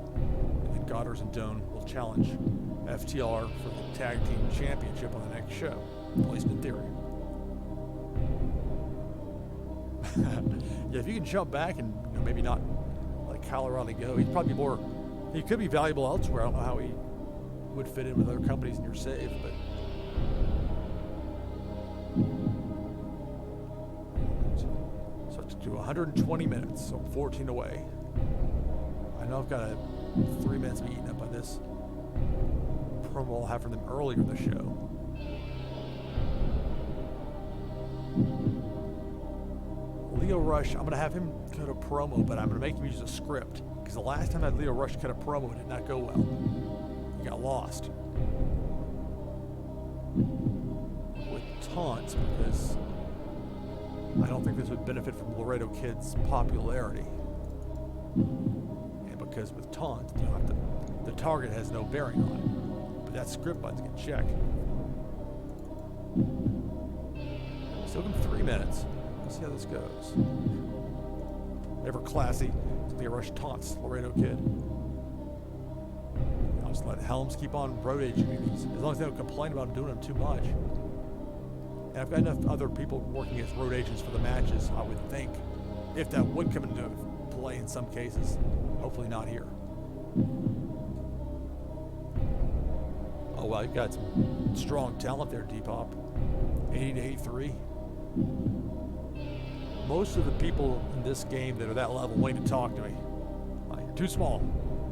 And then Goddard and Doan will challenge FTR for the tag team championship on the next show, at least in theory. Yeah, if you can jump back and maybe not let Kyle O'Reilly go, he'd probably be more. He could be valuable elsewhere. I don't know how he would fit in with other companies in your save, but. So to do 120 minutes, so I'm 14 away. I know I've got 3 minutes to be eaten up by this promo I'll have from them earlier in the show. Leo Rush, I'm going to have him cut a promo, but I'm going to make him use a script. Because the last time I had Leo Rush cut a promo, it did not go well. He got lost. With taunts, because I don't think this would benefit from Laredo Kid's popularity. And because with taunts, you don't have to, the target has no bearing on it. But that script button's get checked. Still give him 3 minutes. Let's see how this goes. Ever classy. Leo Rush taunts Laredo Kid. I'll just let Helms keep on rotating as long as they don't complain about him doing them too much. And I've got enough other people working as road agents for the matches, I would think, if that would come into play in some cases. Hopefully not here. Oh, well, you've got some strong talent there, Depop. 80 to 83. Most of the people in this game that are that level won't even talk to me. Like, you're too small.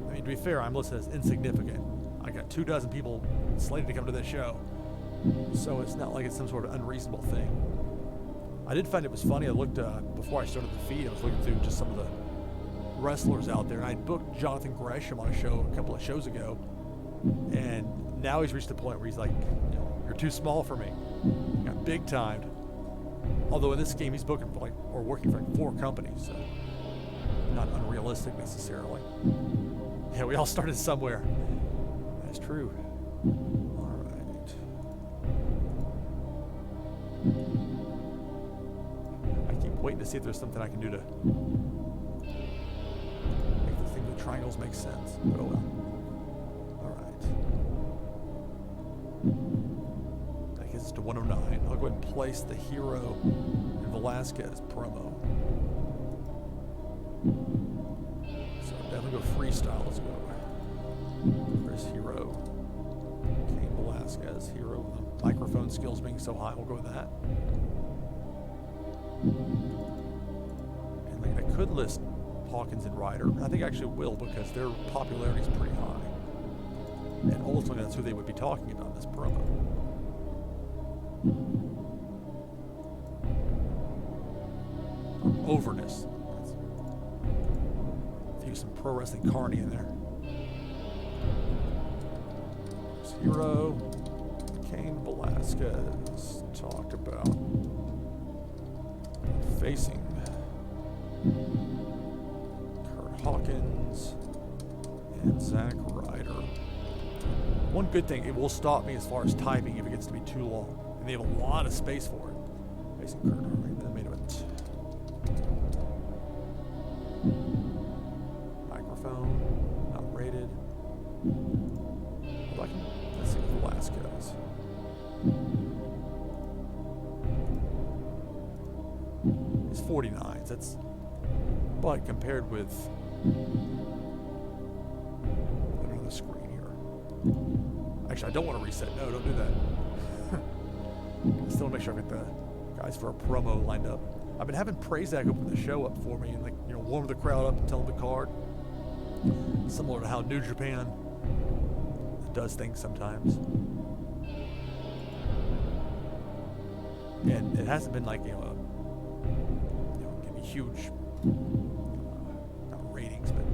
I mean, to be fair, I'm listed as insignificant. I got 24 people slated to come to this show. So it's not like it's some sort of unreasonable thing. I did find it was funny. I looked, before I started the feed, I was looking through just some of the wrestlers out there. And I booked Jonathan Gresham on a show a couple of shows ago. And now he's reached the point where he's like, you know, you're too small for me. Got big timed. Although in this game he's booking for or working for 4 companies, so not unrealistic necessarily. Yeah, we all started somewhere. That's true. All right. I keep waiting to see if there's something I can do to make the thing with the triangles make sense. But oh well. All right. That gets us to 109. I'll go ahead and place the Hero and Velasquez promo. So definitely go freestyle. Let's go. There's Hero. Cain Velasquez. Hero. The microphone skills being so high, we'll go with that. And like, I could list Hawkins and Ryder. I think I actually will because their popularity is pretty high. And ultimately, that's who they would be talking about in this promo. Overness. Let's use some Pro Wrestling Carney in there. There's Hero. Cain Velasquez talked about facing Kurt Hawkins and Zack Ryder. One good thing, it will stop me as far as typing if it gets to be too long. And they have a lot of space for it. Facing Kurt Hawkins, then main event. Microphone, not rated. Let's see Velasquez. He's 49. That's, but compared with another screen here. Actually, I don't want to reset. No, don't do that. Still make sure I get the guys for a promo lined up. I've been having Prazak open the show up for me and, like, you know, warm the crowd up and tell them the card. Similar to how New Japan does things sometimes. And it hasn't been like, give me huge not ratings, but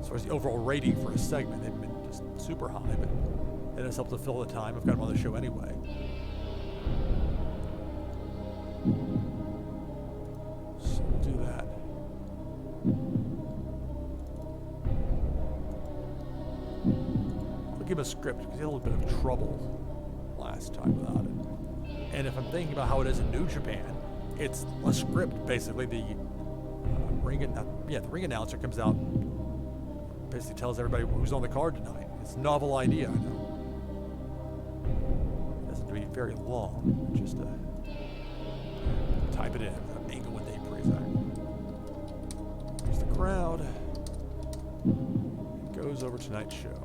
as far as the overall rating for a segment, they've been just super high, but it has helped to fill the time. I've got them on the show anyway. So we'll do that. I'll give him a script because he had a little bit of trouble last time without it. And if I'm thinking about how it is in New Japan, it's a script basically. The ring announcer comes out and basically tells everybody who's on the card tonight. It's a novel idea, I know. It doesn't have to be very long, just type it in. Angle with Dave Prazak. There's the crowd. It goes over tonight's show.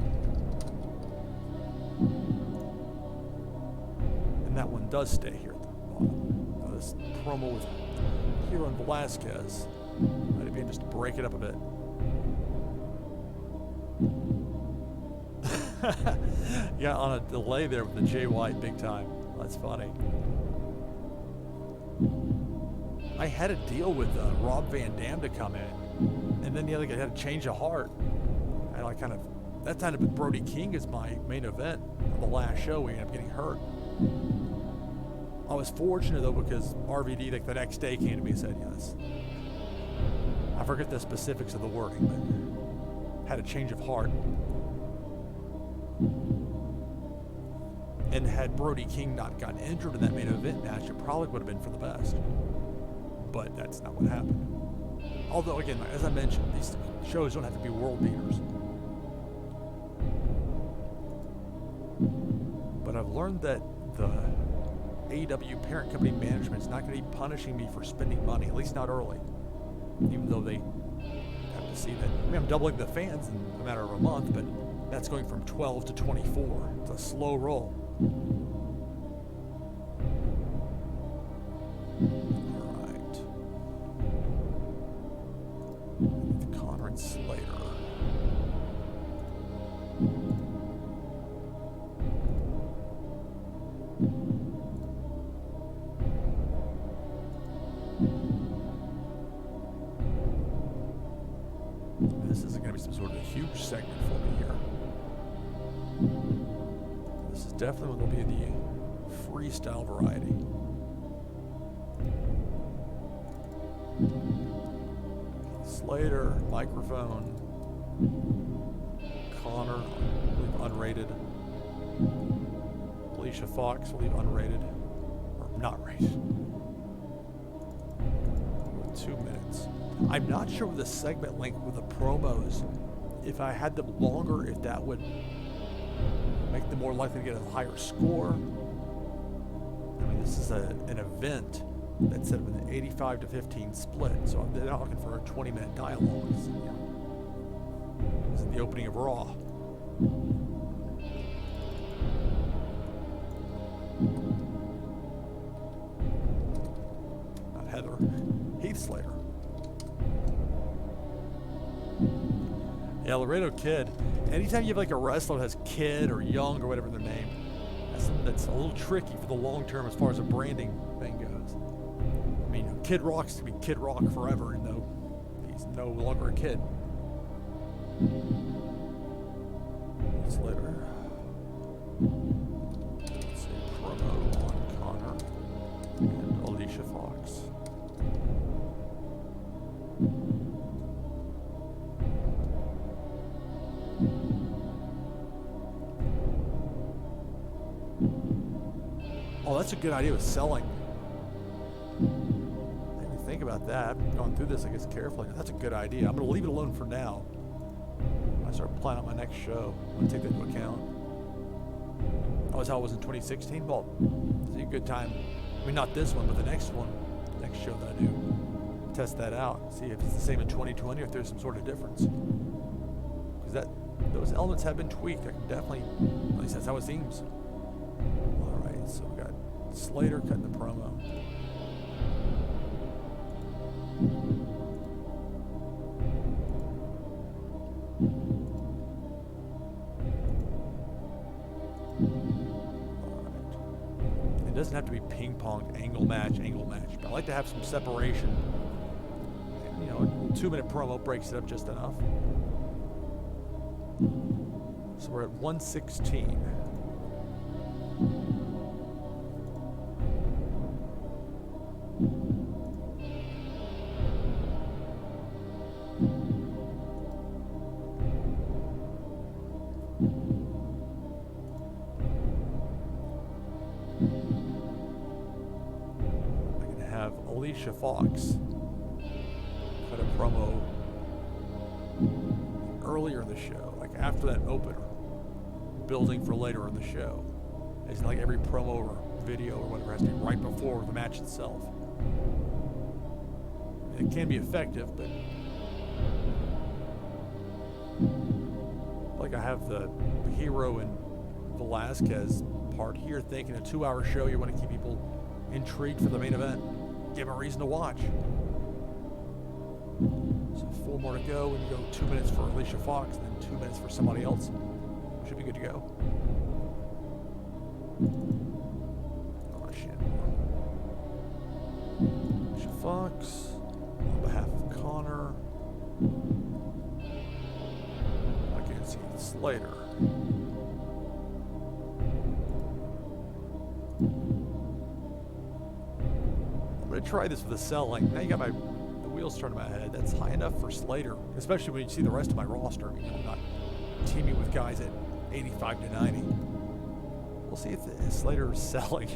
And that one does stay here at the bottom. Now this promo with Hero and Velasquez might be just to break it up a bit. Yeah, on a delay there with the Jay White big time. That's funny. I had a deal with Rob Van Dam to come in, and then the other guy had a change of heart. And I kind of, that time with Brody King as my main event on the last show, we ended up getting hurt. I was fortunate though because RVD like the next day came to me and said, yes, I forget the specifics of the wording, but had a change of heart. And had Brody King not gotten injured in that main event match, it probably would have been for the best. But that's not what happened. Although, again, as I mentioned, these shows don't have to be world beaters. But I've learned that the AEW parent company management is not going to be punishing me for spending money, at least not early. Even though they have to see that. I mean, I'm doubling the fans in a matter of a month, but that's going from 12 to 24. It's a slow roll. Alright. Connor and Slater. This isn't going to be some sort of a huge segment for me here. This is definitely what will be the freestyle variety. Slater, microphone. Connor, I believe unrated. Alicia Fox, I believe unrated. Or not rated. 2 minutes. I'm not sure with the segment length with the promos, if I had them longer, if that would make them more likely to get a higher score. I mean, this is an event that's set up with an 85 to 15 split, so they're not looking for a 20-minute dialogue. This is the opening of Raw. Not Heather. Heath Slater. Yeah, Laredo Kid. Anytime you have like a wrestler that has Kid or Young or whatever their name, that's something that's a little tricky for the long term as far as a branding thing goes. I mean, Kid Rock's gonna be Kid Rock forever, even though he's no longer a kid. Slater. Let's see, promo on Connor and Alicia Fox. Oh, that's a good idea with selling. I didn't think about that. I've gone through this, I guess, carefully. That's a good idea. I'm going to leave it alone for now. When I start planning out my next show, I'm going to take that into account. That was how it was in 2016. Well, it's a good time. I mean, not this one, but the next one, the next show that I do. Test that out. See if it's the same in 2020 or if there's some sort of difference. Because those elements have been tweaked. I can definitely, at least that's how it seems. All right, so we got Slater cutting the promo. It doesn't have to be ping-ponged angle match, but I like to have some separation. And, you know, a 2-minute promo breaks it up just enough. So we're at 116. Alicia Fox cut a promo earlier in the show, like after that opener, building for later in the show. It's like every promo or video or whatever has to be right before the match itself. It can be effective, but like I have the Hero and Velasquez part here, thinking a 2-hour show, you want to keep people intrigued for the main event. Give them a reason to watch. So 4 more to go. When you go 2 minutes for Alicia Fox, and then 2 minutes for somebody else, should be good to go. Oh shit! Alicia Fox on behalf of Connor against Heath Slater. I'm going to try this with a cell link. Now you got the wheels turning in my head. That's high enough for Slater, especially when you see the rest of my roster. I'm not teaming with guys at 85 to 90. We'll see if Slater is selling.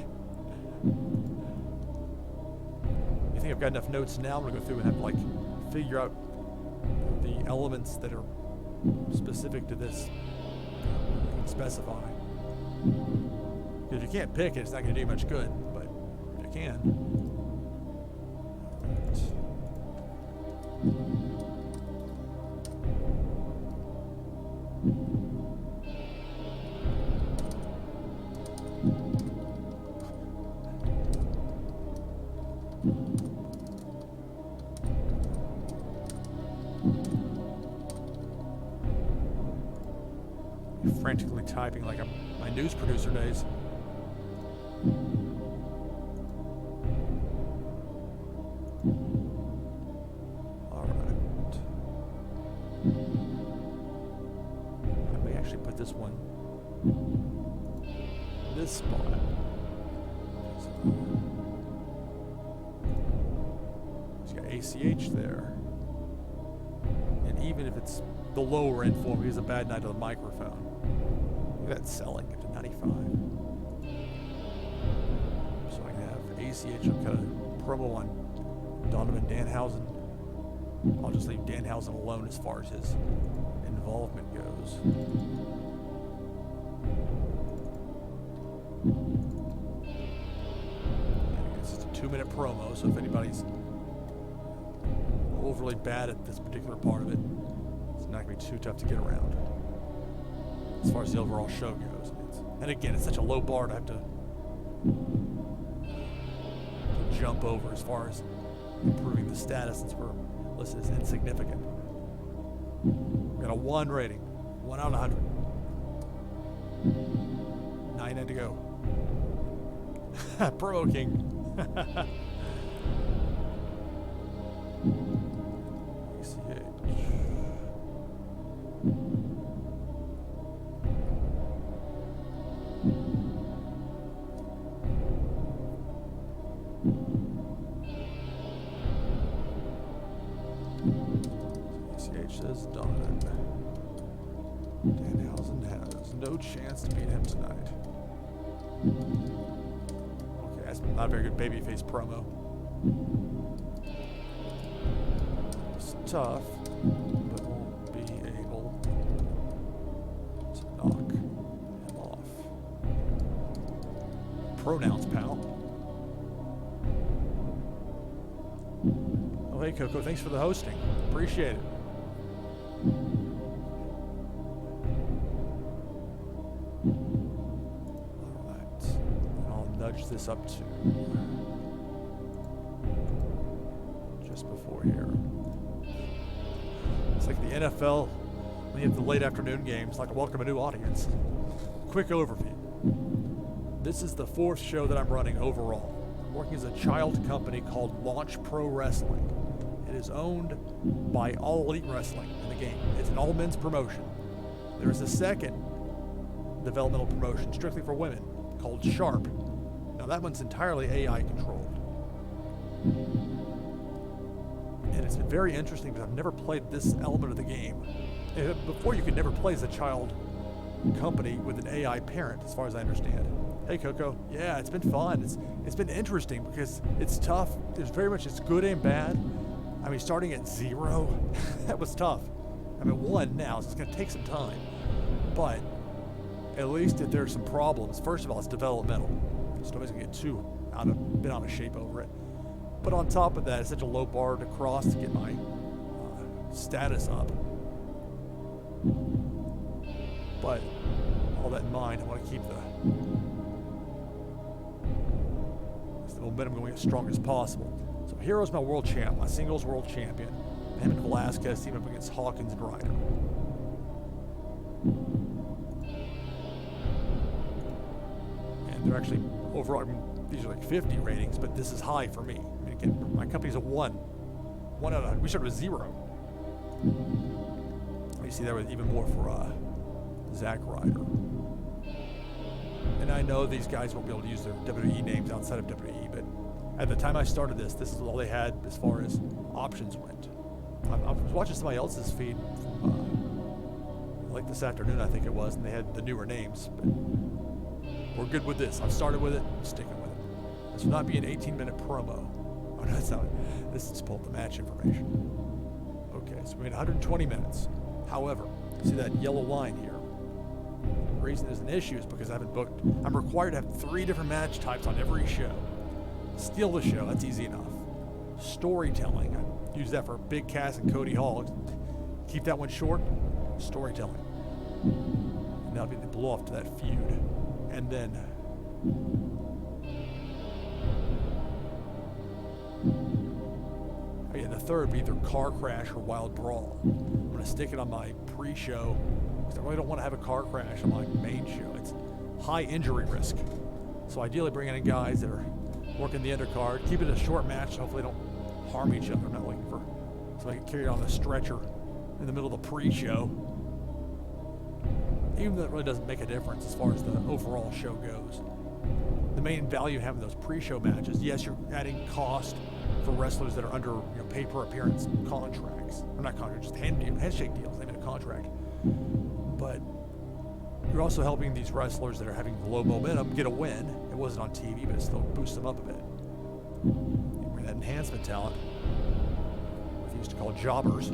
You think I've got enough notes now? I'm going to go through and have to figure out the elements that are specific to this. You can specify. If you can't pick it, it's not going to do you much good, but if you can. Frantically typing like my news producer days. All right. I may actually put this one this spot. He's got ACH there. And even if it's the lower end form, he has a bad night on the microphone. Look at that selling it to 95. So I can have ACH cut a promo on Donovan Danhausen. I'll just leave Danhausen alone as far as his involvement goes. It's just a 2-minute promo, so if anybody's overly bad at this particular part of it, it's not going to be too tough to get around as far as the overall show goes. And again, it's such a low bar to have to jump over as far as improving the status, since we're listed as insignificant. We got a 1 rating, 1 out of 100. 9 to go. Promo King. ACH says done. Danhausen has no chance to beat him tonight. Okay, that's not a very good babyface promo. It's tough, but won't be able to knock him off. Pronouns, pal. Oh, hey, Coco, thanks for the hosting. Appreciate it. All right. I'll nudge this up to just before here. It's like the NFL when you have the late afternoon games, like welcome a new audience. Quick overview. This is the 4th show that I'm running overall. I'm working as a child company called Launch Pro Wrestling. It is owned by All Elite Wrestling in the game. It's an all men's promotion. There is a second developmental promotion strictly for women called Sharp. Now that one's entirely AI controlled. And it's been very interesting because I've never played this element of the game. Before, you could never play as a child company with an AI parent, as far as I understand. Hey Coco, yeah, it's been fun. It's been interesting because it's tough. It's good and bad. I mean, starting at 0, that was tough. I'm at 1 now, so it's going to take some time. But at least if there's some problems, first of all, it's developmental. So nobody's going to get too bent out of shape over it. But on top of that, it's such a low bar to cross to get my status up. But all that in mind, I want to keep the momentum going as strong as possible. So Hero's my world champ, my singles world champion. Him and Velasquez team up against Hawkins and Ryder. And they're actually overall these are like 50 ratings, but this is high for me. I mean, again, my company's a 1. 1 out of, we started with 0. You see, there was even more for Zack Ryder. And I know these guys won't be able to use their WWE names outside of WWE, but at the time I started this is all they had as far as options went. I was watching somebody else's feed like this afternoon, I think it was, and they had the newer names. But we're good with this. I've started with it, I'm sticking with it. This will not be an 18-minute promo. Oh, no, that's not it. This is pulled the match information. Okay, so we had 120 minutes. However, see that yellow line here? The reason there's an issue is because I haven't booked. I'm required to have 3 different match types on every show. Steal the show, that's easy enough. Storytelling, I use that for Big Cass and Cody Hall. Keep that one short. Storytelling. And that'll be the blow off to that feud. And then the third would be either car crash or wild brawl. I'm going to stick it on my pre-show because I really don't want to have a car crash on my main show. It's high injury risk. So ideally bringing in guys that are working the undercard, keep it a short match, so hopefully they don't harm each other. I'm not looking for somebody to carry on the stretcher in the middle of the pre-show. Even though it really doesn't make a difference as far as the overall show goes. The main value of having those pre-show matches, yes, you're adding cost for wrestlers that are under pay per appearance contracts. Or not contracts, just handshake deals, they made a contract. But you're also helping these wrestlers that are having low momentum get a win. It wasn't on TV, but it still boosts them up a bit. You bring that enhancement talent, what they used to call jobbers.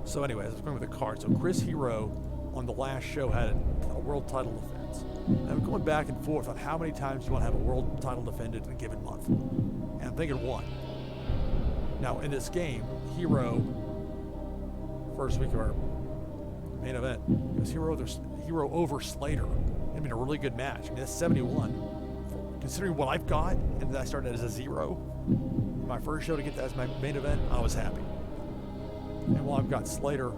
So anyways, let's bring with the card. So Chris Hero on the last show had a world title defense. And I'm going back and forth on how many times you want to have a world title defended in a given month. And I'm thinking 1. Now in this game, Hero, first week of our main event, it was Hero over Slater. It'd been a really good match. I mean, that's 71. Considering what I've got, and then I started as a 0, my first show to get that as my main event, I was happy. And while I've got Slater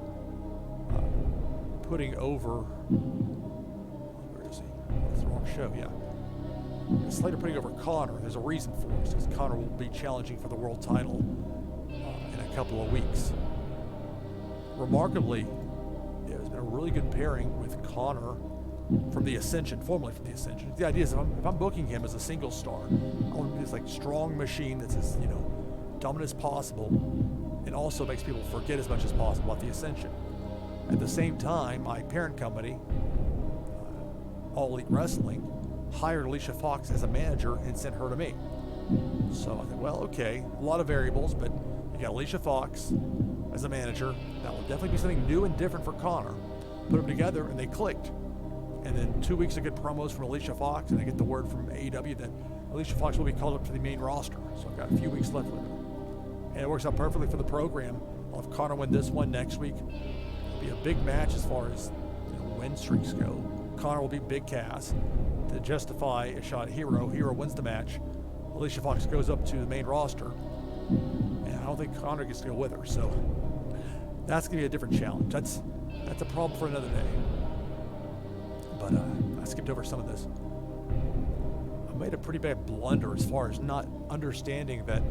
putting over, where is he? That's the wrong show, yeah. Slater putting over Connor, there's a reason for it, because Connor will be challenging for the world title in a couple of weeks. Remarkably, there's been a really good pairing with Connor from the Ascension, formerly from the Ascension. The idea is if I'm booking him as a single star, I want to be this like strong machine that's as dominant as possible, and also makes people forget as much as possible about the Ascension. At the same time, my parent company, All Elite Wrestling, hired Alicia Fox as a manager and sent her to me. So I thought, well, okay, a lot of variables, but you got Alicia Fox as a manager. That will definitely be something new and different for Connor. Put them together, and they clicked. And then 2 weeks of good promos from Alicia Fox, and I get the word from AEW that Alicia Fox will be called up to the main roster. So I've got a few weeks left with her. And it works out perfectly for the program. I'll have Connor win this one next week. It'll be a big match as far as win streaks go. Connor will be Big Cass to justify a shot at Hero. Hero wins the match. Alicia Fox goes up to the main roster. And I don't think Connor gets to go with her. So that's going to be a different challenge. That's a problem for another day. But I skipped over some of this. I made a pretty bad blunder as far as not understanding that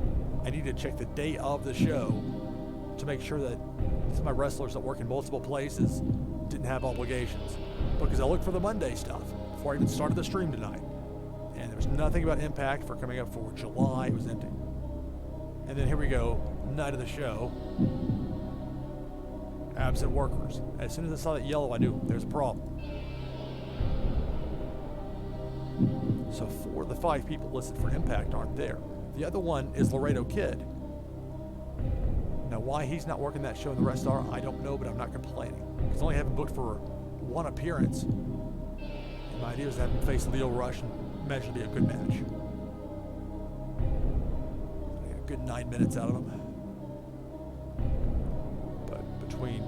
I need to check the day of the show to make sure that some of my wrestlers that work in multiple places didn't have obligations. Because I looked for the Monday stuff before I even started the stream tonight. And there was nothing about Impact for coming up for July. It was empty. And then here we go, night of the show. Absent workers. As soon as I saw that yellow, I knew there's a problem. So 4 of the 5 people listed for Impact aren't there. The other one is Laredo Kid. Now, why he's not working that show and the rest are, I don't know, but I'm not complaining. Because I only have him booked for 1 appearance. And my idea is to have him face Leo Rush and imagine it'll be a good match. I get a good 9 minutes out of him. But between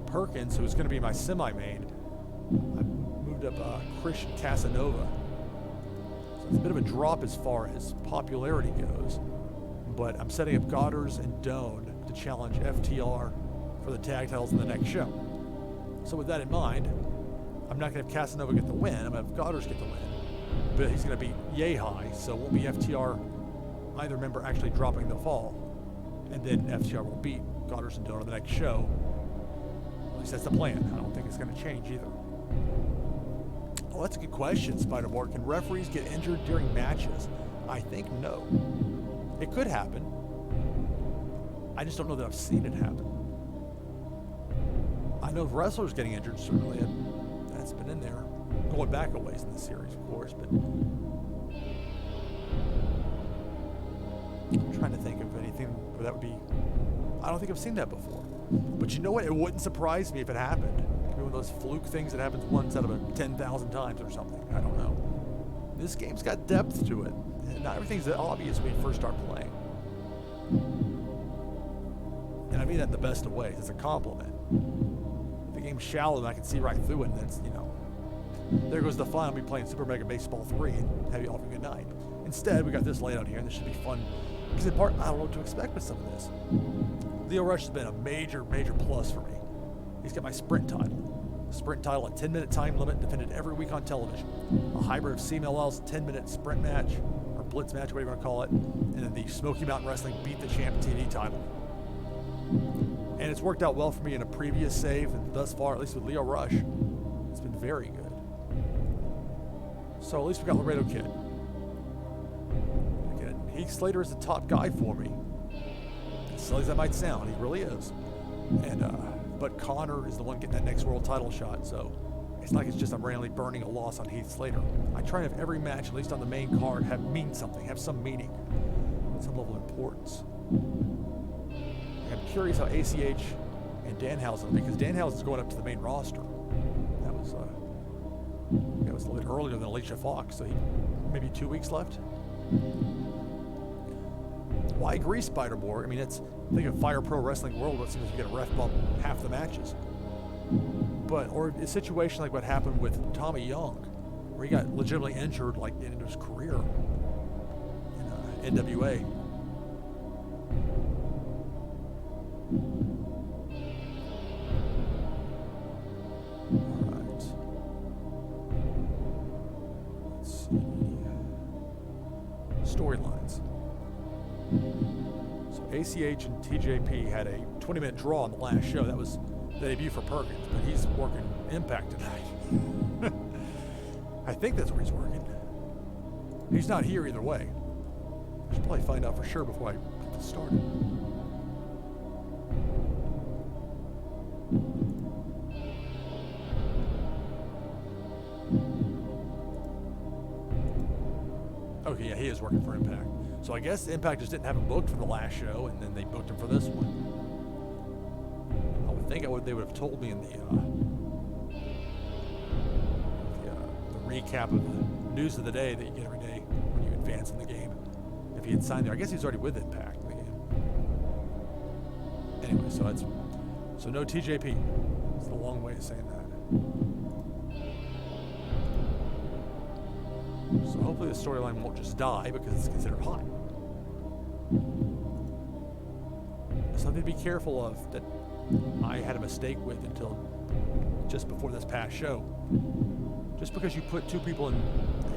Perkins, who's going to be my semi-main, I moved up Christian Casanova. It's a bit of a drop as far as popularity goes, but I'm setting up Goddard and Doan to challenge FTR for the tag titles in the next show. So with that in mind, I'm not going to have Casanova get the win. I'm going to have Goddard get the win. But he's going to be yay high, so it won't be FTR, either member actually dropping the fall. And then FTR will beat Goddard and Doan on the next show. At least that's the plan. I don't think it's going to change either. Oh, that's a good question, Spider-Board. Can referees get injured during matches? I think no. It could happen. I just don't know that I've seen it happen. I know wrestlers getting injured, certainly. That's been in there. Going back a ways in the series, of course, but I'm trying to think of anything where that would be. I don't think I've seen that before. But you know what? It wouldn't surprise me if it happened. It could be one of those fluke things that happens once out of 10,000 times or something. I don't know. This game's got depth to it. And not everything's that obvious when you first start playing. And I mean that in the best of ways. It's a compliment. If the game's shallow and I can see right through it, and that's, there goes the fun. I'll be playing Super Mega Baseball 3 and have you all have a good night. Instead, we got this laid out here, and this should be fun. Because in part, I don't know what to expect with some of this. Leo Rush has been a major, major plus for me. He's got my sprint title. A sprint title, a 10-minute time limit, defended every week on television. A hybrid of CMLL's 10-minute sprint match, or blitz match, whatever you want to call it. And then the Smoky Mountain Wrestling Beat the Champ TV title. And it's worked out well for me in a previous save, and thus far, at least with Leo Rush, it's been very good. So at least we got Laredo Kid. Again, Heath Slater is the top guy for me. As silly as that might sound, he really is. And but Connor is the one getting that next world title shot, so it's not like it's just I'm randomly burning a loss on Heath Slater. I try to have every match, at least on the main card, mean something, have some meaning, some level of importance. I'm curious how ACH and Danhausen, because Danhausen's going up to the main roster. That was a little bit earlier than Alicia Fox, so maybe 2 weeks left. Well, I agree, Spider-Board. I mean, think of Fire Pro Wrestling World, it seems like you get a ref bump half the matches. Or a situation like what happened with Tommy Young, where he got legitimately injured like in his career in NWA. Storylines. So ACH and TJP had a 20-minute draw on the last show. That was the debut for Perkins, but he's working Impact tonight. I think that's where he's working. He's not here either way. I should probably find out for sure before I get this started. Okay, yeah, he is working for Impact. So I guess Impact just didn't have him booked for the last show, and then they booked him for this one. I would think they would have told me in the recap of the news of the day that you get every day when you advance in the game. If he had signed there, I guess he's already with Impact in the game. Anyway, so no TJP. It's a long way of saying that. So hopefully the storyline won't just die because it's considered hot. Something to be careful of that I had a mistake with until just before this past show. Just because you put two people in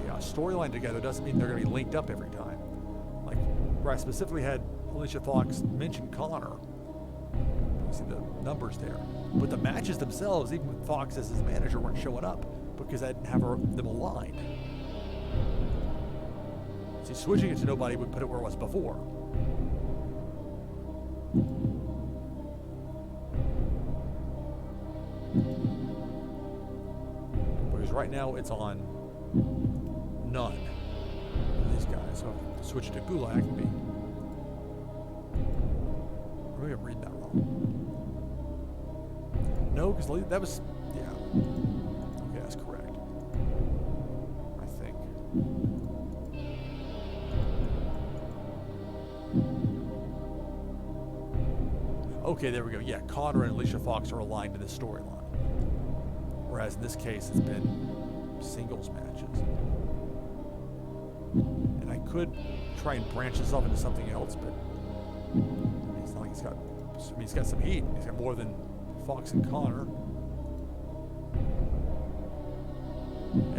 a storyline together doesn't mean they're going to be linked up every time. Like, where I specifically had Alicia Fox mention Connor. You see the numbers there. But the matches themselves, even with Fox as his manager, weren't showing up because I didn't have them aligned. See, switching it to nobody would put it where it was before. Because right now it's on none of these guys. So if I switch it to Gulak, it can be. Maybe I'm reading that wrong. No, because that was, yeah. Okay, that's correct. I think. Okay, there we go. Yeah, Connor and Alicia Fox are aligned in this storyline. Whereas in this case, it's been singles matches. And I could try and branch this off into something else, but it's not like he's got some heat. He's got more than Fox and Connor.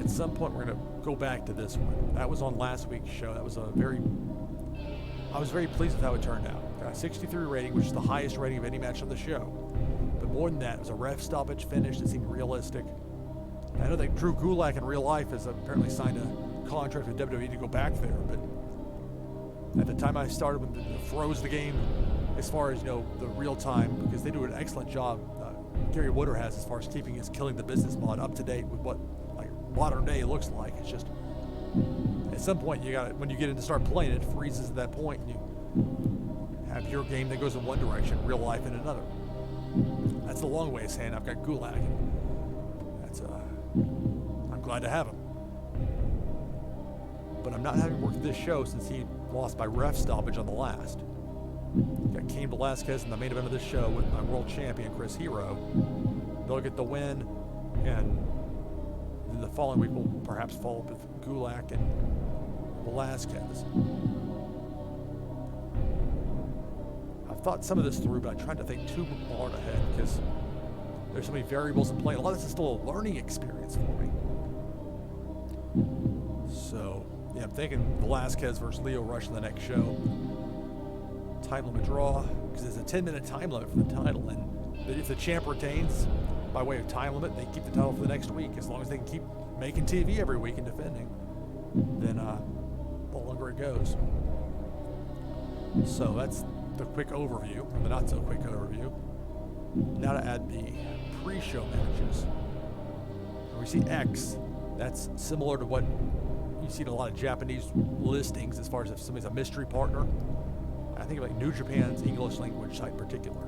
at some point we're going to go back to this one. That was on last week's show. That was I was very pleased with how it turned out. Got a 63 rating, which is the highest rating of any match on the show. But more than that, it was a ref stoppage finish that seemed realistic. I know that Drew Gulak in real life has apparently signed a contract with WWE to go back there, but at the time I started when they froze the game, as far as, the real time, because they do an excellent job, Gary Wooder has, as far as keeping his Killing the Business mod up to date with what modern day looks like. It's just, at some point when you get in to start playing, it freezes at that point, and you have your game that goes in one direction, real life in another. That's the long way of saying I've got Gulak. I'm glad to have him. But I'm not having worked this show since he lost by ref stoppage on the last. Got Cain Velasquez in the main event of this show with my world champion, Chris Hero. They'll get the win, and then the following week we'll perhaps follow up with Gulak and Velasquez. I've thought some of this through, but I tried to think too far ahead because there's so many variables in play. A lot of this is still a learning experience for me. So, yeah, I'm thinking Velasquez versus Leo Rush in the next show. Time limit draw, because there's a 10-minute time limit for the title, and if the champ retains by way of time limit, they keep the title for the next week. As long as they can keep making TV every week and defending, then the longer it goes. So that's the quick overview, or the not so quick overview. Now to add the pre-show matches. We see X. That's similar to what you see in a lot of Japanese listings as far as if somebody's a mystery partner. I think like New Japan's English language site in particular.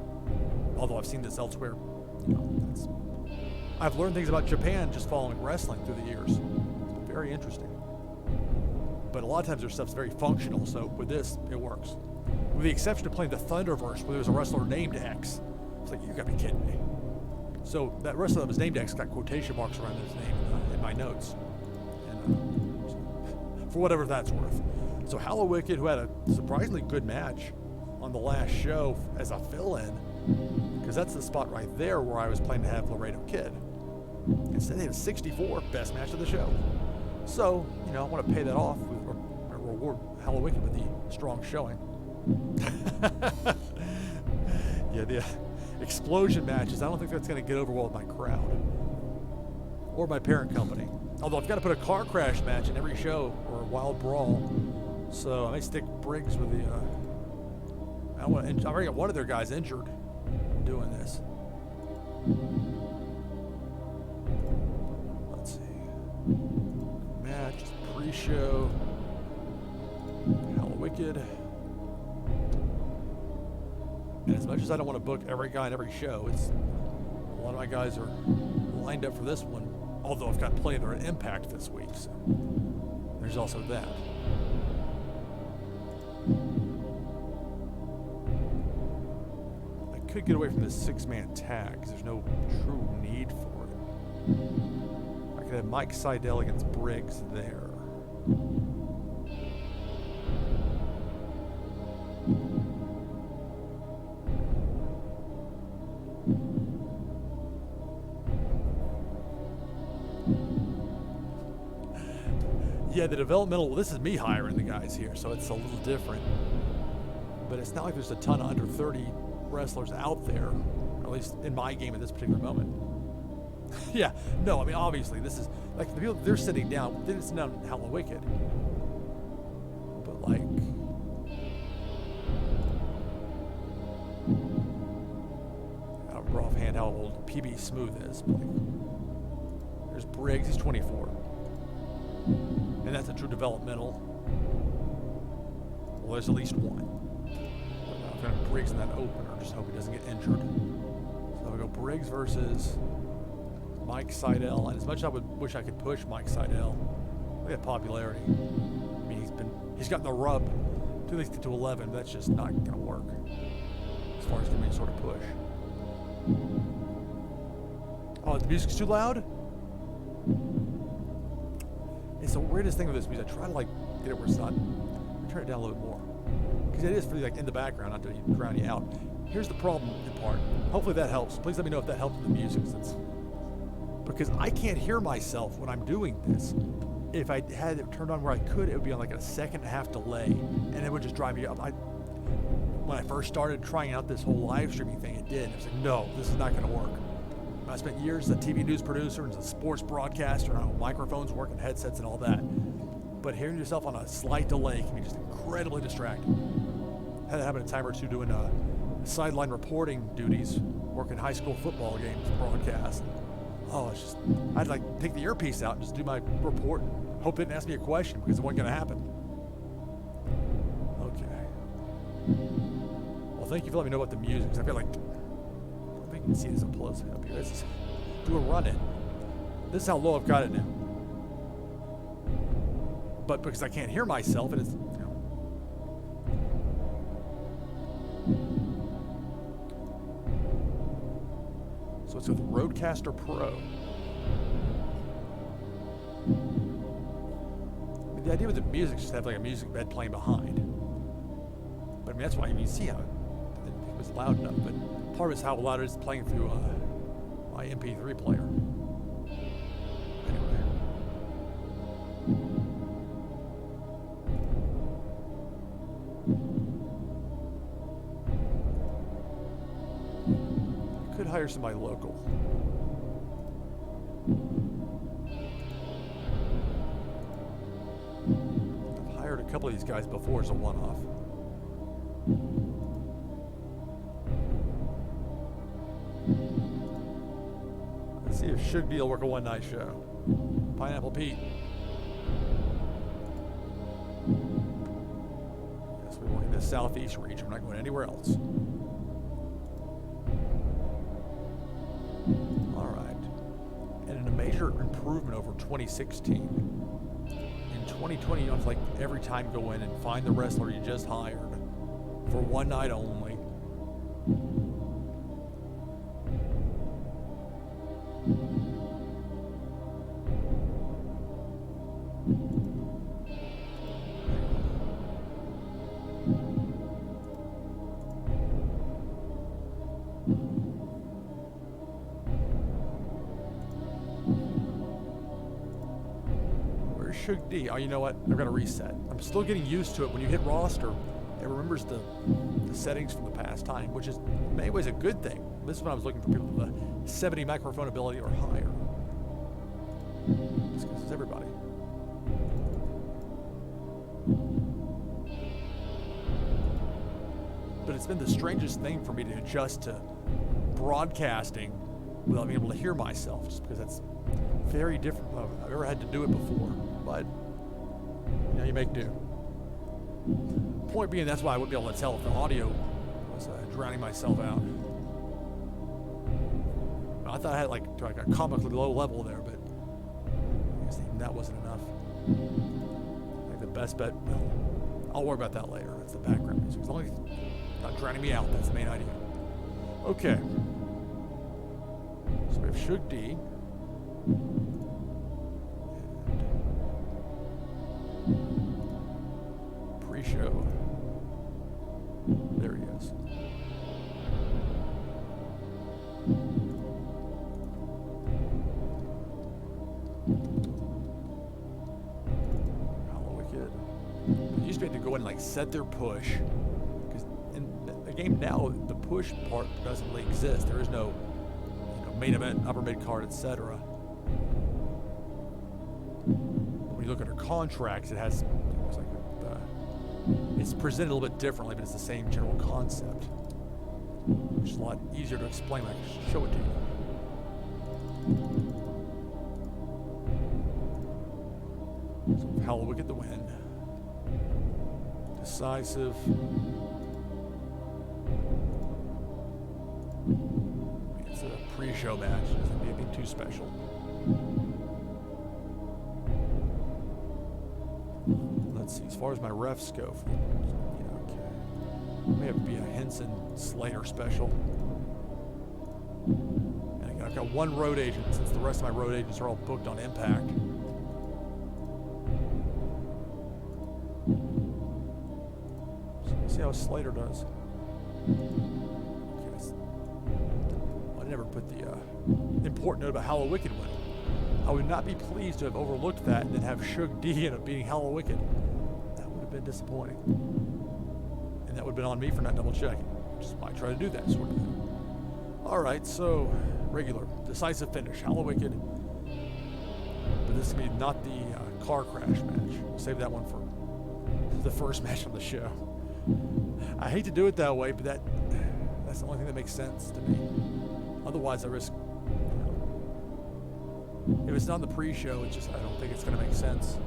Although I've seen this elsewhere. I've learned things about Japan just following wrestling through the years. Very interesting. But a lot of times their stuff's very functional, so with this, it works. With the exception of playing the Thunderverse, where there's a wrestler named X. It's like, you gotta be kidding me. So that wrestler that was named X got quotation marks around his name in my notes. And for whatever that's worth. So Hallow Wicked, who had a surprisingly good match on the last show as a fill-in, because that's the spot right there where I was planning to have Laredo Kid. Instead, they had a 64 best match of the show. So, I want to pay that off with reward Hallow Wicked with the strong showing. Yeah, the explosion matches, I don't think that's going to get over well with my crowd or my parent company. Although I've got to put a car crash match in every show or a wild brawl. So I may stick Briggs with the. I've already got one of their guys injured doing this. Let's see. Match, pre-show. Hallow Wicked. And as much as I don't want to book every guy in every show, a lot of my guys are lined up for this one. Although I've got plenty that are at Impact this week, so there's also that. I could get away from this 6-man tag because there's no true need for it. I could have Mike Seidel against Briggs there. Yeah, the developmental, well, this is me hiring the guys here, so it's a little different. But it's not like there's a ton of under 30 wrestlers out there, or at least in my game at this particular moment. Yeah, no, I mean, obviously, this is, like, the people, they're sitting down, they didn't sit down in Hallow Wicked. But, like, I don't remember offhand how old PB Smooth is, but, like, there's Briggs, he's 24. And that's a true developmental. Well, there's at least one. I'm going to Briggs in that opener. Just hope he doesn't get injured. So we go Briggs versus Mike Seidel. And as much as I would wish I could push Mike Seidel, look at popularity. I mean, he's gotten the rub to at least get to 11. But that's just not going to work as far as giving me any sort of push. Oh, the music's too loud? It's the weirdest thing with this music. I try to get it where it's not. Turn it down a little bit more because it is pretty in the background, not to drown you out. Here's the problem in part. Hopefully that helps. Please let me know if that helps with the music, since because I can't hear myself when I'm doing this. If I had it turned on where I could, it would be on like a 1.5-second delay, and it would just drive me up. When I first started trying out this whole live streaming thing, it did. I was like, no, this is not going to work. I spent years as a TV news producer and as a sports broadcaster, on microphones, working headsets and all that. But hearing yourself on a slight delay can be just incredibly distracting. Had to happen a time or two doing sideline reporting duties, working high school football games, broadcast. Oh, it's just, I'd like take the earpiece out and just do my report and hope it didn't ask me a question because it wasn't going to happen. Okay. Well, thank you for letting me know about the music. I feel like, I don't think you can see this up close up here. Let's do a run in. This is how low I've got it now. But because I can't hear myself, and it's, so it's with Rodecaster Pro. I mean, the idea with the music is just to have like a music bed playing behind. But I mean, that's why you see how it was loud enough. But part of it is how loud it is playing through my MP3 player. Anyway. Could hire somebody local. I've hired a couple of these guys before as a one-off. Let's see if Should Be will work a one-night show. Pineapple Pete. Yes, we're working the southeast region. We're not going anywhere else. And a major improvement over 2016. In 2020, you don't have to like every time go in and find the wrestler you just hired for one night only. Shug D. Oh, you know what? I've got to reset. I'm still getting used to it. When you hit roster, it remembers the settings from the past time, which is in many ways a good thing. This is when I was looking for people with a 70 microphone ability or higher. This is everybody. But it's been the strangest thing for me to adjust to broadcasting without being able to hear myself, just because that's very different. I've ever had to do it before. But, you know, you make do. Point being, that's why I wouldn't be able to tell if the audio was drowning myself out. I thought I had like a comically low level there, but I guess even that wasn't enough. I think the best bet, well, I'll worry about that later. That's the background music. As long as it's not drowning me out, that's the main idea. Okay. So we have Shug D. Pre-show. There he is. Hello, Wicked. You used to be able to go in and like set their push, because in the game now the push part doesn't really exist. There is no, main event, upper mid card, etc. When you look at her contracts, it has it's presented a little bit differently, but it's the same general concept, which is a lot easier to explain when I can show it to you. So Howell will get the win. Decisive. It's a pre-show match. It doesn't need anything too special. Let's see, as far as my refs go, okay. May have to be a Henson Slater special. And again, I've got one road agent, since the rest of my road agents are all booked on Impact. So let's see how Slater does. Okay, I never put the important note about how a Wicked went. I would not be pleased to have overlooked that and then have Shug D end up beating Hella Wicked. That would have been disappointing. And that would have been on me for not double checking. Which is why I try to do that sort of thing. Alright, so regular, decisive finish, Hella Wicked. But this is going to be not the car crash match. We'll save that one for the first match on the show. I hate to do it that way, but that's the only thing that makes sense to me. Otherwise, I risk. If it's not in the pre-show, it's just I don't think it's going to make sense. So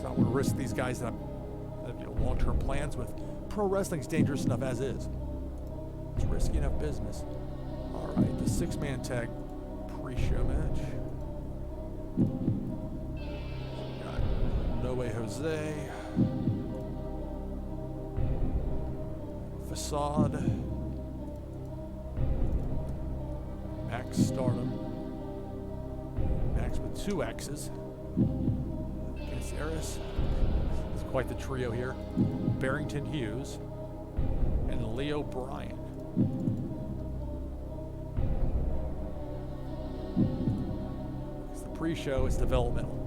I don't want to risk these guys that I have long-term plans with. Pro wrestling's dangerous enough as is. It's risky enough business. All right, the six-man tag pre-show match. Got No Way Jose. Facade. Max Stardom. Max with two X's. Against Eris. It's quite the trio here. Barrington Hughes. And Leo Bryan. It's the pre-show, it's developmental.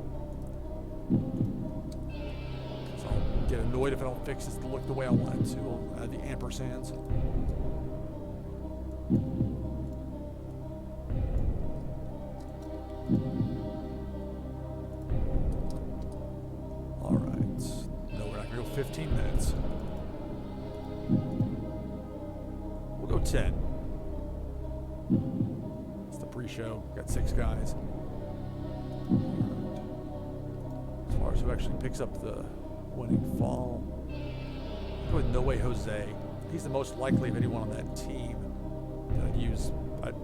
So I'll get annoyed if I don't fix this to look the way I want it to. I'll add the ampersands. Alright. No, we're not going to go 15 minutes. We'll go 10. It's the pre-show. Got 6 guys. As far as who actually picks up the winning fall, I'll go with No Way Jose. He's the most likely of anyone on that team that I'd use.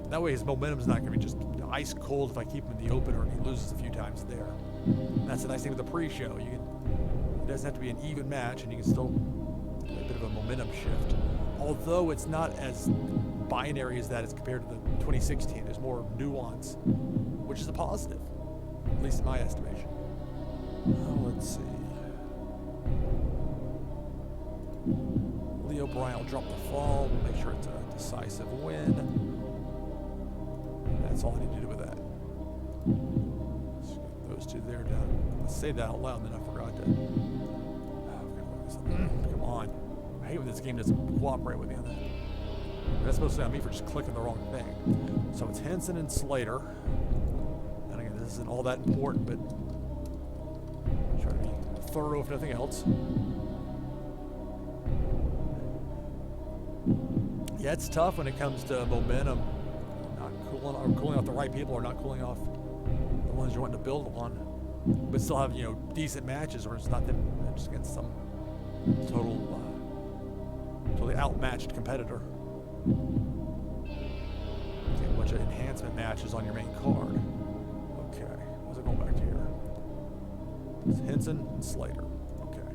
That way his momentum's not going to be just ice cold if I keep him in the opener and he loses a few times there. And that's the nice thing with the pre-show. It doesn't have to be an even match, and you can still do a bit of a momentum shift. Although it's not as binary as that as compared to the 2016. There's more nuance, which is a positive, at least in my estimation. Let's see. Leo Bryan will drop the fall. We'll make sure it's a decisive win. That's all I need to do with that. Just get those two there down. Let's say that out loud, and then I forgot to. Come on. I hate when this game doesn't cooperate with me on that. That's mostly on me for just clicking the wrong thing. So it's Henson and Slater. And again, this isn't all that important, but try to be thorough if nothing else. Yeah, it's tough when it comes to momentum. Cooling off the right people or not cooling off the ones you're wanting to build on, but still have decent matches where it's not them just against some totally outmatched competitor. Okay, a bunch of enhancement matches on your main card. Okay, what's it going back to here? It's Henson and Slater. Okay.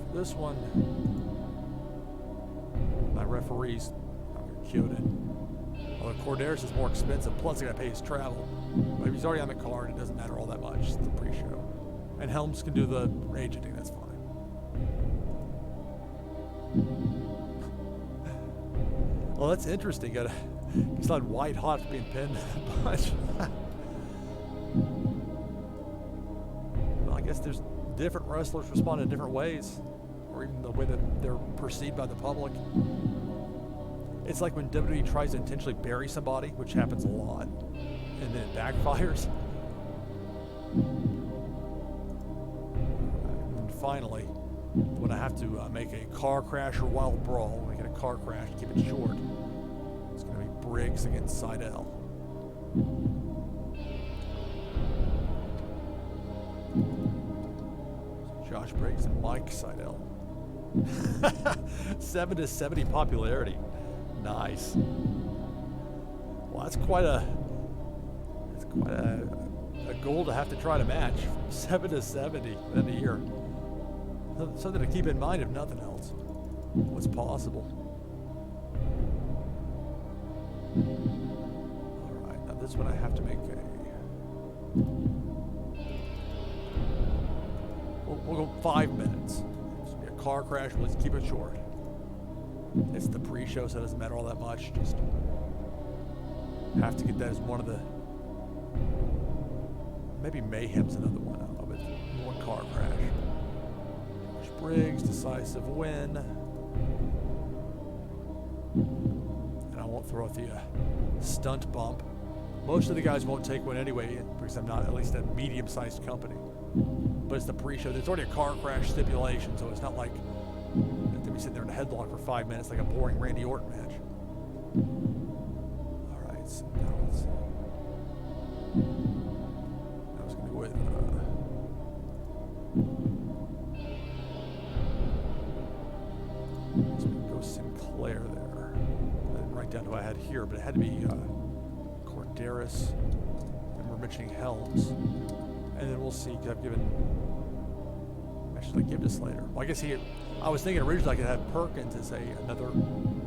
For this one, my referees, I'm gonna cue it. Although Corderis is more expensive, plus I gotta pay his travel. But if he's already on the card, it doesn't matter all that much. It's the pre-show. And Helms can do the agenting, that's fine. Well, that's interesting. He's not white hot for being pinned that much. Well, I guess there's different wrestlers respond in different ways, or even the way that they're perceived by the public. It's like when WWE tries to intentionally bury somebody, which happens a lot, and then it backfires. And finally, when I have to make a car crash or wild brawl, make it a car crash, keep it short, it's going to be Briggs against Seidel. Josh Briggs and Mike Seidel. 7-70 popularity. Nice. Well, that's quite a goal to have to try to match. 7-70 in a year. Something to keep in mind if nothing else. What's possible. All right, now this one I have to make we'll go 5 minutes. It's gonna be a car crash. Let's keep it short. It's the pre-show, so it doesn't matter all that much. Just have to get that as one of the Maybe Mayhem's another one. I don't know, but one car crash. Briggs, decisive win. And I won't throw out the stunt bump. Most of the guys won't take one anyway because I'm not at least a medium-sized company. But it's the pre-show. There's already a car crash stipulation, so it's not like they'll be sitting there in a headlock for 5 minutes like a boring Randy Orton match. All right, so now let's see. I was going to go with let's go Sinclair there. I didn't write down who I had here, but it had to be Corderis, and we're mentioning Helms. And then we'll see, because I've given, actually give this later. Well, I guess I was thinking originally I could have Perkins as another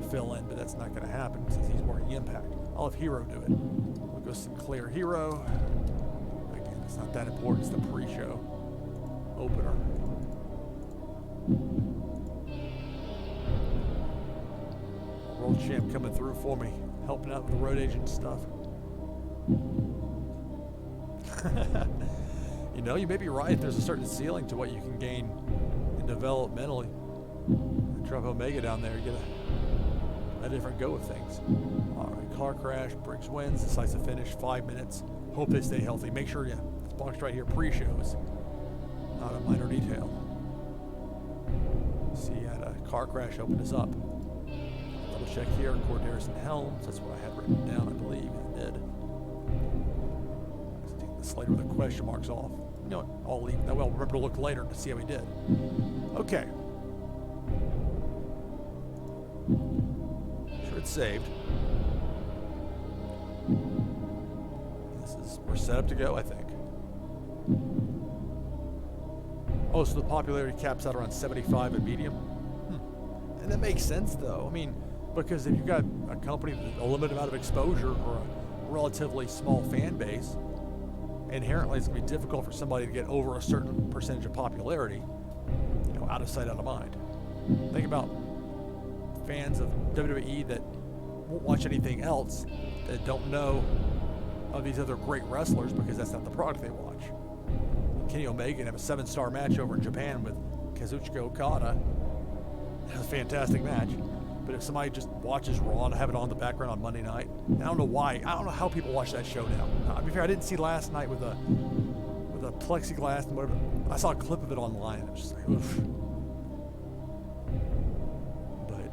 fill-in, but that's not going to happen since he's working Impact. I'll have Hero do it. We'll go Sinclair Hero. Again, it's not that important, it's the pre-show opener. World champ coming through for me, helping out with the road agent stuff. You know, you may be right. There's a certain ceiling to what you can gain in developmentally. Drop Omega down there, you get a different go of things. All right, car crash, Briggs wins, decisive finish, 5 minutes. Hope they stay healthy. Make sure, this box right here, pre-show is not a minor detail. See, had a car crash open us up. Double check here, Corderis and Helms. That's what I had written down, I believe, and it did. Slater with the question marks off. You know what? I'll leave that. Well, remember to look later to see how he did. Okay. Sure, it's saved. We're set up to go, I think. Oh, so the popularity caps out around 75 at medium. And that makes sense, though. I mean, because if you've got a company with a limited amount of exposure or a relatively small fan base, inherently it's going to be difficult for somebody to get over a certain percentage of popularity, out of sight, out of mind. Think about fans of WWE that won't watch anything else, that don't know of these other great wrestlers because that's not the product they watch. Kenny Omega can have a 7-star match over in Japan with Kazuchika Okada. It was a fantastic match. But if somebody just watches Raw and have it on the background on Monday night, I don't know why. I don't know how people watch that show now. To be fair, I didn't see last night with a plexiglass and whatever. I saw a clip of it online. And it was just like, oof. But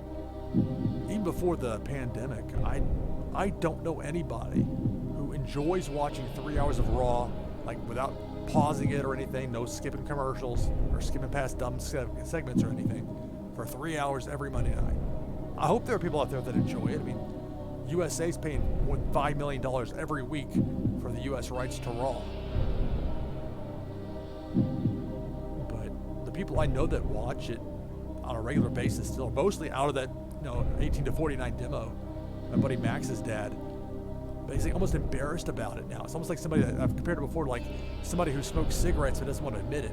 even before the pandemic, I don't know anybody who enjoys watching 3 hours of Raw, like without pausing it or anything, no skipping commercials or skipping past dumb segments or anything, for 3 hours every Monday night. I hope there are people out there that enjoy it. I mean, USA's paying more than $5 million every week for the US rights to Raw. But the people I know that watch it on a regular basis still are mostly out of that 18 to 49 demo. My buddy Max's dad, basically almost embarrassed about it now. It's almost like somebody that I've compared it before to like somebody who smokes cigarettes but doesn't want to admit it.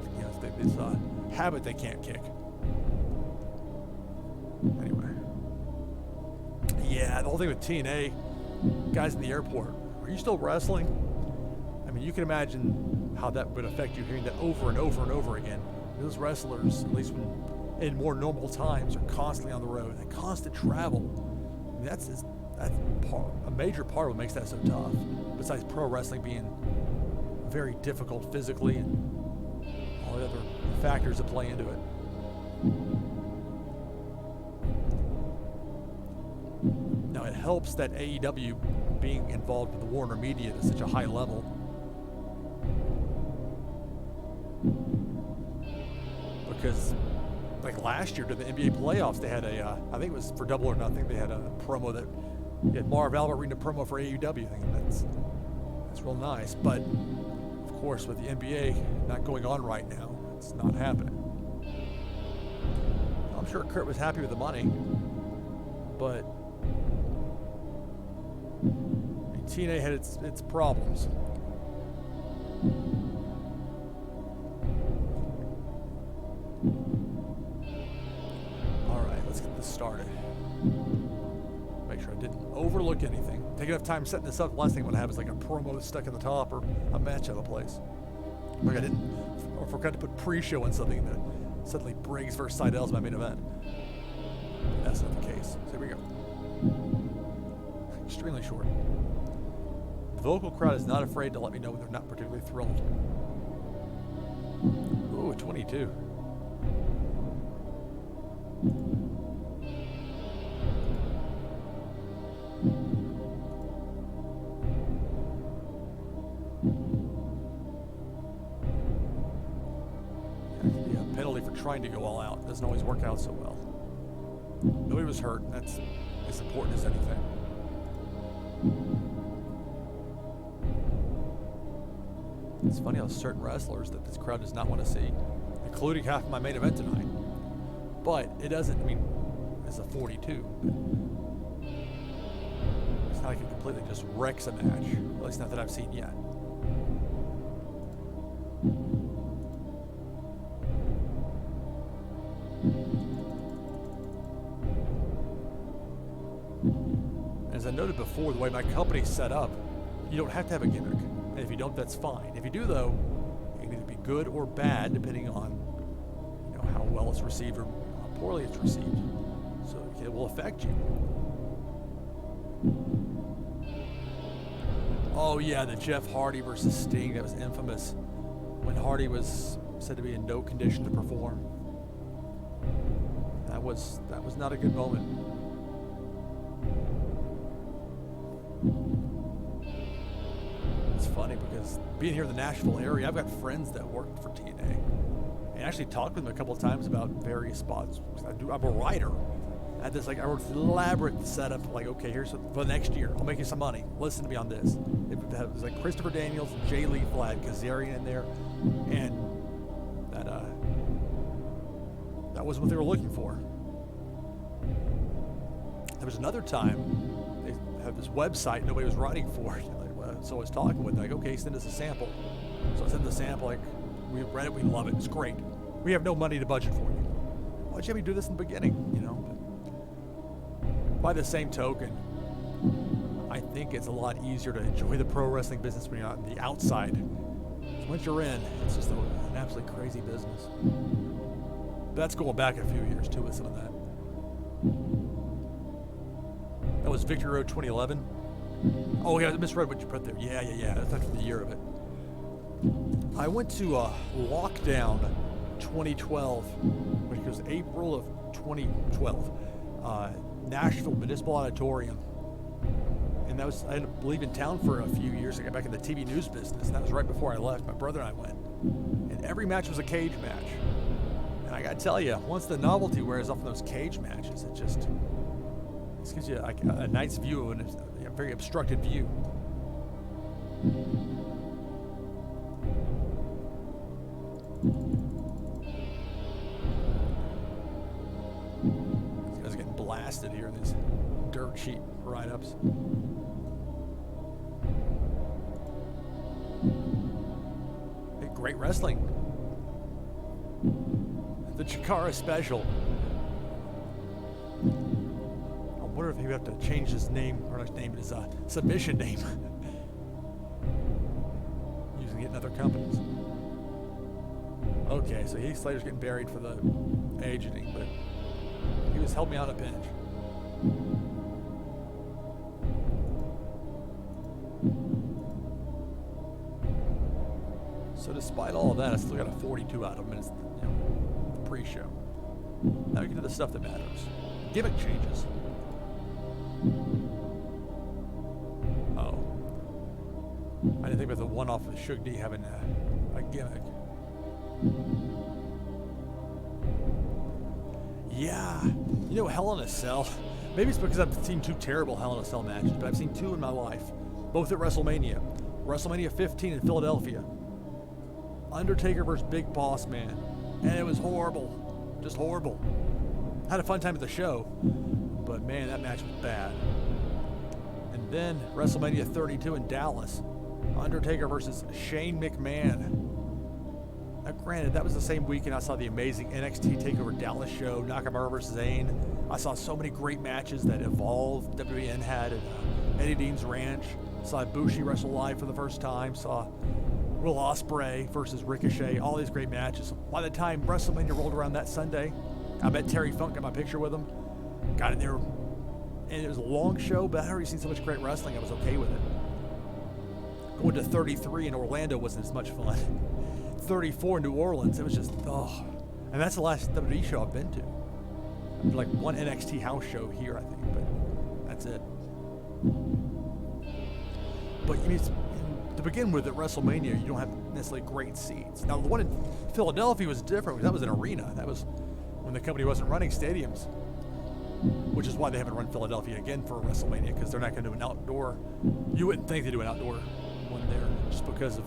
It's a habit they can't kick. Anyway. Yeah, the whole thing with TNA, guys in the airport, are you still wrestling? I mean, you can imagine how that would affect you hearing that over and over and over again. Those wrestlers, at least when in more normal times, are constantly on the road. That constant travel. I mean, that's a major part of what makes that so tough. Besides pro wrestling being very difficult physically and all the other factors that play into it. Now, it helps that AEW being involved with the Warner Media at such a high level. Because, like last year, to the NBA playoffs, they had I think it was for Double or Nothing, they had a promo that had Marv Albert reading a promo for AEW. I think that's real nice. But, of course, with the NBA not going on right now, it's not happening. I'm sure Kurt was happy with the money, but TNA had its problems. All right, let's get this started. Make make sure I didn't overlook anything. Take enough time setting this up. The last thing I want to have is like a promo stuck in the top or a match out of place. Like I didn't, or forgot to put pre-show on something that suddenly Briggs versus Seidel is my main event. That's not the case. So here we go. Extremely short. The vocal crowd is not afraid to let me know when they're not particularly thrilled. Ooh, 22. Yeah, penalty for trying to go all out. Doesn't always work out so well. Nobody was hurt, and that's as important as anything. It's funny how certain wrestlers that this crowd does not want to see, including half of my main event tonight. But it doesn't, I mean, it's a 42. It's not like it completely just wrecks a match, at least not that I've seen yet. As I noted before, the way my company's set up, you don't have to have a gimmick. And if you don't, that's fine. If you do, though, it can either be good or bad, depending on how well it's received or how poorly it's received. So it will affect you. Oh yeah, the Jeff Hardy versus Sting, that was infamous. When Hardy was said to be in no condition to perform. That was not a good moment. It's funny because being here in the Nashville area, I've got friends that work for TNA. And I actually talked with them a couple of times about various spots. I'm a writer. I had this I wrote this elaborate setup, okay, here's for the next year. I'll make you some money. Listen to me on this. It was like Christopher Daniels and Jay Lethal, had Kazarian in there, and that was what they were looking for. There was another time they had this website nobody was writing for it. So I was talking with them, okay, send us a sample. So I sent the sample, we read it, we love it, it's great. We have no money to budget for you. Why'd you have me do this in the beginning, But by the same token, I think it's a lot easier to enjoy the pro wrestling business when you're on the outside. So once you're in, it's just an absolutely crazy business. That's going back a few years too with some of that. That was Victory Road 2011. Oh yeah, I misread what you put there. Yeah. That's after the year of it. I went to Lockdown 2012, which was April of 2012. Nashville Municipal Auditorium. And I ended up leaving town for a few years. I got back in the TV news business, and that was right before I left. My brother and I went. And every match was a cage match. And I gotta tell you, once the novelty wears off of those cage matches, it gives you a nice view and a very obstructed view. These guys are getting blasted here in these dirt sheet write-ups. Hey, great wrestling. The Chikara special. I wonder if he would have to change his name, or not name, his submission name. Using it in other companies. Okay, so Heath Slater's getting buried for the agenting, but he was helping me out a pinch. So despite all of that, I still got a 42 out of him, and it's the pre-show. Now we get to the stuff that matters. Gimmick changes. Oh. I didn't think about the one-off of Shug D having a gimmick. Yeah. Hell in a Cell. Maybe it's because I've seen two terrible Hell in a Cell matches, but I've seen two in my life. Both at WrestleMania. WrestleMania 15 in Philadelphia. Undertaker versus Big Boss Man. And it was horrible. Just horrible. Had a fun time at the show, but man, that match was bad. And then WrestleMania 32 in Dallas. Undertaker versus Shane McMahon. Now, granted, that was the same weekend I saw the amazing NXT TakeOver Dallas show, Nakamura versus Zayn. I saw so many great matches that Evolve, WN had at Eddie Dean's Ranch. Saw Ibushi wrestle live for the first time. Saw Will Ospreay versus Ricochet. All these great matches. By the time WrestleMania rolled around that Sunday, I bet Terry Funk got my picture with him. Got in there, and it was a long show, but I'd already seen so much great wrestling, I was okay with it. Going to 33 in Orlando wasn't as much fun. 34 in New Orleans, it was just, oh. And that's the last WWE show I've been to. Like one NXT house show here, I think, but that's it. But I mean, to begin with, at WrestleMania, you don't have necessarily great seats. Now, the one in Philadelphia was different because that was an arena. That was when the company wasn't running stadiums, which is why they haven't run Philadelphia again for WrestleMania, because they're not going to do an outdoor. You wouldn't think they do an outdoor one there just because of.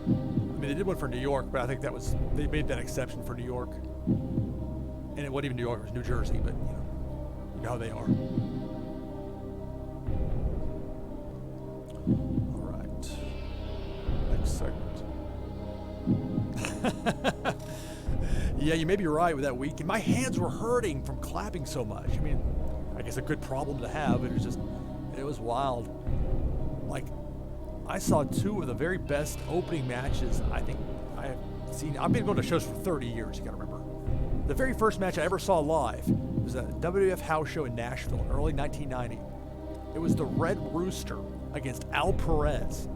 I mean, they did one for New York, but I think they made that exception for New York. And it wasn't even New York, it was New Jersey, but you know how they are. All right. Next segment. Yeah, you may be right with that week. And my hands were hurting from clapping so much. I mean, I guess a good problem to have. It was wild. Like, I saw two of the very best opening matches I think I have seen. I've been going to shows for 30 years, you gotta remember. The very first match I ever saw live was a WWF house show in Nashville, early 1990. It was the Red Rooster against Al Perez.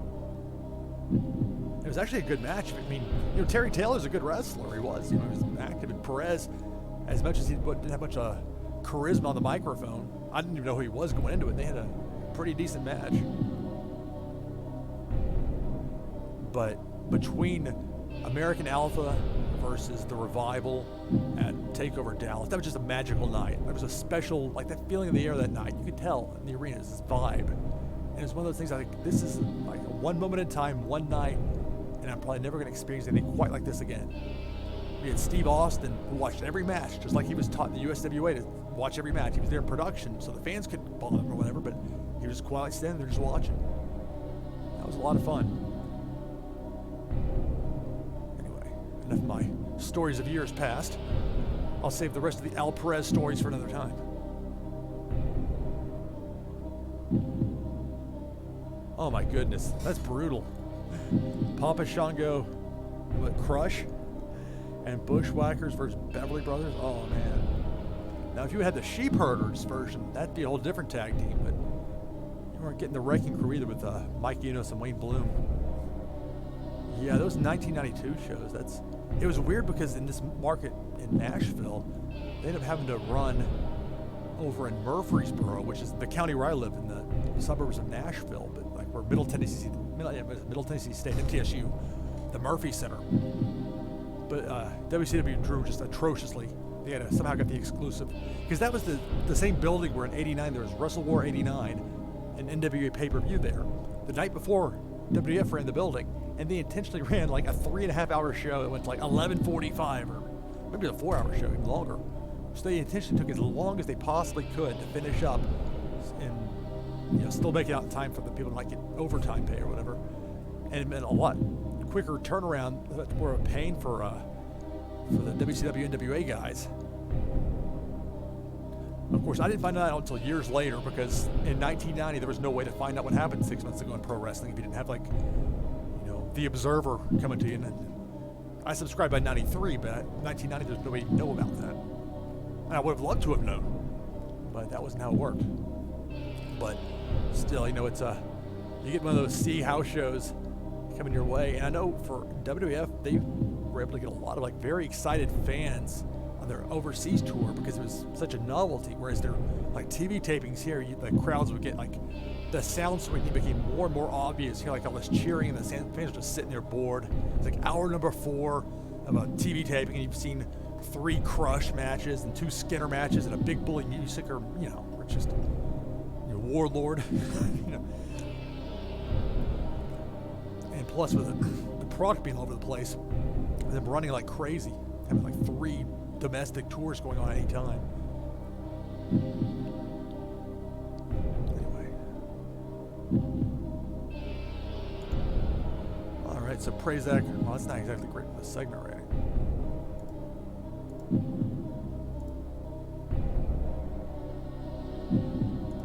It was actually a good match. I mean, Terry Taylor's a good wrestler. He was. He was active. And Perez, as much as he didn't have much charisma on the microphone, I didn't even know who he was going into it. They had a pretty decent match. But between American Alpha versus the Revival at TakeOver Dallas, that was just a magical night. There was a special, like that feeling in the air that night. You could tell in the arena, this vibe. And it's one of those things I think this is like one moment in time, one night, and I'm probably never going to experience anything quite like this again. We had Steve Austin, who watched every match, just like he was taught in the USWA to watch every match. He was there in production, so the fans couldn't bother him or whatever, but he was just quietly standing there just watching. That was a lot of fun. Anyway, enough of my stories of years past. I'll save the rest of the Al Perez stories for another time. Oh my goodness, that's brutal. Papa Shango, Crush, and Bushwhackers versus Beverly Brothers. Oh man. Now if you had the Sheep Herders version, that'd be a whole different tag team, but you weren't getting the Wrecking Crew either with Mike Enos and Wayne Bloom. Yeah, those 1992 shows, it was weird because in this market in Nashville, they ended up having to run over in Murfreesboro, which is the county where I live in the suburbs of Nashville, but like where Middle Tennessee State, MTSU, the Murphy Center. But WCW drew just atrociously. They had somehow got the exclusive, because that was the same building where in '89 there was Wrestle War '89 and NWA pay-per-view there. The night before, WWF ran the building, and they intentionally ran like a 3.5-hour show. It went to like 11:45 or maybe a 4-hour show, even longer. So they intentionally took as long as they possibly could to finish up and still make it out in time for the people to like get overtime pay or whatever. And it meant a lot quicker turnaround, much more of a pain for the WCW NWA guys. Of course, I didn't find out until years later, because in 1990 there was no way to find out what happened 6 months ago in pro wrestling if you didn't have the Observer coming to you. And I subscribed by 93, but in 1990 there's no way to know about that. And I would have loved to have known, but that wasn't how it worked. But still, it's you get one of those C house shows coming your way, and I know for WWF they were able to get a lot of like very excited fans on their overseas tour because it was such a novelty. Whereas their like TV tapings here, the crowds would get like the sound swinging became more and more obvious. You hear like all this cheering, and the fans are just sitting there bored. It's like hour number 4 of a TV taping, and you've seen 3 Crush matches and 2 Skinner matches and a Big Bully Music, or or just Warlord, And plus with the product being all over the place, and them running like crazy, having like 3 domestic tours going on at any time. Anyway. All right, Alright, so Prazak, well, that's not exactly great for the segment rating.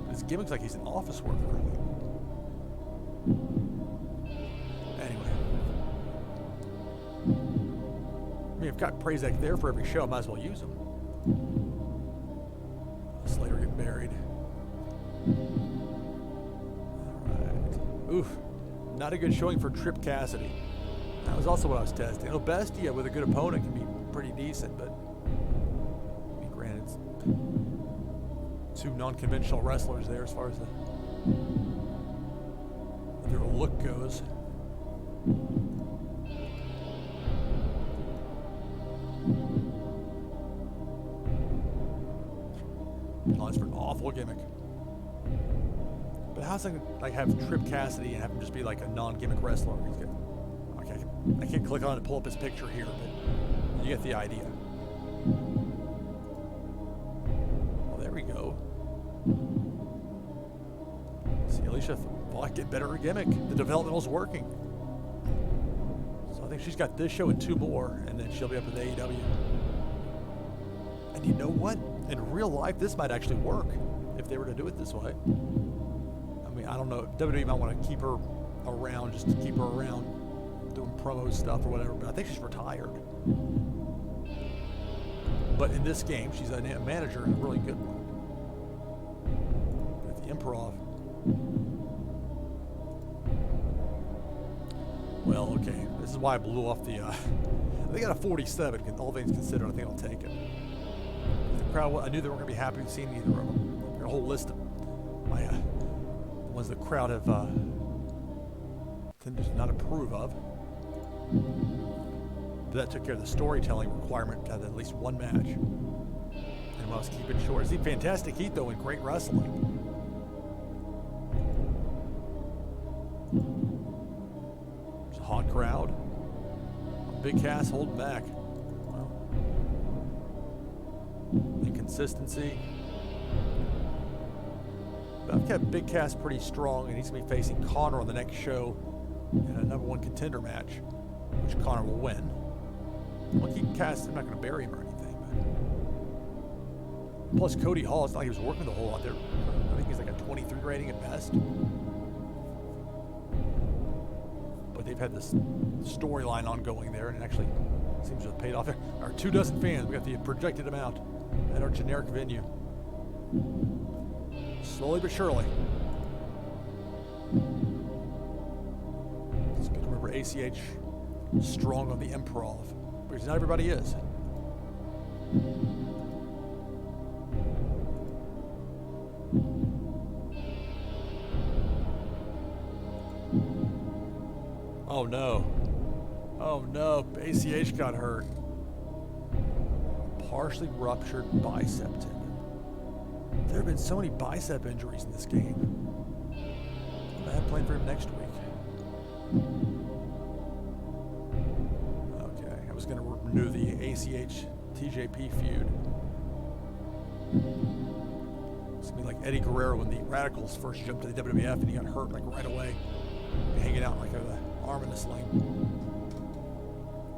His gimmick's like he's an office worker. Anyway. I mean, I've got Prazak there for every show, I might as well use him. Slater getting buried. Alright. Oof. Not a good showing for Trip Cassidy. That was also what I was testing. Oh, Bestia with a good opponent can be pretty decent, but I mean, granted, it's two non-conventional wrestlers there as far as their look goes. Oh, that's for an awful gimmick. But how's I like have Trip Cassidy and have him just be like a non-gimmick wrestler? He's good. Okay, I can't click on it to pull up his picture here, but you get the idea. Well, there we go. See, Alicia thought I'd get better gimmick. The developmental's working. So I think she's got this show and 2 more, and then she'll be up with AEW. And you know what? In real life, this might actually work if they were to do it this way. I mean, I don't know. WWE might want to keep her around, just to keep her around, doing promo stuff or whatever, but I think she's retired. But in this game, she's a manager and a really good one. At the Improv. Well, okay. This is why I blew off the, they got a 47, all things considered. I think I'll take it. The crowd, I knew they weren't going to be happy with seeing either of them. Got a whole list of my, ones the crowd have, tended to not approve of. But that took care of the storytelling requirement to have at least one match. And I was keeping it short. It's a fantastic heat, though, and great wrestling. It's a hot crowd. Big Cass holding back. Well, inconsistency. But I've kept Big Cass pretty strong, and he's going to be facing Connor on the next show in a #1 contender match, which Connor will win. I'll keep Cass. I'm not going to bury him or anything. But plus, Cody Hall, it's not like he was working the whole lot there. I think he's like a 23 rating at best. But they've had this storyline ongoing there, and it actually seems to have paid off. Our 24 fans, we got the projected amount at our generic venue. Slowly but surely. It's good to remember ACH strong on the Improv, because not everybody is. Oh no. Oh no, ACH got hurt. Partially ruptured bicep tendon. There have been so many bicep injuries in this game. I have planned for him next week. Okay, I was going to renew the ACH TJP feud. It's going to be like Eddie Guerrero when the Radicals first jumped to the WWF and he got hurt like right away. Hanging out like an arm in a sling.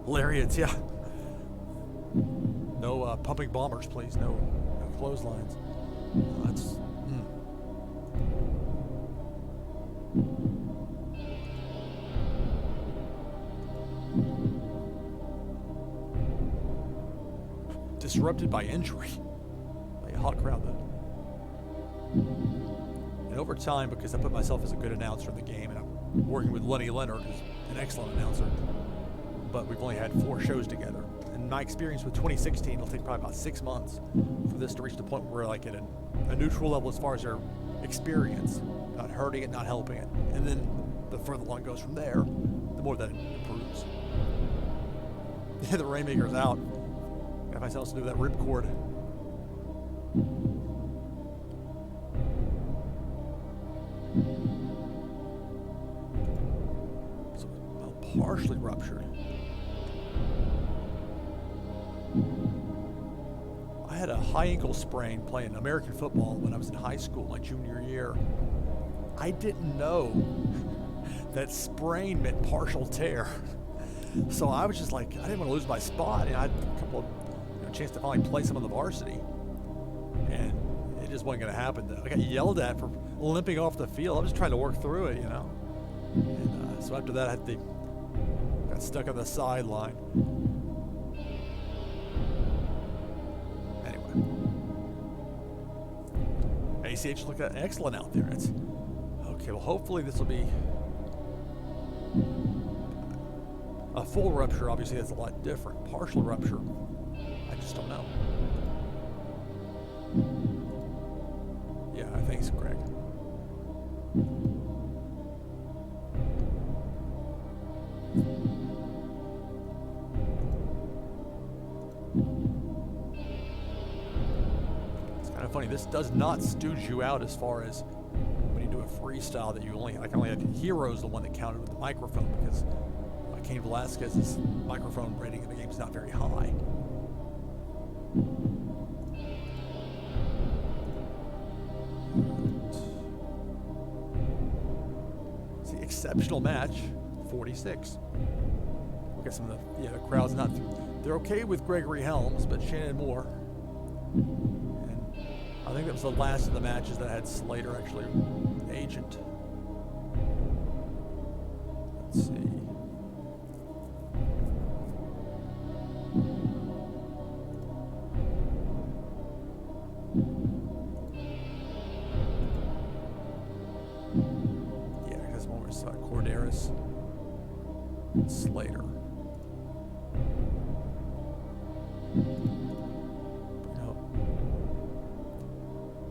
Lariats, yeah. No pumping bombers, please. No clotheslines. That's disrupted by injury. Like a hot crowd, though. And over time, because I put myself as a good announcer in the game, and I'm working with Lenny Leonard, who's an excellent announcer, but we've only had 4 shows together. And my experience with 2016, it'll take probably about 6 months for this to reach the point where we're like at a neutral level as far as their experience, not hurting it, not helping it. And then the further along it goes from there, the more that it improves. Yeah, the Rainmaker's out. Got myself to do that ripcord. So, well, partially ruptured. I had a high ankle sprain playing American football when I was in high school, my junior year. I didn't know that sprain meant partial tear. So I was just like, I didn't want to lose my spot. I had a couple of chance to finally play some on the varsity, and it just wasn't going to happen. Though I got yelled at for limping off the field. I was trying to work through it, And so after that, I got stuck on the sideline. Anyway, ACH looked excellent out there. It's okay. Well, hopefully this will be a full rupture. Obviously, that's a lot different. Partial rupture, I just don't know. Yeah, I think so, Greg. It's kind of funny. This does not stooge you out as far as when you do a freestyle that you only, I can only had Hero's the one that counted with the microphone because Cain Velasquez's microphone rating in the game is not very high. See, exceptional match, 46. Look at some of the crowd's not. They're okay with Gregory Helms, but Shannon Moore. And I think that was the last of the matches that had Slater actually agent. Let's see. Slater.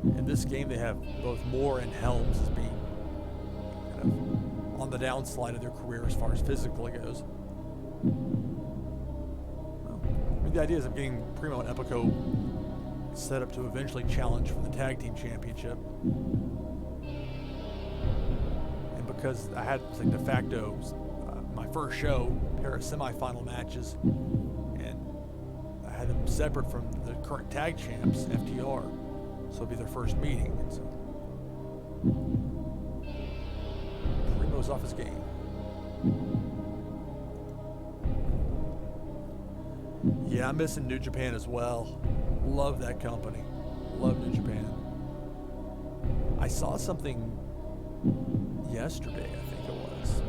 In this game, they have both Moore and Helms as being kind of on the downslide of their career as far as physically goes. Well, the idea is of getting Primo and Epico set up to eventually challenge for the tag team championship. And because I had de facto my first show, a pair of semifinal matches, and I had them separate from the current tag champs, FTR, so it'll be their first meeting. And so Primo's off his game. Yeah, I'm missing New Japan as well. Love that company. Love New Japan. I saw something yesterday, I think it was.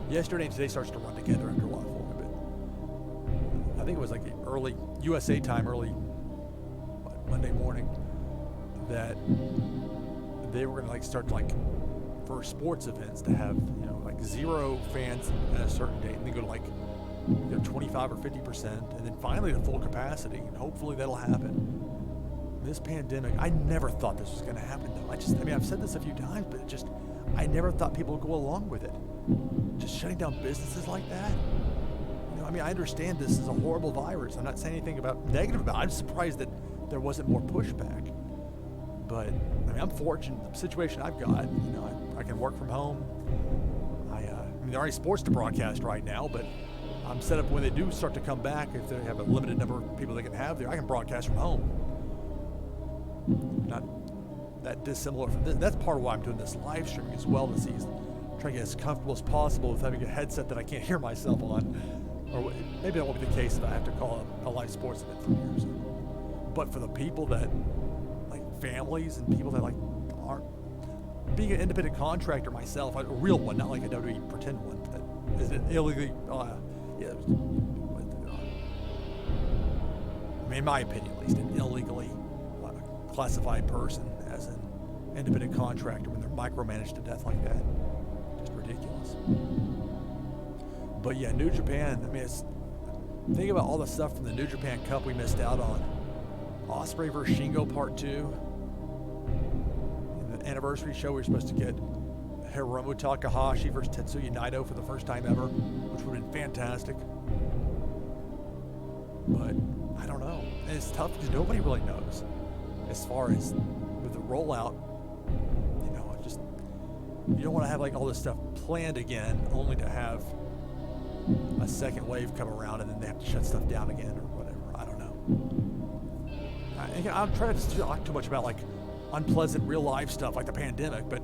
Yesterday and today starts to run together after a while for me, but I think it was like early USA time, early Monday morning, that they were gonna start for sports events to have 0 fans at a certain date, and then go to 25 or 50%, and then finally to full capacity, and hopefully that'll happen. This pandemic, I never thought this was gonna happen though. I've said this a few times, but I never thought people would go along with it. Just shutting down businesses like that. I understand this is a horrible virus. I'm not saying anything negative about it. I'm surprised that there wasn't more pushback. But I'm fortunate. The situation I've got, I can work from home. There aren't any sports to broadcast right now, but I'm set up when they do start to come back. If they have a limited number of people they can have there, I can broadcast from home. Not that dissimilar from this. That's part of why I'm doing this live streaming as well, to see, trying to get as comfortable as possible with having a headset that I can't hear myself on. Or maybe that won't be the case if I have to call a live sports event from here. So. But for the people that, families and people that, aren't, being an independent contractor myself, a real one, not like a WWE pretend one, that is illegally, in my opinion at least, an illegally classified person as an independent contractor when they're micromanaged to death like that. Just ridiculous. But yeah, New Japan, think about all the stuff from the New Japan Cup we missed out on. Ospreay versus Shingo Part 2. In the anniversary show, we were supposed to get Hiromu Takahashi versus Tetsuya Naito for the first time ever, which would have been fantastic. But I don't know. And it's tough because nobody really knows. As far as with the rollout, you don't want to have all this stuff planned again, only to have a second wave come around and then they have to shut stuff down again or whatever. I don't know. I'm trying to talk too much about unpleasant real life stuff like the pandemic, but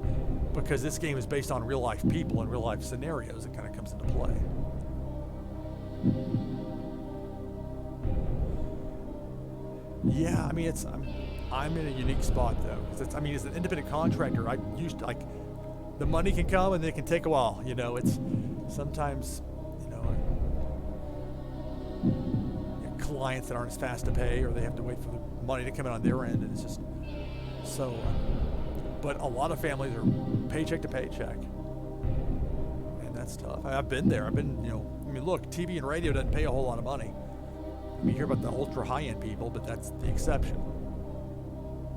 because this game is based on real life people and real life scenarios, it kind of comes into play. Yeah, I mean, I'm in a unique spot though, because as an independent contractor, I used to, like, the money can come and it can take a while. It's sometimes, clients that aren't as fast to pay, or they have to wait for the money to come in on their end, and it's just so. But a lot of families are paycheck to paycheck, and that's tough. I've been there. Look, TV and radio doesn't pay a whole lot of money. You hear about the ultra high-end people, but that's the exception.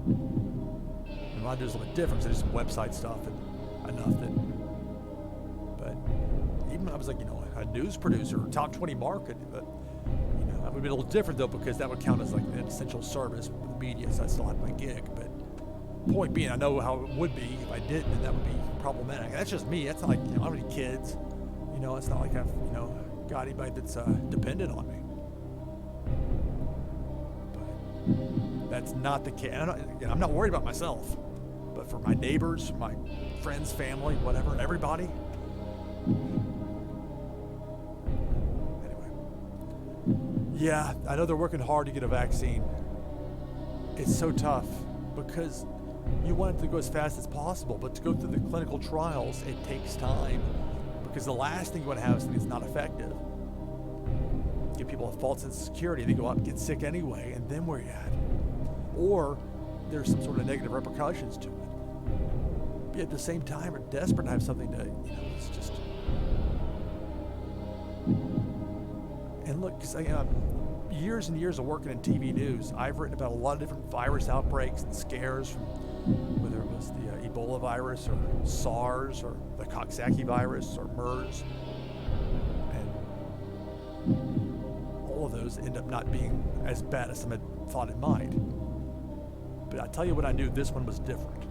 And what I do is a little bit different. So just website stuff and enough that. But even when I was like, a news producer, top 20 market, but that would be a little different though, because that would count as like an essential service with the media, so I still have my gig. But point being, I know how it would be if I didn't, and that would be problematic. And that's just me. That's not like, I don't have any kids. It's not like I've, got anybody that's dependent on me. But that's not the case. I'm not worried about myself, but for my neighbors, my friends, family, whatever, everybody. Anyway. Yeah, I know they're working hard to get a vaccine. It's so tough because you want it to go as fast as possible, but to go through the clinical trials, it takes time, because the last thing you want to have is something that's not effective. Give people a false sense of security, they go out and get sick anyway, and then where are you at? Or there's some sort of negative repercussions to it. But at the same time, we're desperate to have something to, it's just. And look, because years and years of working in TV news, I've written about a lot of different virus outbreaks and scares, from whether it was the Ebola virus or SARS or the Coxsackie virus or MERS. And all of those end up not being as bad as some had thought it might. But I tell you what, I knew this one was different.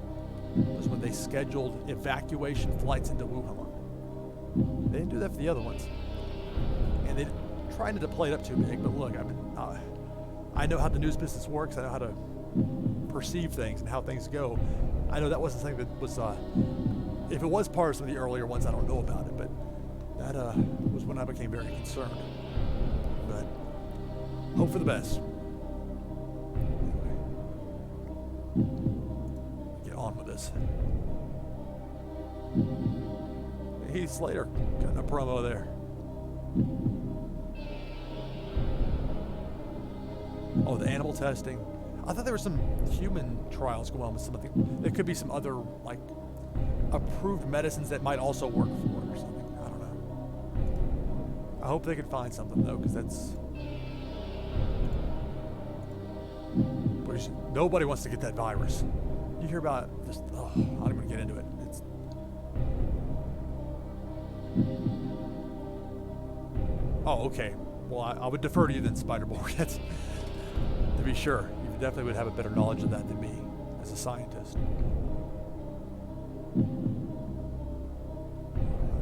It was when they scheduled evacuation flights into Wuhan. They didn't do that for the other ones. And they tried not to play it up too big, but look, I know how the news business works. I know how to perceive things and how things go. I know that wasn't something that was, if it was part of some of the earlier ones, I don't know about it, but that was when I became very concerned. But hope for the best. Anyway, get on with this. Heath Slater cutting a promo there. Oh, the animal testing. I thought there were some human trials going on with something. There could be some other, like, approved medicines that might also work for it or something. I don't know. I hope they can find something, though, because that's... Nobody wants to get that virus. You hear about this... Oh, I don't even get into it. It's... Oh, okay. Well, I would defer to you then, Spider-Borg. That's... To be sure, you definitely would have a better knowledge of that than me, as a scientist.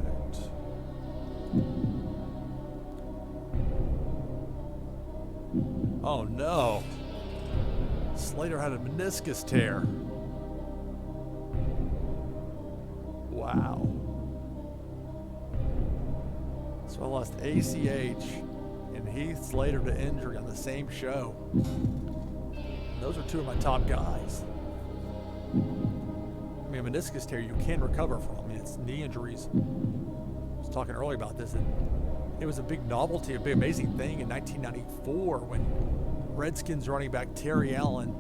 Right. Oh no! Slater had a meniscus tear. Wow. So I lost ACH and Heath Slater to injury on the same show. And those are two of my top guys. I mean, a meniscus tear you can recover from. I mean, it's knee injuries. I was talking earlier about this, and it was a big novelty, a big amazing thing in 1994 when Redskins running back Terry Allen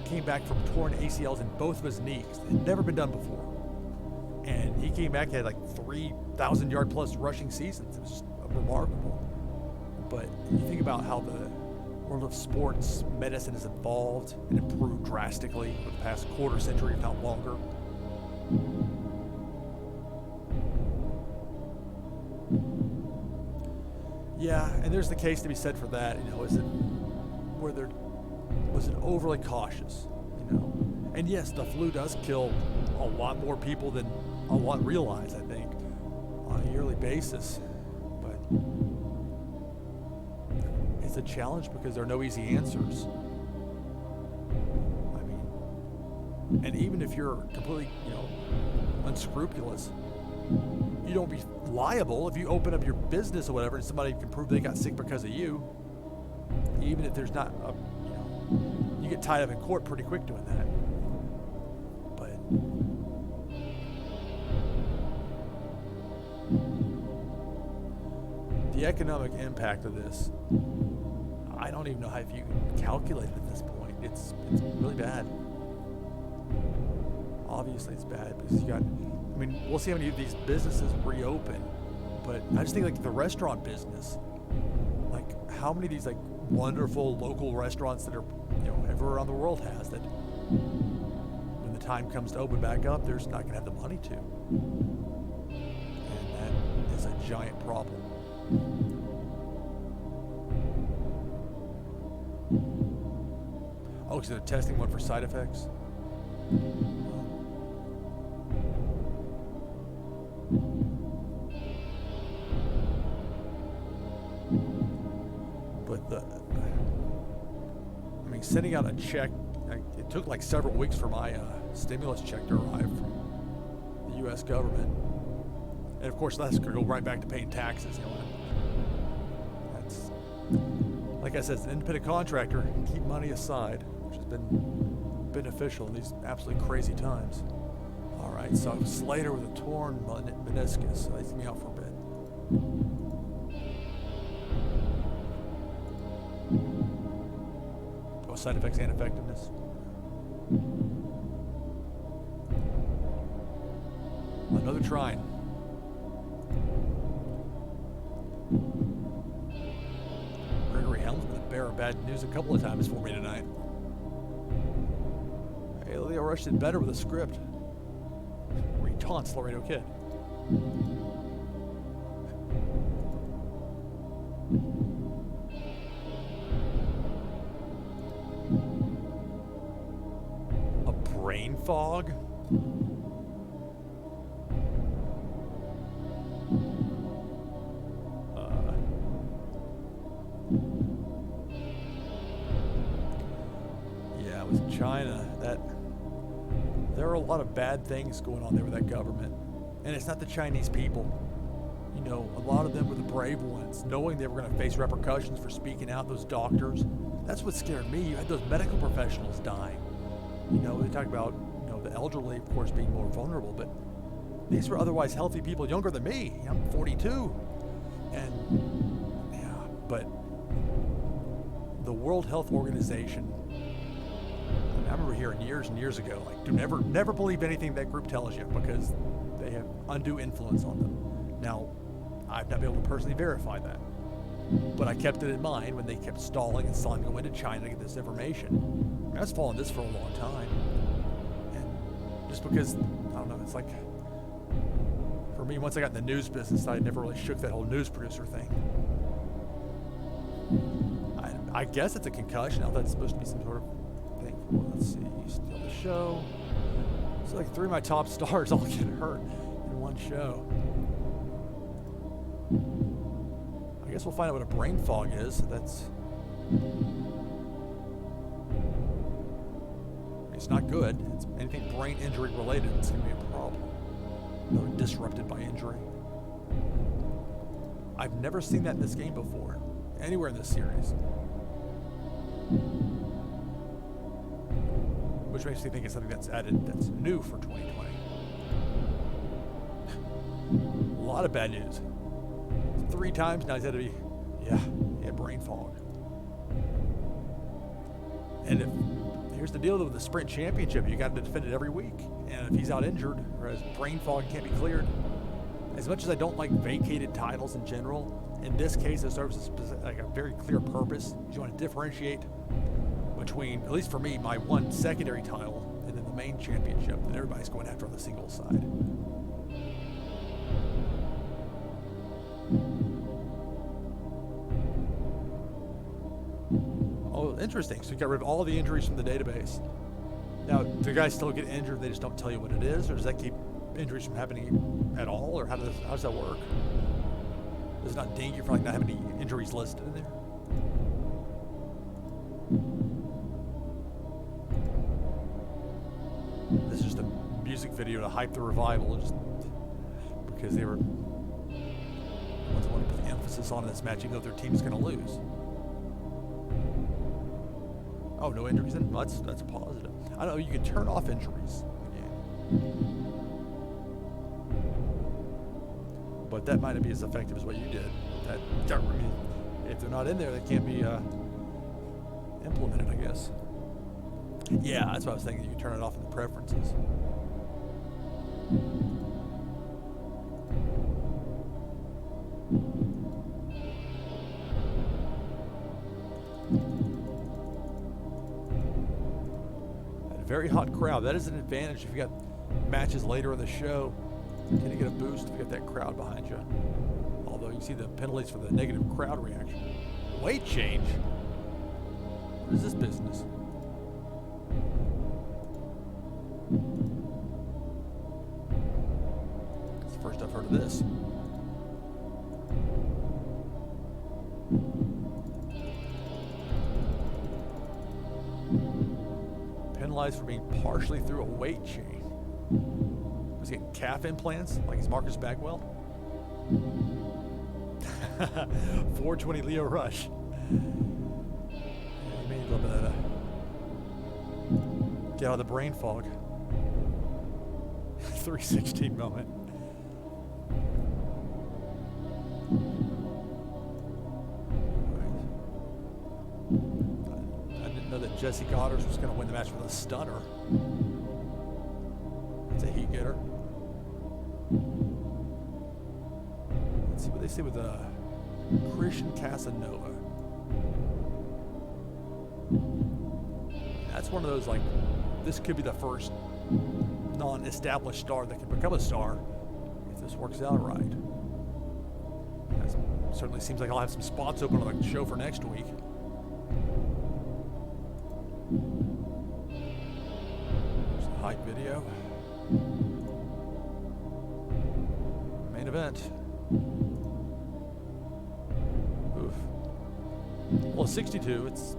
came back from torn ACLs in both of his knees. It had never been done before. And he came back, he had like 3,000-yard plus rushing seasons. It was just remarkable. But you think about how the world of sports medicine has evolved and improved drastically over the past quarter century, if not longer. Yeah, and there's the case to be said for that. Was it overly cautious? And yes, the flu does kill a lot more people than a lot realize, I think, on a yearly basis. But it's a challenge because there are no easy answers. I mean, And even if you're completely, unscrupulous, you don't be liable if you open up your business or whatever and somebody can prove they got sick because of you. Even if there's not a, you get tied up in court pretty quick doing that. But the economic impact of this, I don't even know how you can calculate it at this point. It's really bad. Obviously it's bad because we'll see how many of these businesses reopen, but I just think like the restaurant business, like how many of these like wonderful local restaurants that are, everywhere around the world has that when the time comes to open back up, they're just not gonna have the money to. And that is a giant problem. Oh, so they're testing one for side effects? But sending out a check, it took like several weeks for my stimulus check to arrive from the U.S. government. And of course, that's going to go right back to paying taxes. That's, like I said, as an independent contractor, keep money aside, which has been beneficial in these absolutely crazy times. All right, so Slater with a torn meniscus. So he's me out for a bit. Side effects and effectiveness. Another trine. Gregory Helm's been a bearer of bad news a couple of times for me tonight. Hey, Leo Rush did better with a script where he taunts Laredo Kid. Brain fog? Yeah, with China, there are a lot of bad things going on there with that government. And it's not the Chinese people. A lot of them were the brave ones, knowing they were going to face repercussions for speaking out, those doctors. That's what scared me. You had those medical professionals dying. They talk about, the elderly, of course, being more vulnerable, but these were otherwise healthy people younger than me. I'm 42. And, but the World Health Organization, I remember hearing years and years ago, like, do never believe anything that group tells you because they have undue influence on them. Now, I've not been able to personally verify that, but I kept it in mind when they kept stalling and stalling to go into China to get this information. I was following this for a long time. And just because, I don't know, it's like, for me, once I got in the news business, I never really shook that whole news producer thing. I guess it's a concussion. I thought it's supposed to be some sort of thing. Let's see, steal the show. So like 3 of my top stars all get hurt in one show. I guess we'll find out what a brain fog is. That's... It's not good. It's anything brain injury related, it's going to be a problem. Disrupted by injury. I've never seen that in this game before, anywhere in this series. Which makes me think it's something that's added, that's new for 2020. A lot of bad news. 3 times now he's had to be, brain fog. And here's the deal with the sprint championship, you got to defend it every week. And if he's out injured or has brain fog can't be cleared, as much as I don't like vacated titles in general, in this case it serves like a very clear purpose. You want to differentiate between, at least for me, my one secondary title and then the main championship that everybody's going after on the singles side. Oh, interesting. So you got rid of all the injuries from the database. Now, do guys still get injured? They just don't tell you what it is, or does that keep injuries from happening at all, or how does that work? Does it not ding you for like not having any injuries listed in there? music video to hype the revival, just because they were ones that wanted to put the emphasis on this match, even though their team's going to lose. Oh, no injuries in? That's a positive. I don't know, you can turn off injuries again. But that might not be as effective as what you did. That, I mean, if they're not in there, they can't be implemented, I guess. Yeah, that's what I was thinking. You can turn it off in the preferences. A very hot crowd. That is an advantage if you got matches later in the show. You tend to get a boost if you got that crowd behind you. Although you see the penalties for the negative crowd reaction. Weight change? What is this business? It's the first I've heard of this. Penalized for being partially through a weight change. Was he getting calf implants like he's Marcus Bagwell? 420 Leo Rush. He made a little bit of get out of the brain fog. 316 moment. I didn't know that Jesse Goddard was going to win the match with a stunner. It's a heat getter. Let's see what they say with Christian Casanova. That's one of those, like, this could be the first non-established star that can become a star if this works out right. It certainly seems like I'll have some spots open on the show for next week. There's the hype video. Main event. Oof. Well, 62. It's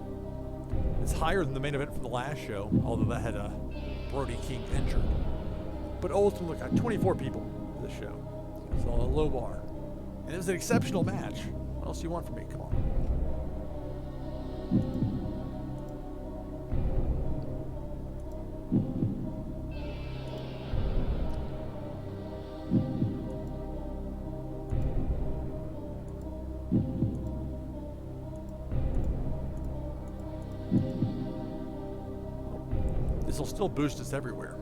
higher than the main event from the last show, although that had Brody King injured. But ultimately, got 24 people for the show. It's all a low bar, and it was an exceptional match. What else do you want from me? Come on. This will still boost us everywhere.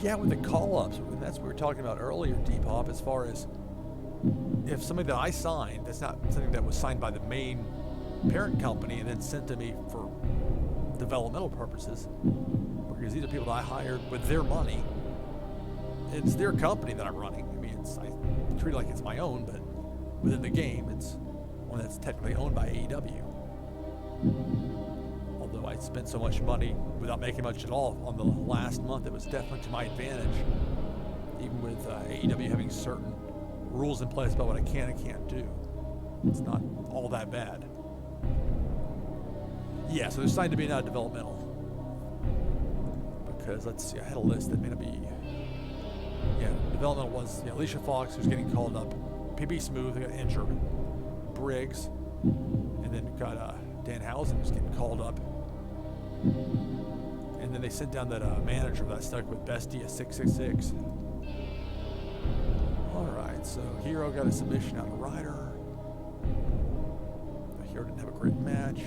Yeah, with the call-ups, and that's what we were talking about earlier, Depop, as far as if somebody that I signed, that's not something that was signed by the main parent company and then sent to me for developmental purposes, because these are people that I hired with their money. It's their company that I'm running. I mean, I treat it like it's my own, but within the game, it's one that's technically owned by AEW. Although I spent so much money without making much at all on the last month, it was definitely to my advantage, even with AEW having certain rules in place about what I can and can't do. It's not all that bad. Yeah, so there's signed to be not developmental. Because, let's see, I had a list that may not be... Yeah, developmental was Alicia Fox, who's getting called up. PB Smooth, who got injured. Briggs. And then got Danhausen, who's getting called up. And then they sent down that manager that stuck with Bestie at 666. Alright, so Hero got a submission out of Ryder. Hero didn't have a great match.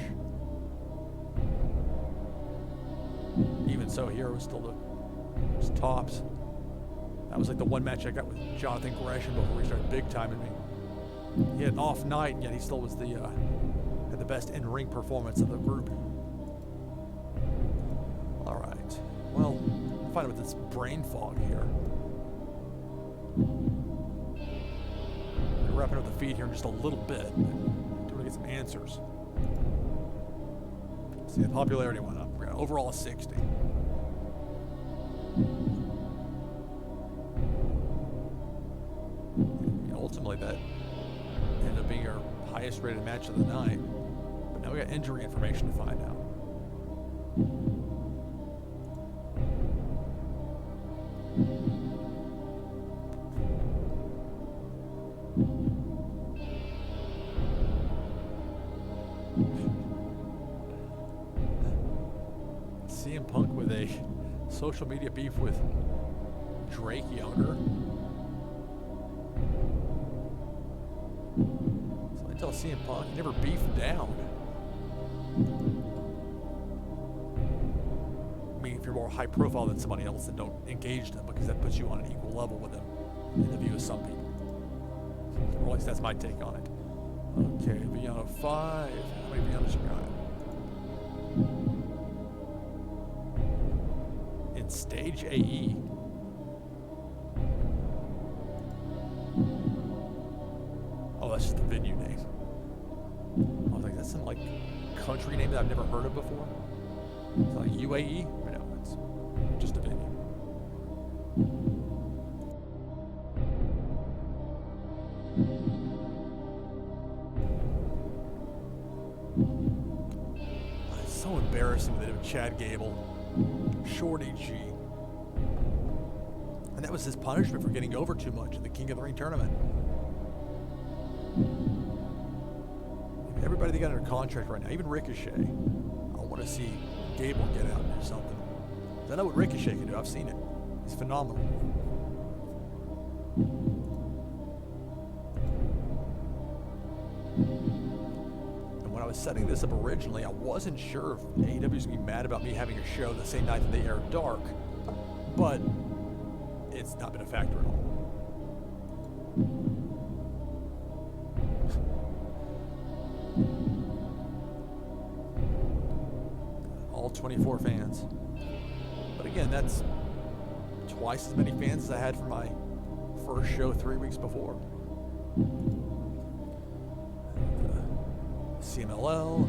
Even so, Hero was still was tops. That was like the one match I got with Jonathan Gresham before he started big timing me. He had an off night, and yet he still was had the best in-ring performance of the group. All right. Well, I'm fine with this brain fog here. We're wrapping up the feed here in just a little bit. I want to get some answers. See, the popularity went up. We're got overall 60. Ultimately, that ended up being our highest rated match of the night. But now we got injury information to find out. CM Punk with a social media beef with Drake Younger. So I tell CM Punk, you never beefed down. I mean, if you're more high profile than somebody else, then don't engage them, because that puts you on an equal level with them in the view of some people. Or at least that's my take on it. Okay, Beyond 5. How many Beyonds you got? In Stage AE. Oh, that's just the venue name. I was like, that's some like country name that I've never heard of before. It's like UAE? No, it's just a venue. It's so embarrassing when they did Chad Gable, Shorty G. And that was his punishment for getting over too much in the King of the Ring tournament. Everybody they got under contract right now, even Ricochet, I want to see Gable get out and do something. I know what Ricochet can do. I've seen it. He's phenomenal. And when I was setting this up originally, I wasn't sure if AEW was going to be mad about me having a show the same night that they aired Dark, but it's not been a factor at all. All 24 fans. But again, that's twice as many fans as I had for my first show 3 weeks before. CMLL,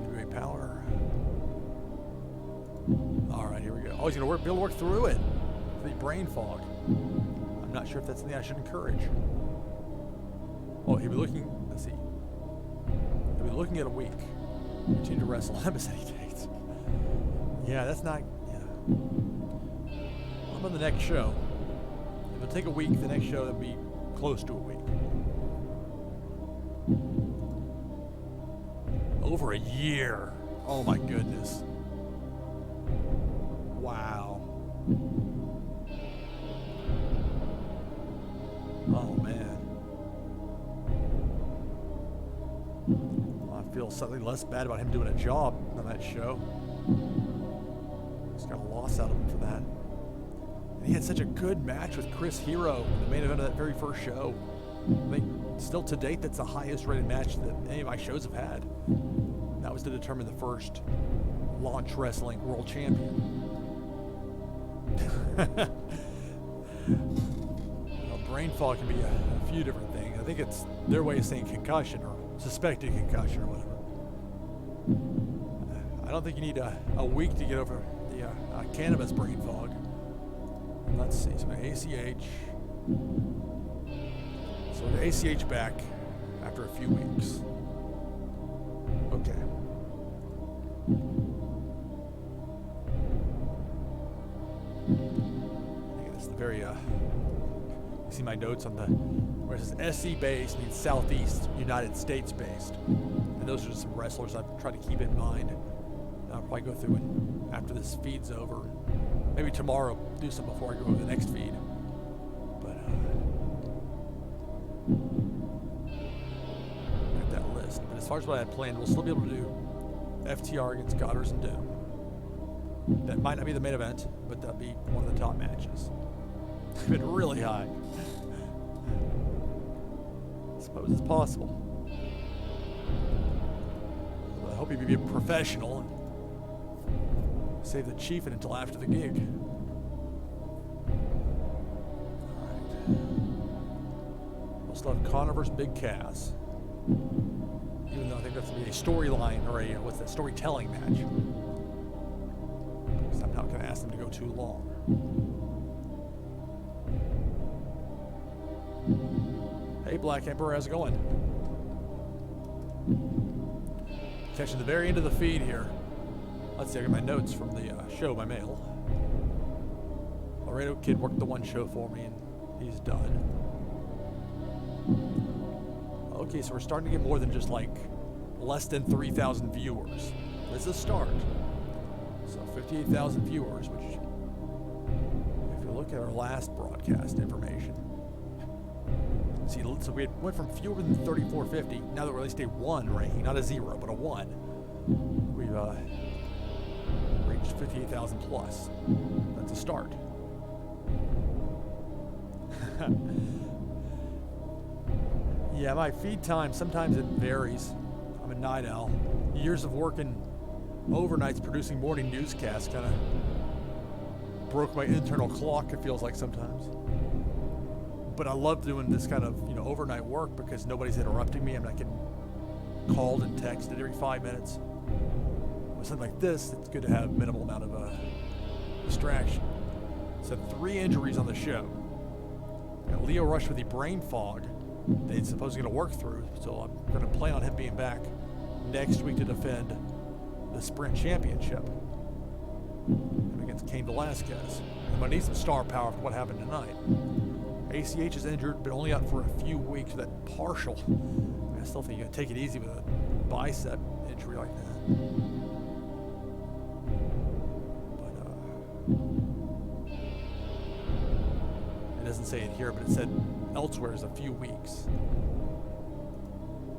NWA Power. Alright, here we go. Oh, he's going to be able to work through it. The brain fog. I'm not sure if that's something I should encourage. Oh, he'll be looking, let's see. He'll be looking at a week. Continue to wrestle. Haven't said any dates. Yeah, that's not, yeah. I'm on the next show. If it'll take a week, the next show will be close to a week. Over a year. Oh my goodness. Wow. Oh man. I feel slightly less bad about him doing a job on that show. Just got a loss out of him for that. And he had such a good match with Chris Hero in the main event of that very first show. I think still to date, that's the highest rated match that any of my shows have had. That was to determine the first launch wrestling world champion. Well, brain fog can be a few different things. I think it's their way of saying concussion or suspected concussion or whatever. I don't think you need a week to get over the cannabis brain fog. Let's see, so ACH. So ACH back after a few weeks. Okay. I think it's the very, you see my notes on the, where it says SC based means Southeast United States based. And those are just some wrestlers I've tried to keep in mind. I'll probably go through and after this feed's over, maybe tomorrow do some before I go to the next feed. But got that list. But as far as what I had planned, we'll still be able to do FTR against Godders and Doom. That might not be the main event, but that'll be one of the top matches. It's been really high. I suppose it's possible. I hope you be a professional and save the chiefin until after the gig. Alright. We'll still have Connor versus Big Cass. Even though I think that's going to be a storyline or a, storytelling match. Because I'm not going to ask them to go too long. Hey, Black Emperor, how's it going? Catching the very end of the feed here. Let's see, I got my notes from the show by mail. Laredo Kid worked the one show for me, and he's done. Okay, so we're starting to get more than just like less than 3,000 viewers. This is a start. So 58,000 viewers, which, if you look at our last broadcast information, see, so we went from fewer than 3,450. Now that we're at least a 1 ranking, not a 0, but a 1, we've reached 58,000 plus. That's a start. Yeah, my feed time, sometimes it varies. I'm a night owl. Years of working overnights producing morning newscasts kind of broke my internal clock, it feels like sometimes. But I love doing this kind of, overnight work because nobody's interrupting me. I'm not getting called and texted every 5 minutes. With something like this, it's good to have minimal amount of distraction. So 3 injuries on the show. Got Lio Rush with the brain fog that he's supposedly going to work through, so I'm going to plan on him being back next week to defend the Sprint Championship against Cain Velasquez. I'm going to need some star power for what happened tonight. ACH is injured, but only out for a few weeks with that partial. I still think you got to take it easy with a bicep injury like that. It doesn't say it here, but it said elsewhere is a few weeks.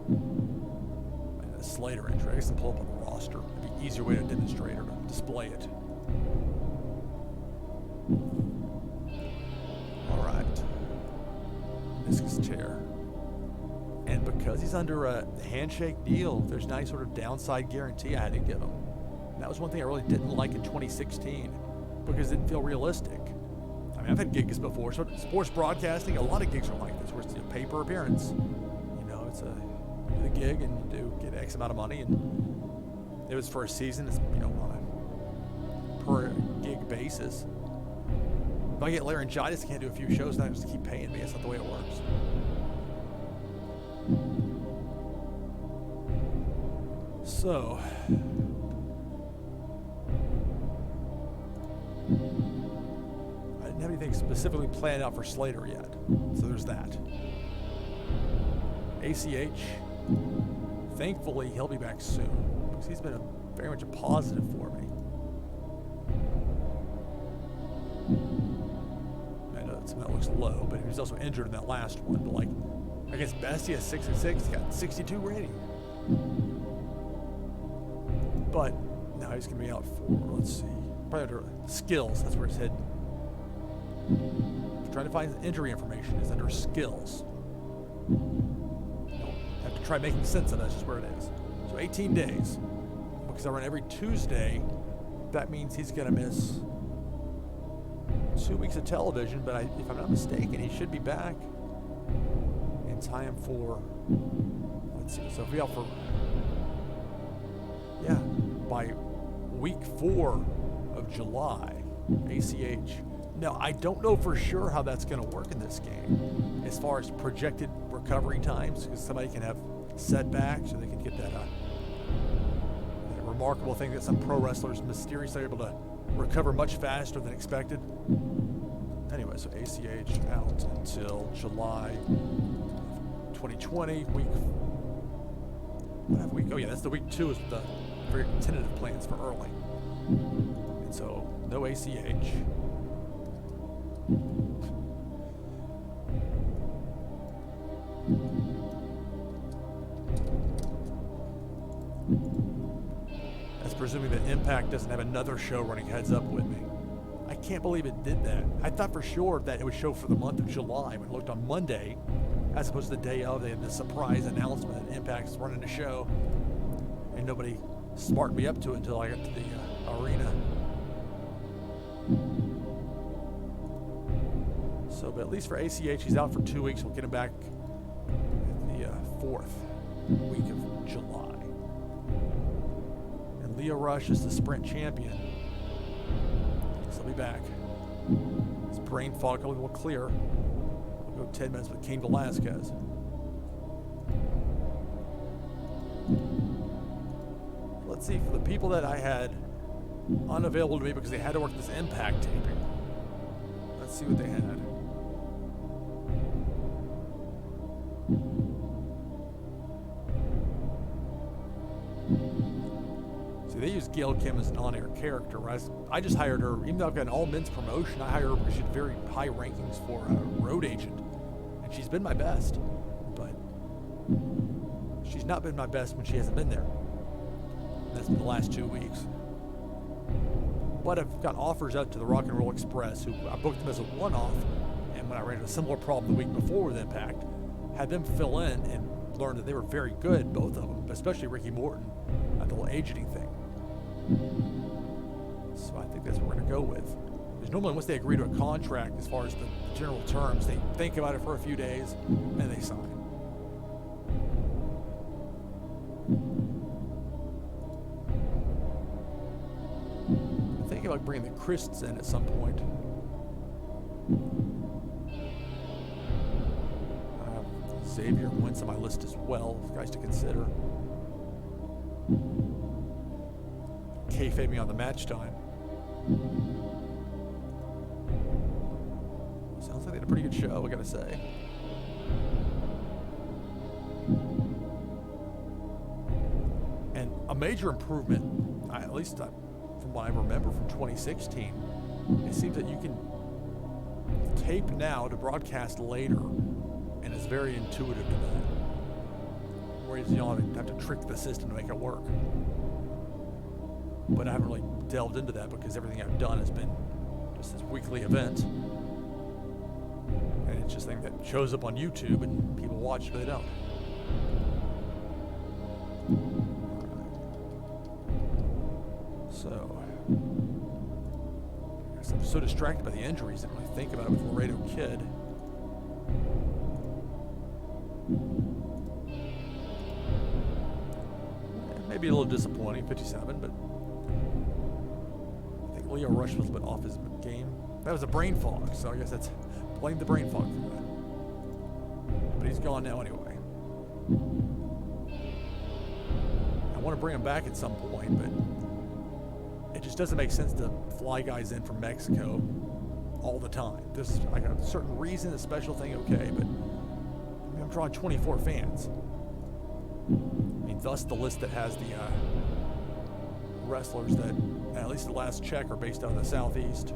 And a Slater injury. I guess I'll pull up on the roster. It'd be an easier way to demonstrate or to display it. All right. Meniscus tear. And because he's under a handshake deal, there's not any sort of downside guarantee I had to give him. And that was one thing I really didn't like in 2016 because it didn't feel realistic. I mean, I've had gigs before. So sports broadcasting, a lot of gigs are like this, where it's a pay-per appearance. It's you do the gig and you get X amount of money, and it was for a season. It's on a per gig basis. If I get laryngitis, I can't do a few shows. Now just keep paying me. That's not the way it works. So. Have anything specifically planned out for Slater yet, so there's that. ACH, thankfully he'll be back soon because he's been very much a positive for me. I know that looks low, but he was also injured in that last one. But against Best, he has 6-6. He's got 62 rating. But now he's going to be out for, let's see, probably under skills. That's where it's heading. Trying to find injury information is under skills. Have to try making sense of that. That's just where it is. So 18 days. Because I run every Tuesday, that means he's going to miss 2 weeks of television. But if I'm not mistaken, he should be back in time for, let's see, so if we out for, by week 4 of July, ACH. Now, I don't know for sure how that's going to work in this game as far as projected recovery times, because somebody can have setbacks or they can get that remarkable thing that some pro wrestlers mysteriously are able to recover much faster than expected. Anyway, so ACH out until July 2020, that's the week 2 is the very tentative plans for early. And so, no ACH. That's presuming that Impact doesn't have another show running heads up with me. I can't believe it did that. I thought for sure that it would show for the month of July when it looked on Monday, as opposed to the day of. They had the surprise announcement that Impact's running a show, and nobody smartened me up to it until I got to the arena. So, but at least for ACH, he's out for 2 weeks. We'll get him back the 4th week of July. And Lio Rush is the Sprint champion. So he'll be back. His brain fog will clear. We'll go 10 minutes with Cain Velasquez. Let's see, for the people that I had unavailable to me because they had to work this Impact taping, let's see what they had. See, See, they use Gail Kim as an on-air character. I just hired her, even though I've got an all-men's promotion, I hired her because she had very high rankings for a road agent. And she's been my best. But she's not been my best when she hasn't been there. And that's been the last 2 weeks. But I've got offers out to the Rock and Roll Express, who I booked them as a one-off. And when I ran into a similar problem the week before with Impact, had them fill in and learned that they were very good, both of them, especially Ricky Morton, at the whole agenting thing. So I think that's what we're going to go with. Because normally once they agree to a contract, as far as the general terms, they think about it for a few days, and they sign. I'm thinking about bringing the Christs in at some point. Xavier Wentz on my list as well, guys to consider. Kayfabe me on the match time. Sounds like they had a pretty good show, I gotta say. And a major improvement, at least from what I remember from 2016, it seems that you can tape now to broadcast later. And it's very intuitive to that. Whereas you don't have to trick the system to make it work. But I haven't really delved into that because everything I've done has been just this weekly event. And it's just a thing that shows up on YouTube and people watch it, but they don't. So, I guess I'm so distracted by the injuries, I didn't really think about it with Laredo Kid. Maybe a little disappointing, 57, but I think Leo Rush was a bit off his game. That was a brain fog, so I guess that's blame the brain fog for that. But he's gone now anyway. I want to bring him back at some point, but it just doesn't make sense to fly guys in from Mexico all the time. This is like a certain reason, a special thing, okay, but I'm drawing 24 fans. I mean, thus the list that has the wrestlers that, at least the last check, are based out of the Southeast.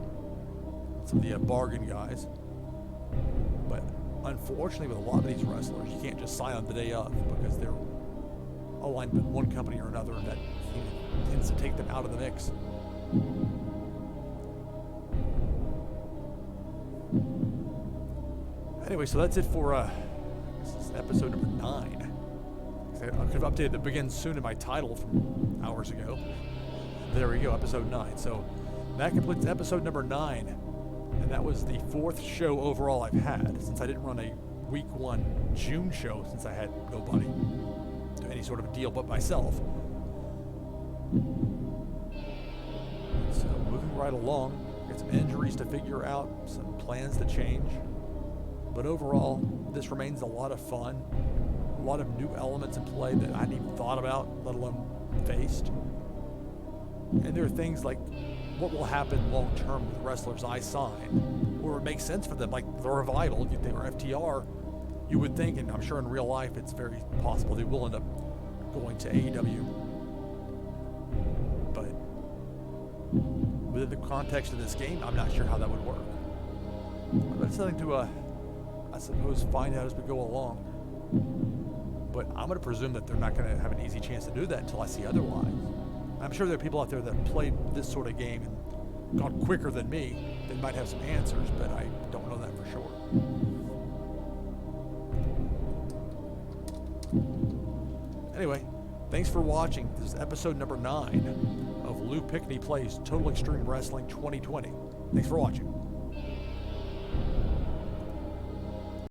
Some of the bargain guys. But unfortunately, with a lot of these wrestlers, you can't just sign on the day of because they're aligned with one company or another, and that tends to take them out of the mix. Anyway, so that's it for this is episode number 9. I could have updated the begin soon in my title from hours ago. There we go, episode 9. So that completes episode number 9. And that was the 4th show overall I've had, since I didn't run a week 1 June show, since I had nobody do any sort of deal but myself. So moving right along, got some injuries to figure out, some plans to change. But overall, this remains a lot of fun. A lot of new elements in play that I hadn't even thought about, let alone faced. And there are things like what will happen long term with wrestlers I sign, or it makes sense for them, like the Revival. If they were FTR, you would think, and I'm sure in real life it's very possible they will end up going to AEW. But within the context of this game, I'm not sure how that would work. But it's something to, I suppose, find out as we go along. But I'm going to presume that they're not going to have an easy chance to do that until I see otherwise. I'm sure there are people out there that played this sort of game and gone quicker than me that might have some answers, but I don't know that for sure. Anyway, thanks for watching. This is episode number 9 of Lou Pickney Plays Total Extreme Wrestling 2020. Thanks for watching.